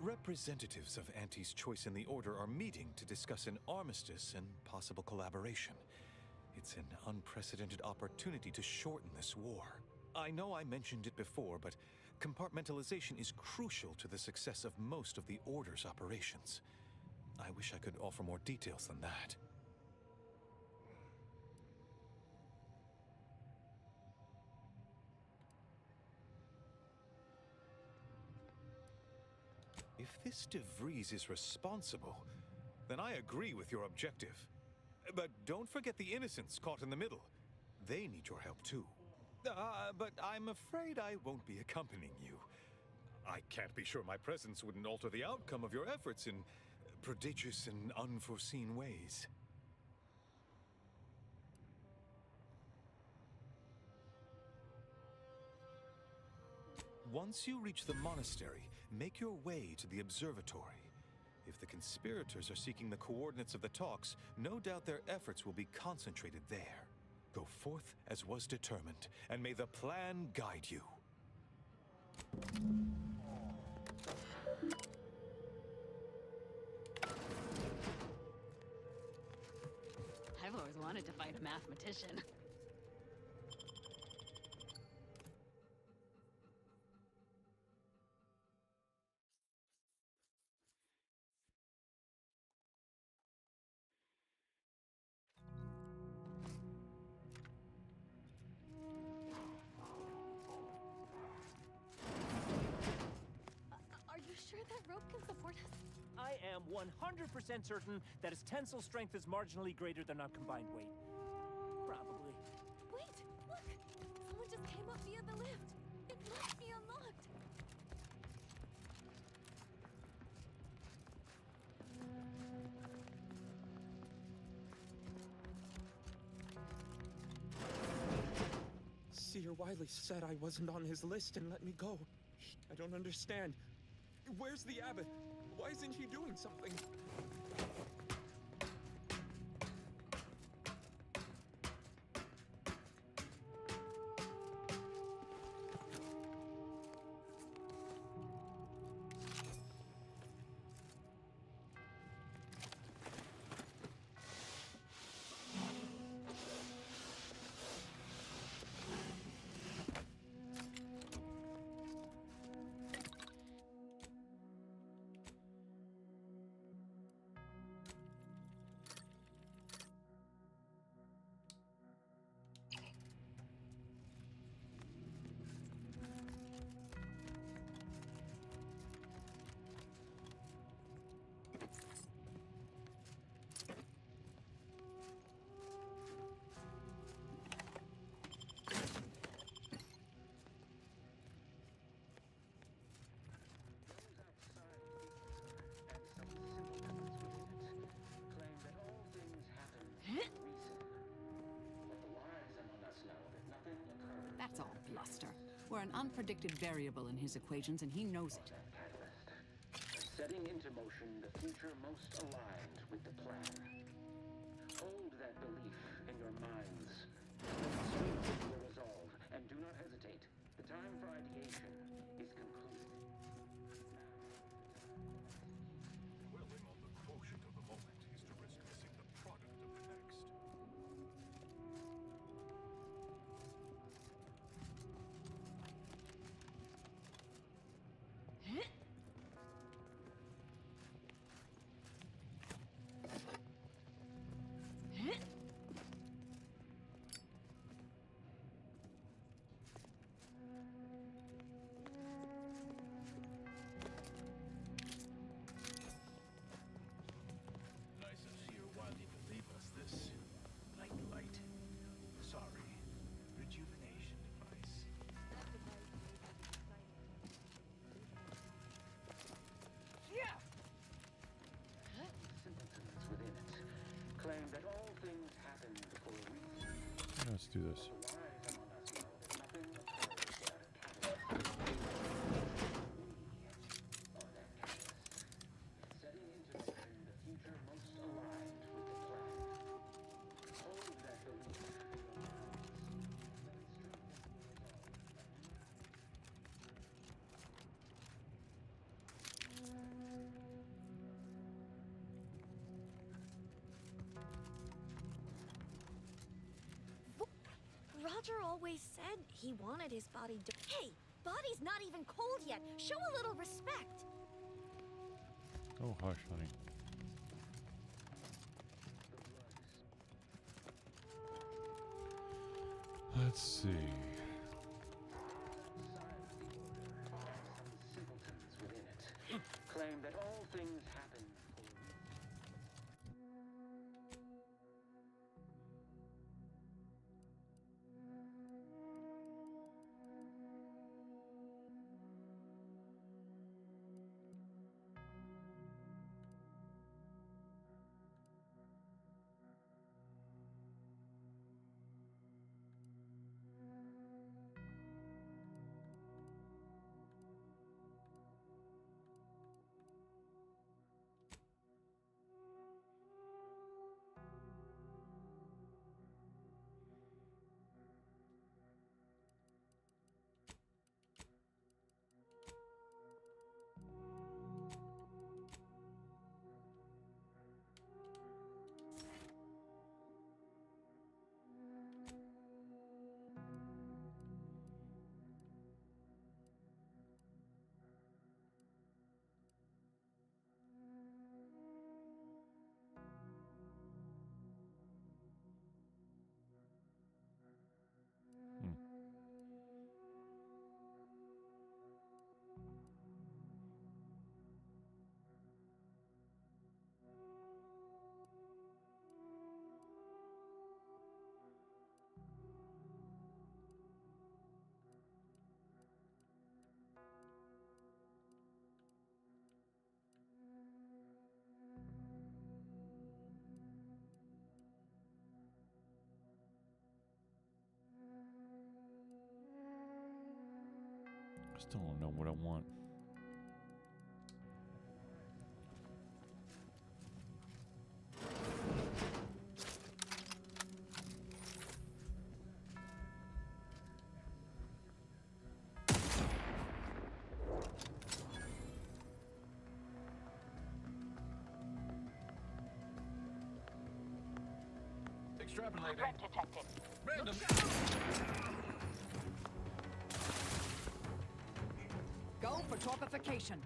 Representatives of Auntie's Choice in the Order are meeting to discuss an armistice and possible collaboration. It's an unprecedented opportunity to shorten this war. I know I mentioned it before, but compartmentalization is crucial to the success of most of the Order's operations. I wish I could offer more details than that. If this De Vries is responsible, then I agree with your objective. But don't forget the innocents caught in the middle. They need your help too. But I'm afraid I won't be accompanying you. I can't be sure my presence wouldn't alter the outcome of your efforts in prodigious and unforeseen ways. Once you reach the monastery, make your way to the observatory. If the conspirators are seeking the coordinates of the talks, no doubt their efforts will be concentrated there. Go forth as was determined, and may the plan guide you. I've always wanted to fight a mathematician. Are you sure that rope can support us? I am 100% certain that its tensile strength is marginally greater than our combined weight. Probably. Wait, look! Someone just came up via the lift. It must be unlocked. Seer Wiley said I wasn't on his list and let me go. I don't understand. Where's the abbot? Why isn't he doing something? That's all bluster. We're an unpredicted variable in his equations, and he knows it. Setting into motion the future most aligned with the plan. Hold that belief in your minds. Strengthen your resolve, and do not hesitate. The time for ideation is concluded. do this. Roger always said he wanted his body to— Hey, body's not even cold yet. Show a little respect. Oh, hush, honey. Let's see. Simpletons within it claim that all things happen for Still don't know what I want. Extrapolating. Threat detected. Random. Go for torpification.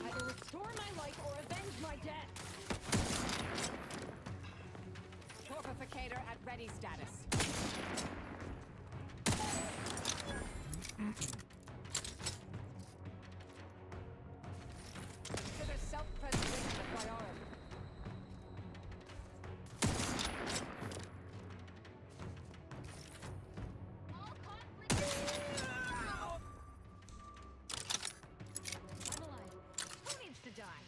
Either restore my life or avenge my death. Torpificator at ready status. Consider self-preservation a priority. I'm alive. Who needs to die?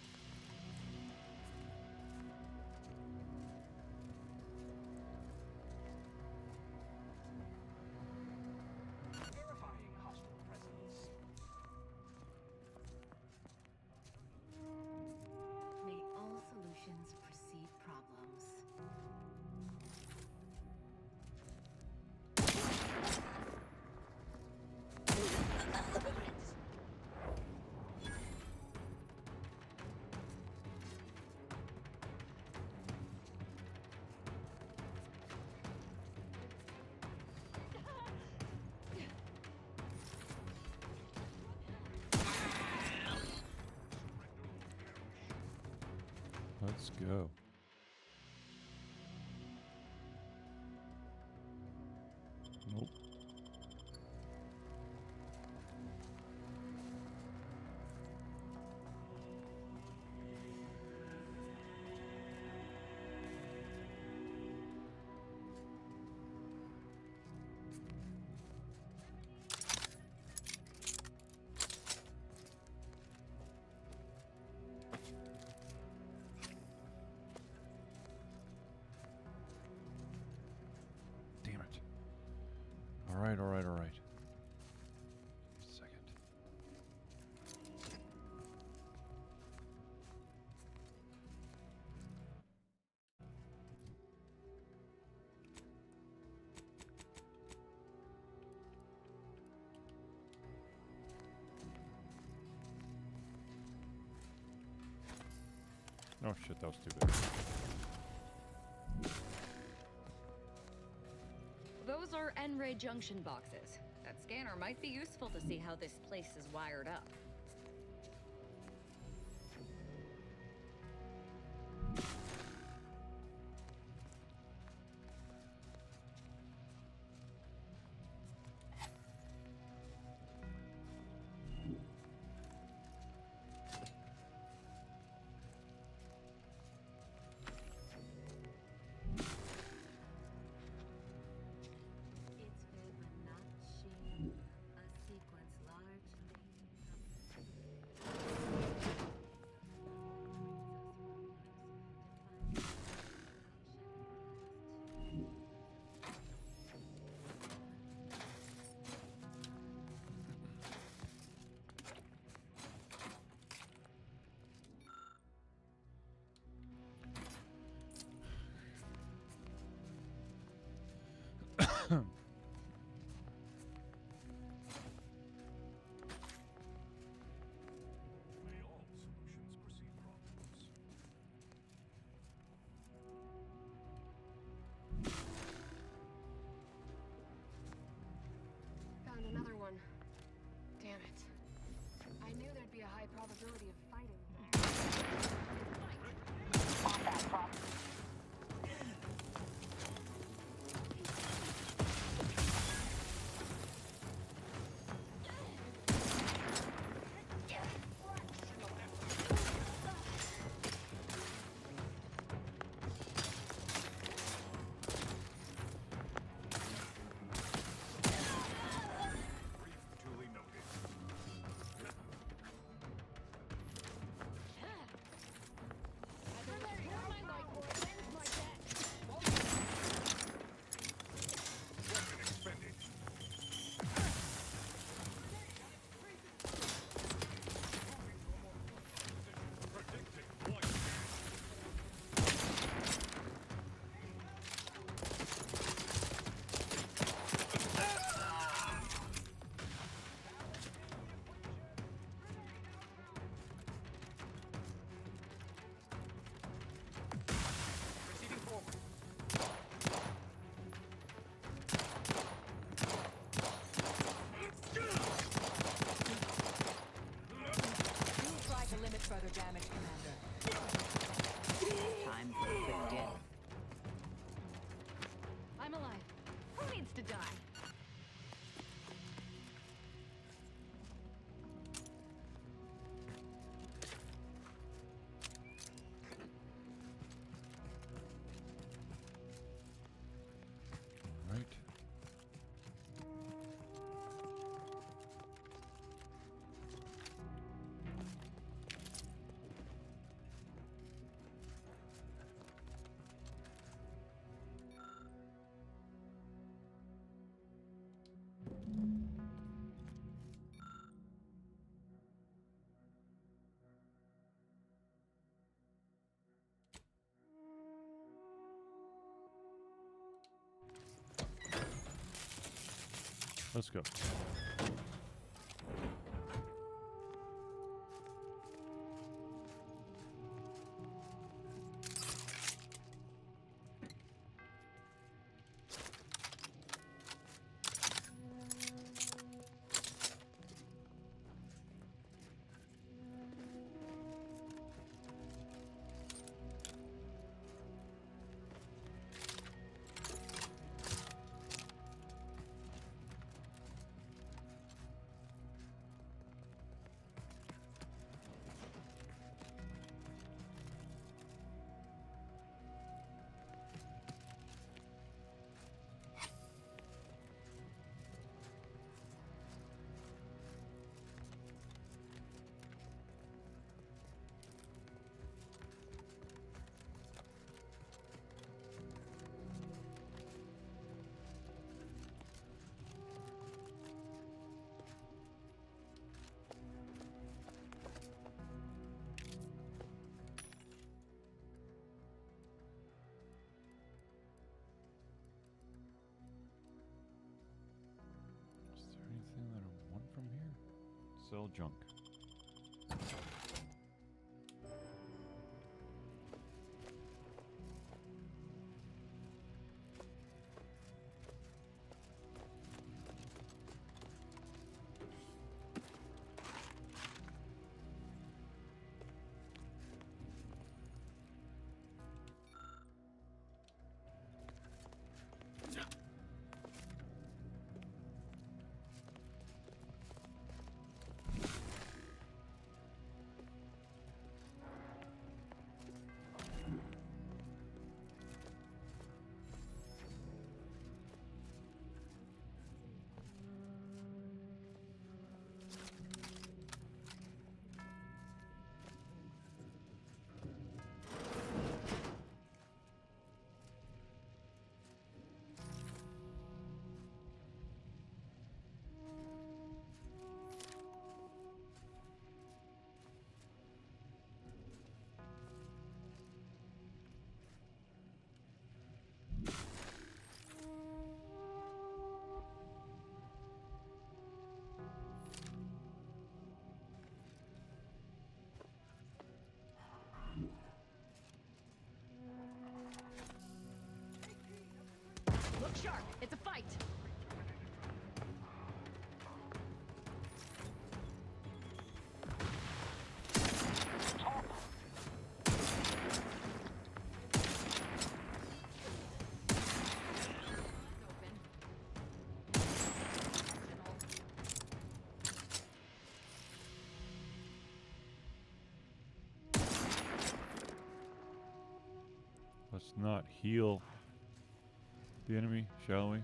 Let's go. Nope. Damn it. All right, all right, all right. Just a second. Oh shit, that was too big. Those are N-ray junction boxes. That scanner might be useful to see how this place is wired up. Found another one. Damn it. I knew there'd be a high probability of fighting. On that prop. Further damage, Commander. Time for a quick dip. I'm alive. Who needs to die? All right. Let's go. Sell junk. Look sharp! It's a fight! Let's not heal the enemy, shall we?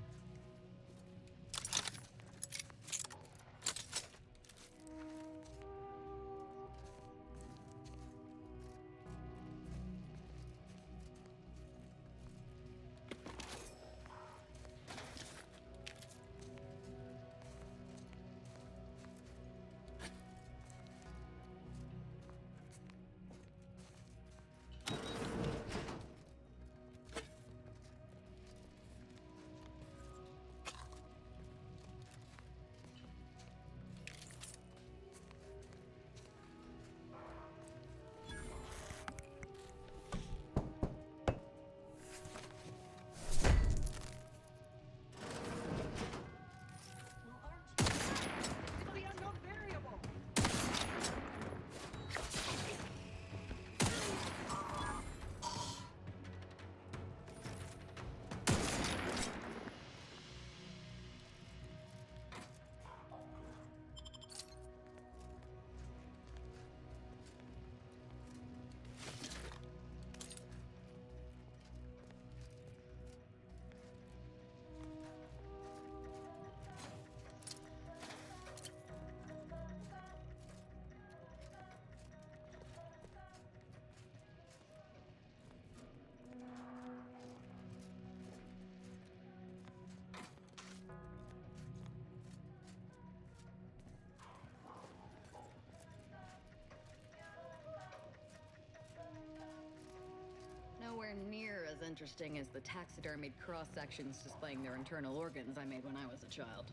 Nowhere near as interesting as the taxidermied cross-sections displaying their internal organs I made when I was a child.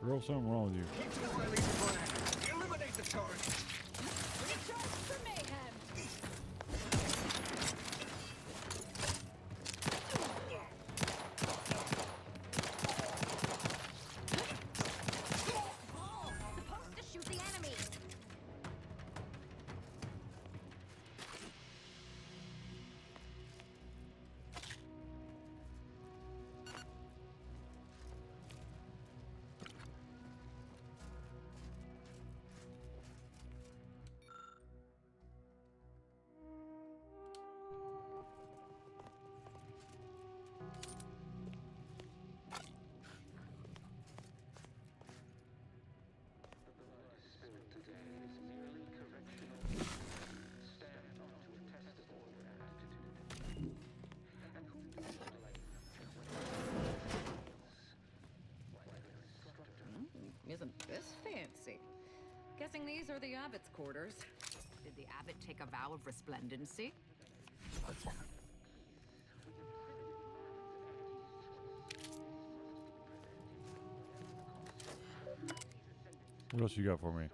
Girl, something wrong with you. Eliminate the turret! Recharge for mayhem! Supposed to shoot the enemy! Isn't this fancy? Guessing these are the abbot's quarters. Did the abbot take a vow of resplendency? What else you got for me?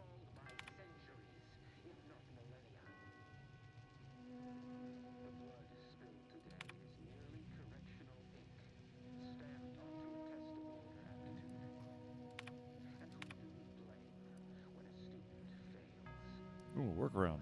Ooh, workaround.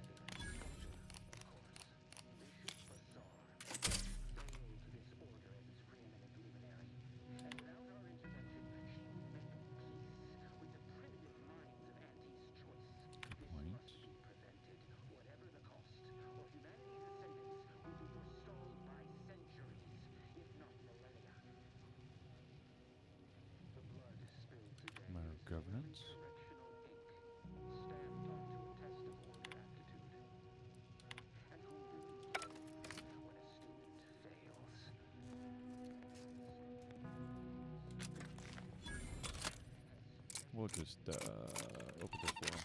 Matter of governance. We'll just open this door.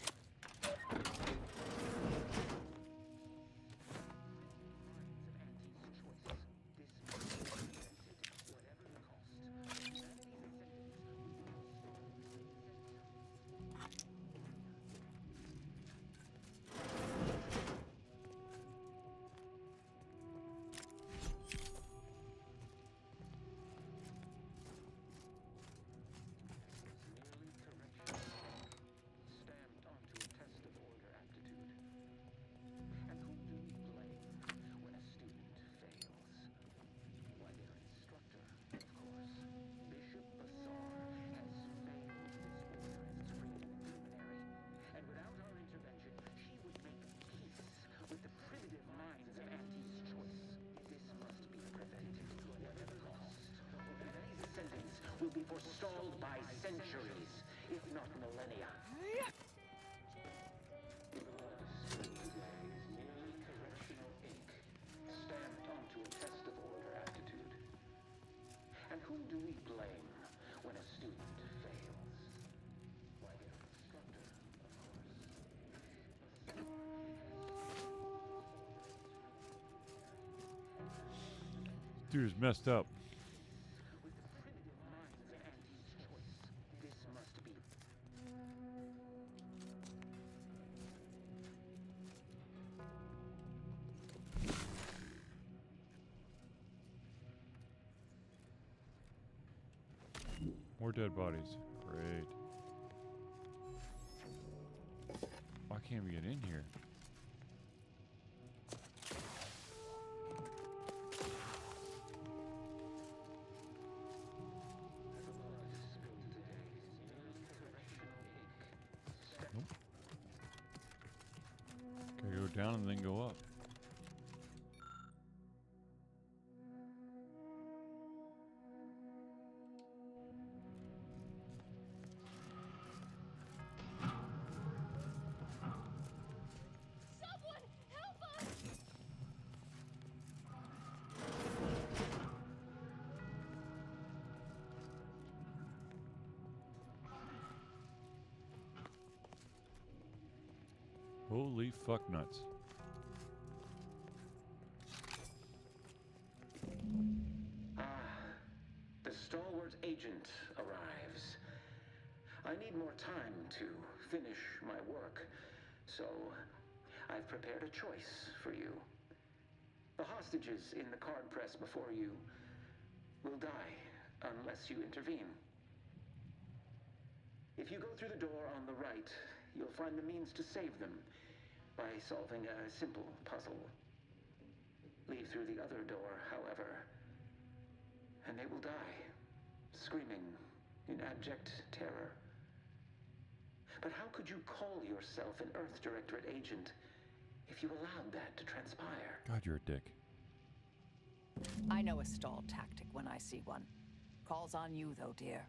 Will be forestalled by centuries, if not millennia. Stamped onto a test of order aptitude. And whom do we blame when a student fails? Why, their instructor, of course. Dude's messed up. More dead bodies. Great. Why can't we get in here? Nope. Gotta go down and then go up. Holy fuck nuts. The stalwart agent arrives. I need more time to finish my work, so I've prepared a choice for you. The hostages in the card press before you will die unless you intervene. If you go through the door on the right, you'll find the means to save them by solving a simple puzzle. Leave through the other door, however, and they will die, screaming in abject terror. But how could you call yourself an Earth Directorate agent if you allowed that to transpire? God, you're a dick. I know a stall tactic when I see one. Calls on you, though, dear.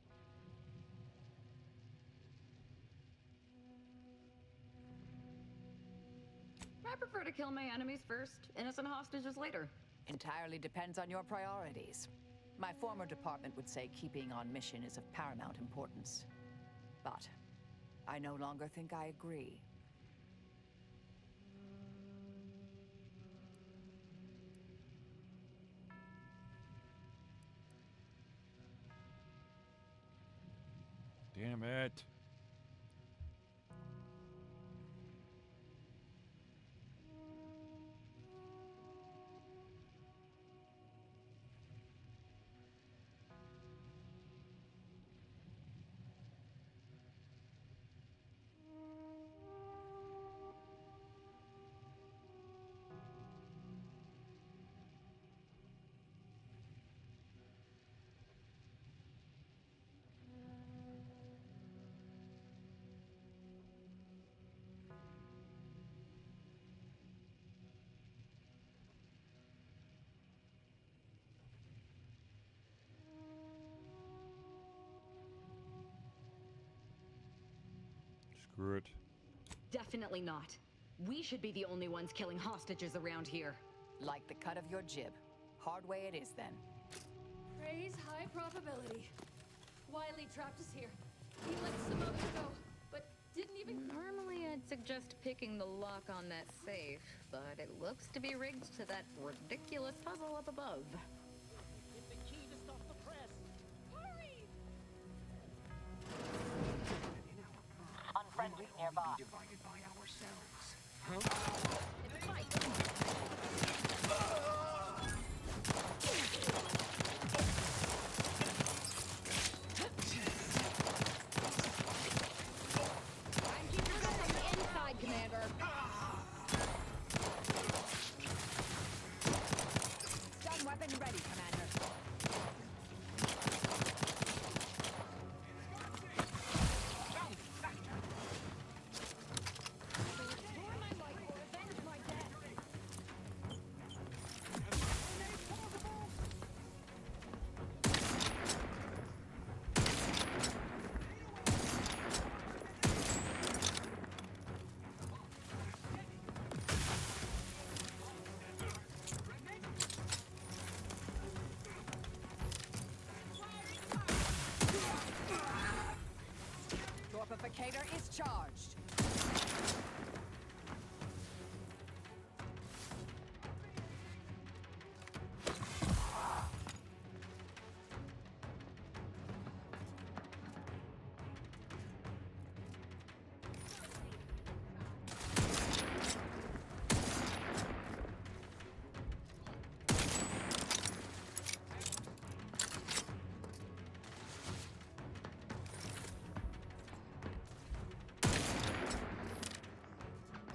I prefer to kill my enemies first, innocent hostages later. Entirely depends on your priorities. My former department would say keeping on mission is of paramount importance. But I no longer think I agree. Damn it. Screw it. Definitely not. We should be the only ones killing hostages around here. Like the cut of your jib. Hard way it is then. Praise high probability. Wiley trapped us here. He let some others go, but didn't even... Normally I'd suggest picking the lock on that safe, but it looks to be rigged to that ridiculous puzzle up above. Get the key to stop the press. Hurry! Unfriendly nearby. Divided by ourselves. It's a fight. I'm keeping this on the inside, Commander. Stun weapon ready, Commander. Torpificator is charged.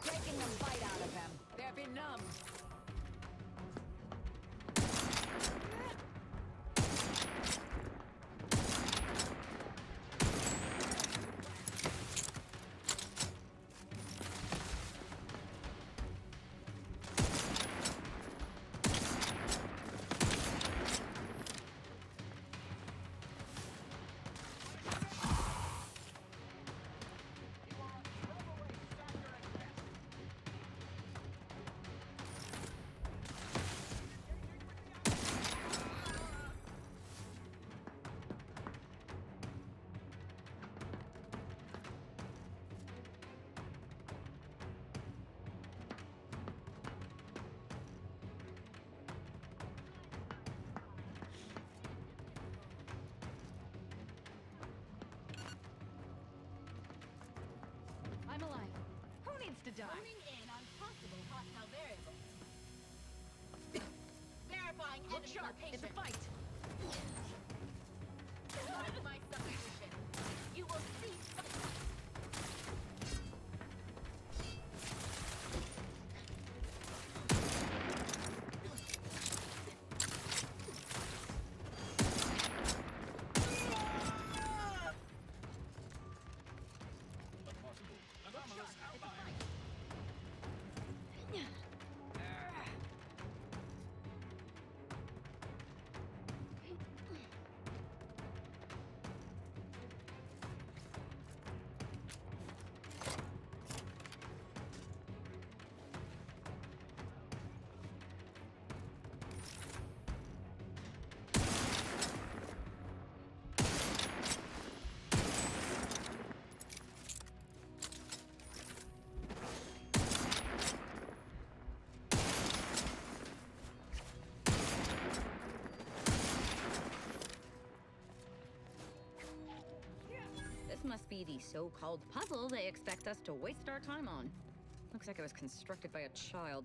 Taking the fight out of them. They're benumbed. I'm alive. Who needs to die? Honing in on possible hostile variables. Verifying Look enemy sharp. location. It's a fight. Mark my substitution. You will see. This must be the so-called puzzle they expect us to waste our time on. Looks like it was constructed by a child.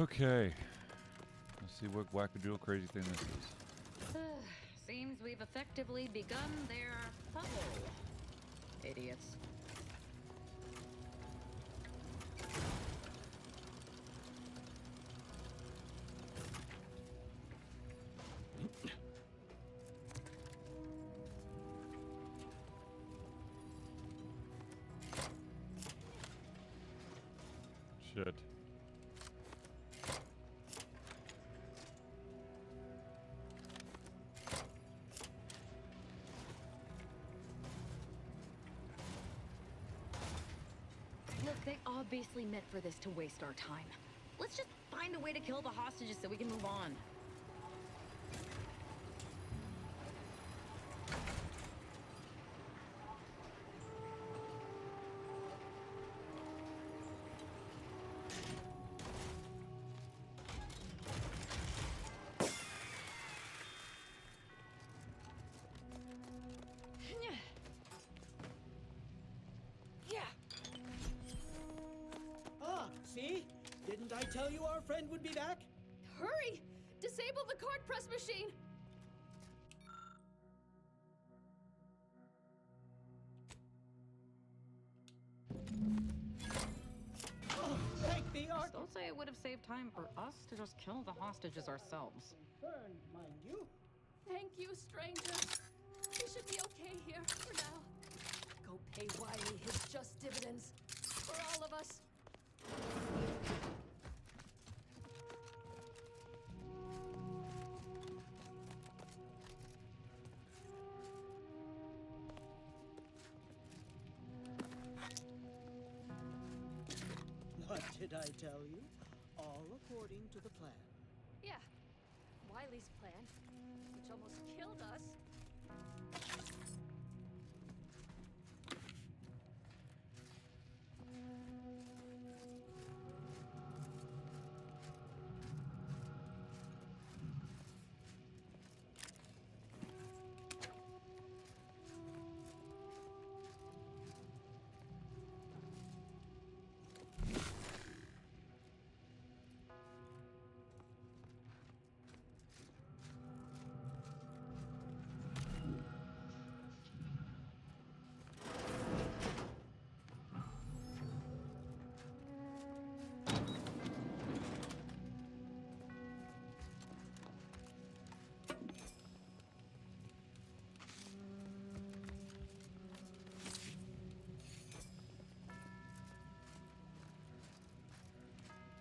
Okay. Let's see what wackadoodle crazy thing this is. Seems we've effectively begun their puzzle. Idiots. Shit. Look, they obviously meant for this to waste our time. Let's just find a way to kill the hostages so we can move on. See? Didn't I tell you our friend would be back? Hurry! Disable the card press machine! Oh, thank the Ark. Still say it would have saved time for us to just kill the hostages ourselves. Burn, mind you. Thank you, stranger. We should be okay here for now. Go pay Wiley his just dividends. For all of us. What did I tell you? All according to the plan. Yeah. Wiley's plan, which almost killed us.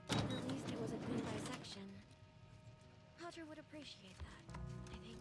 At least it was a clean dissection. Potter would appreciate that, I think.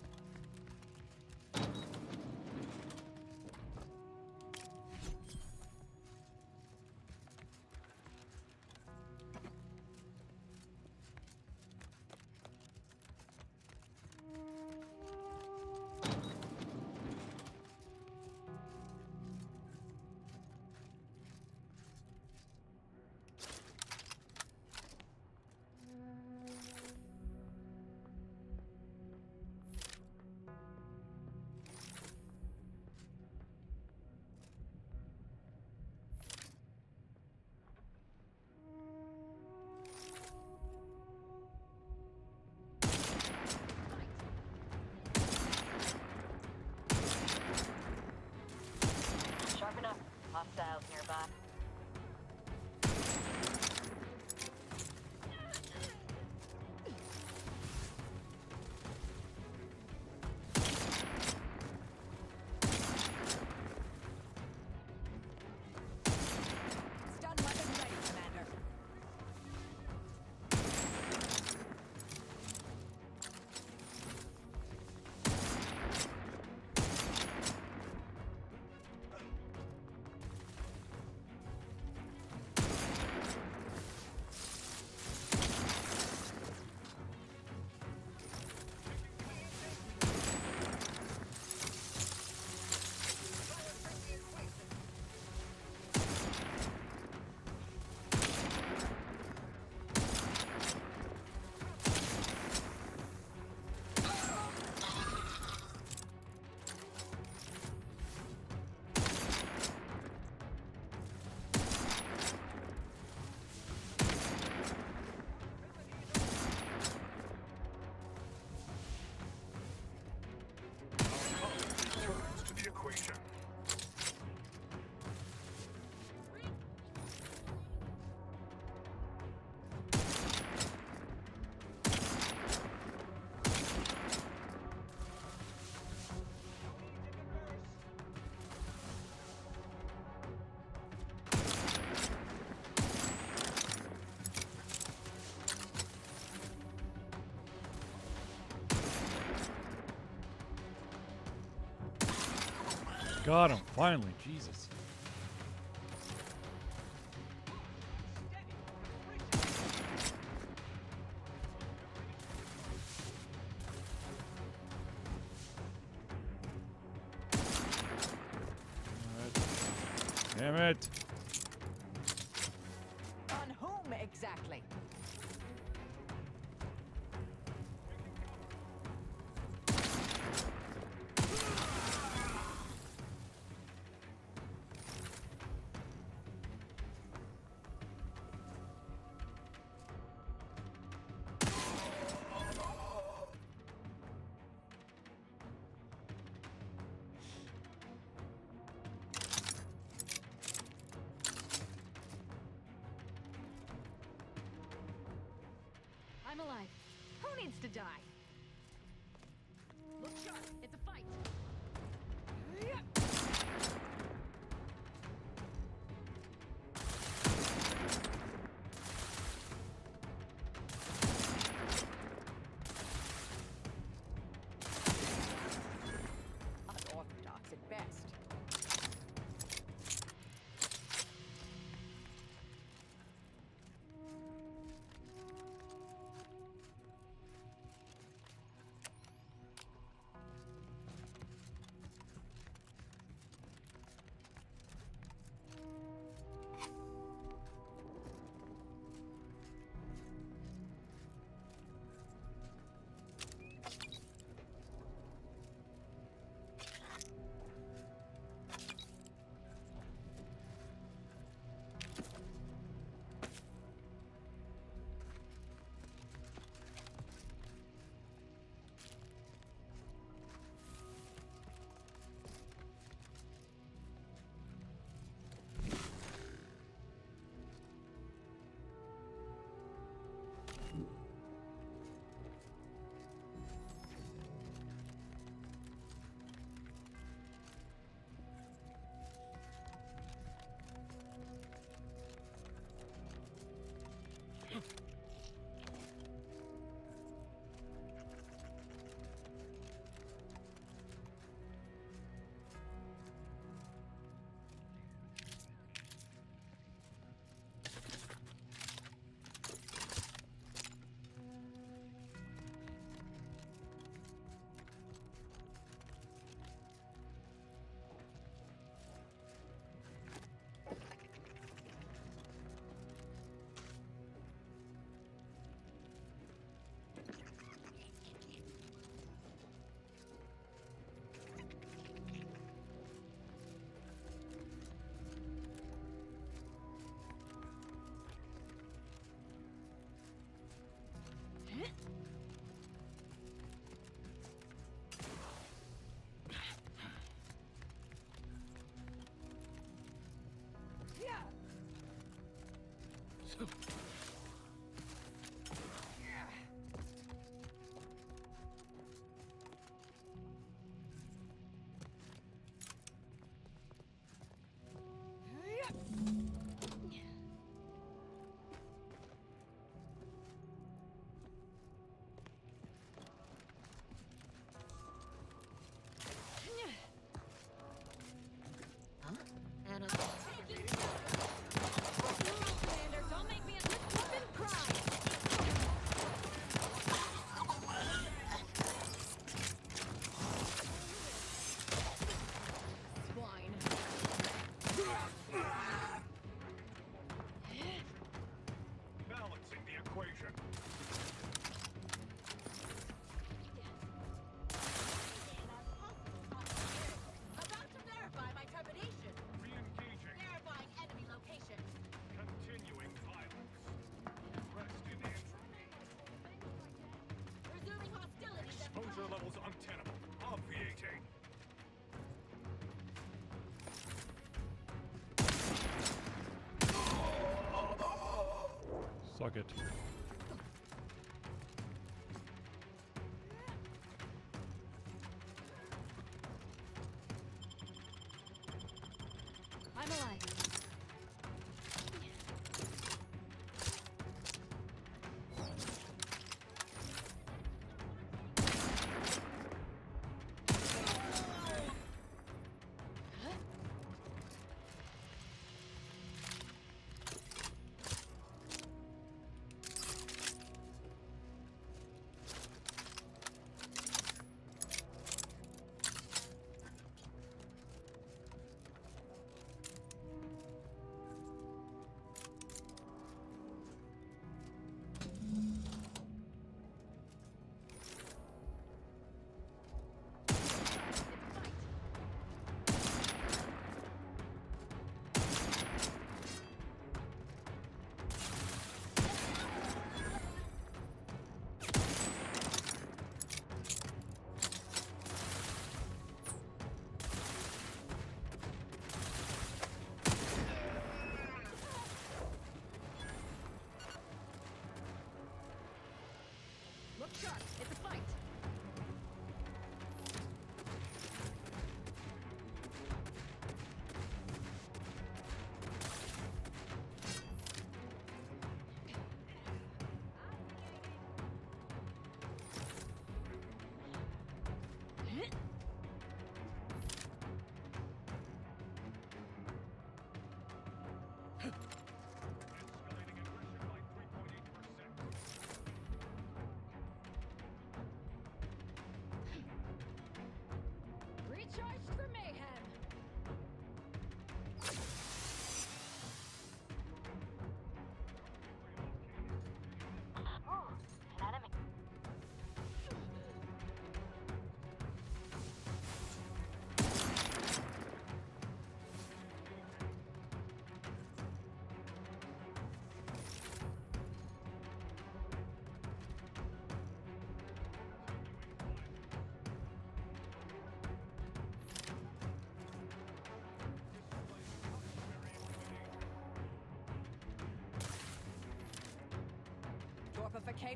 Got him, finally, Jesus. Damn it. On whom exactly? I'm alive. Who needs to die? Look sharp. It's a fight. Unorthodox at best. Anna. Commander, don't make me a flippin' cry. Swine. Balancing the equation. About to verify my termination. Re-engaging. Verifying enemy location. Continuing violence. Rest in entropy. Resuming hostilities. Exposure levels untenable. Obviating. Suck it. I'm alive.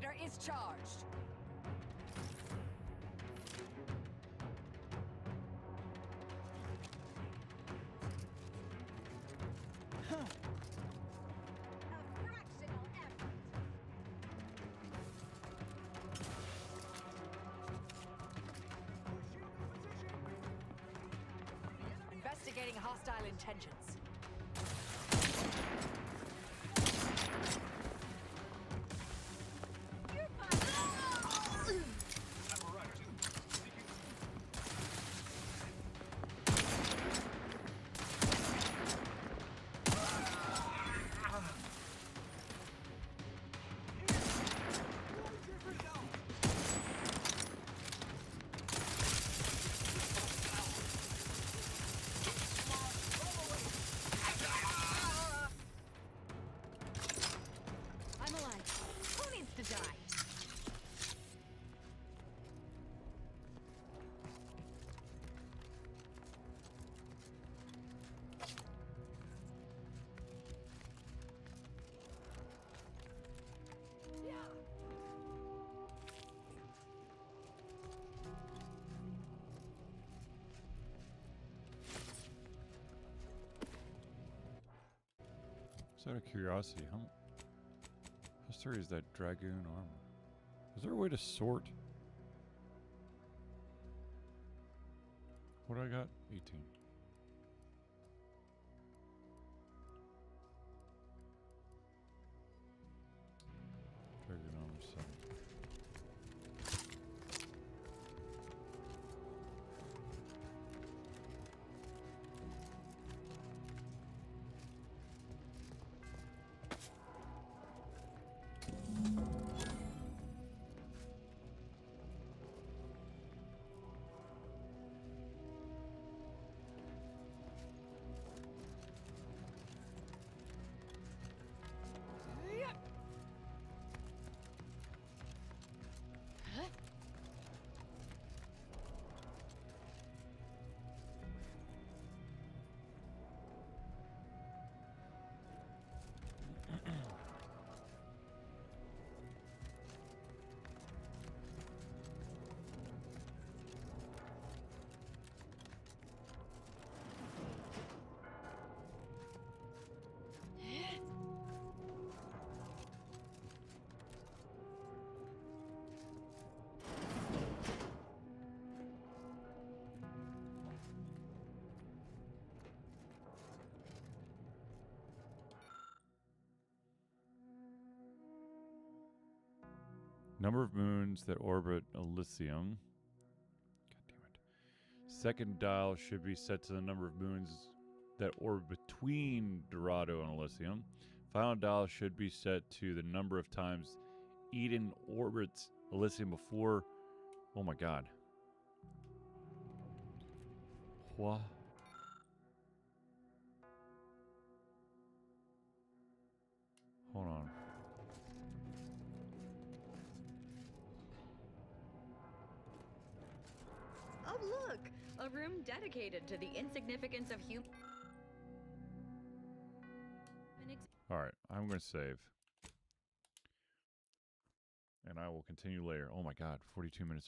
generator is charged. Investigating hostile intentions. I'm alive. Who needs to die? Just out of curiosity, how sturdy is that Dragoon armor? Is there a way to sort? What do I got? 18. Dragoon armor 7. Number of moons that orbit Elysium. God damn it. Second dial should be set to the number of moons that orbit between Dorado and Elysium. Final dial should be set to the number of times Eden orbits Elysium before. Oh my god. What? Hold on. Oh, look! A room dedicated to the insignificance of human. Alright, I'm going to save. And I will continue later. Oh my god, 42 minutes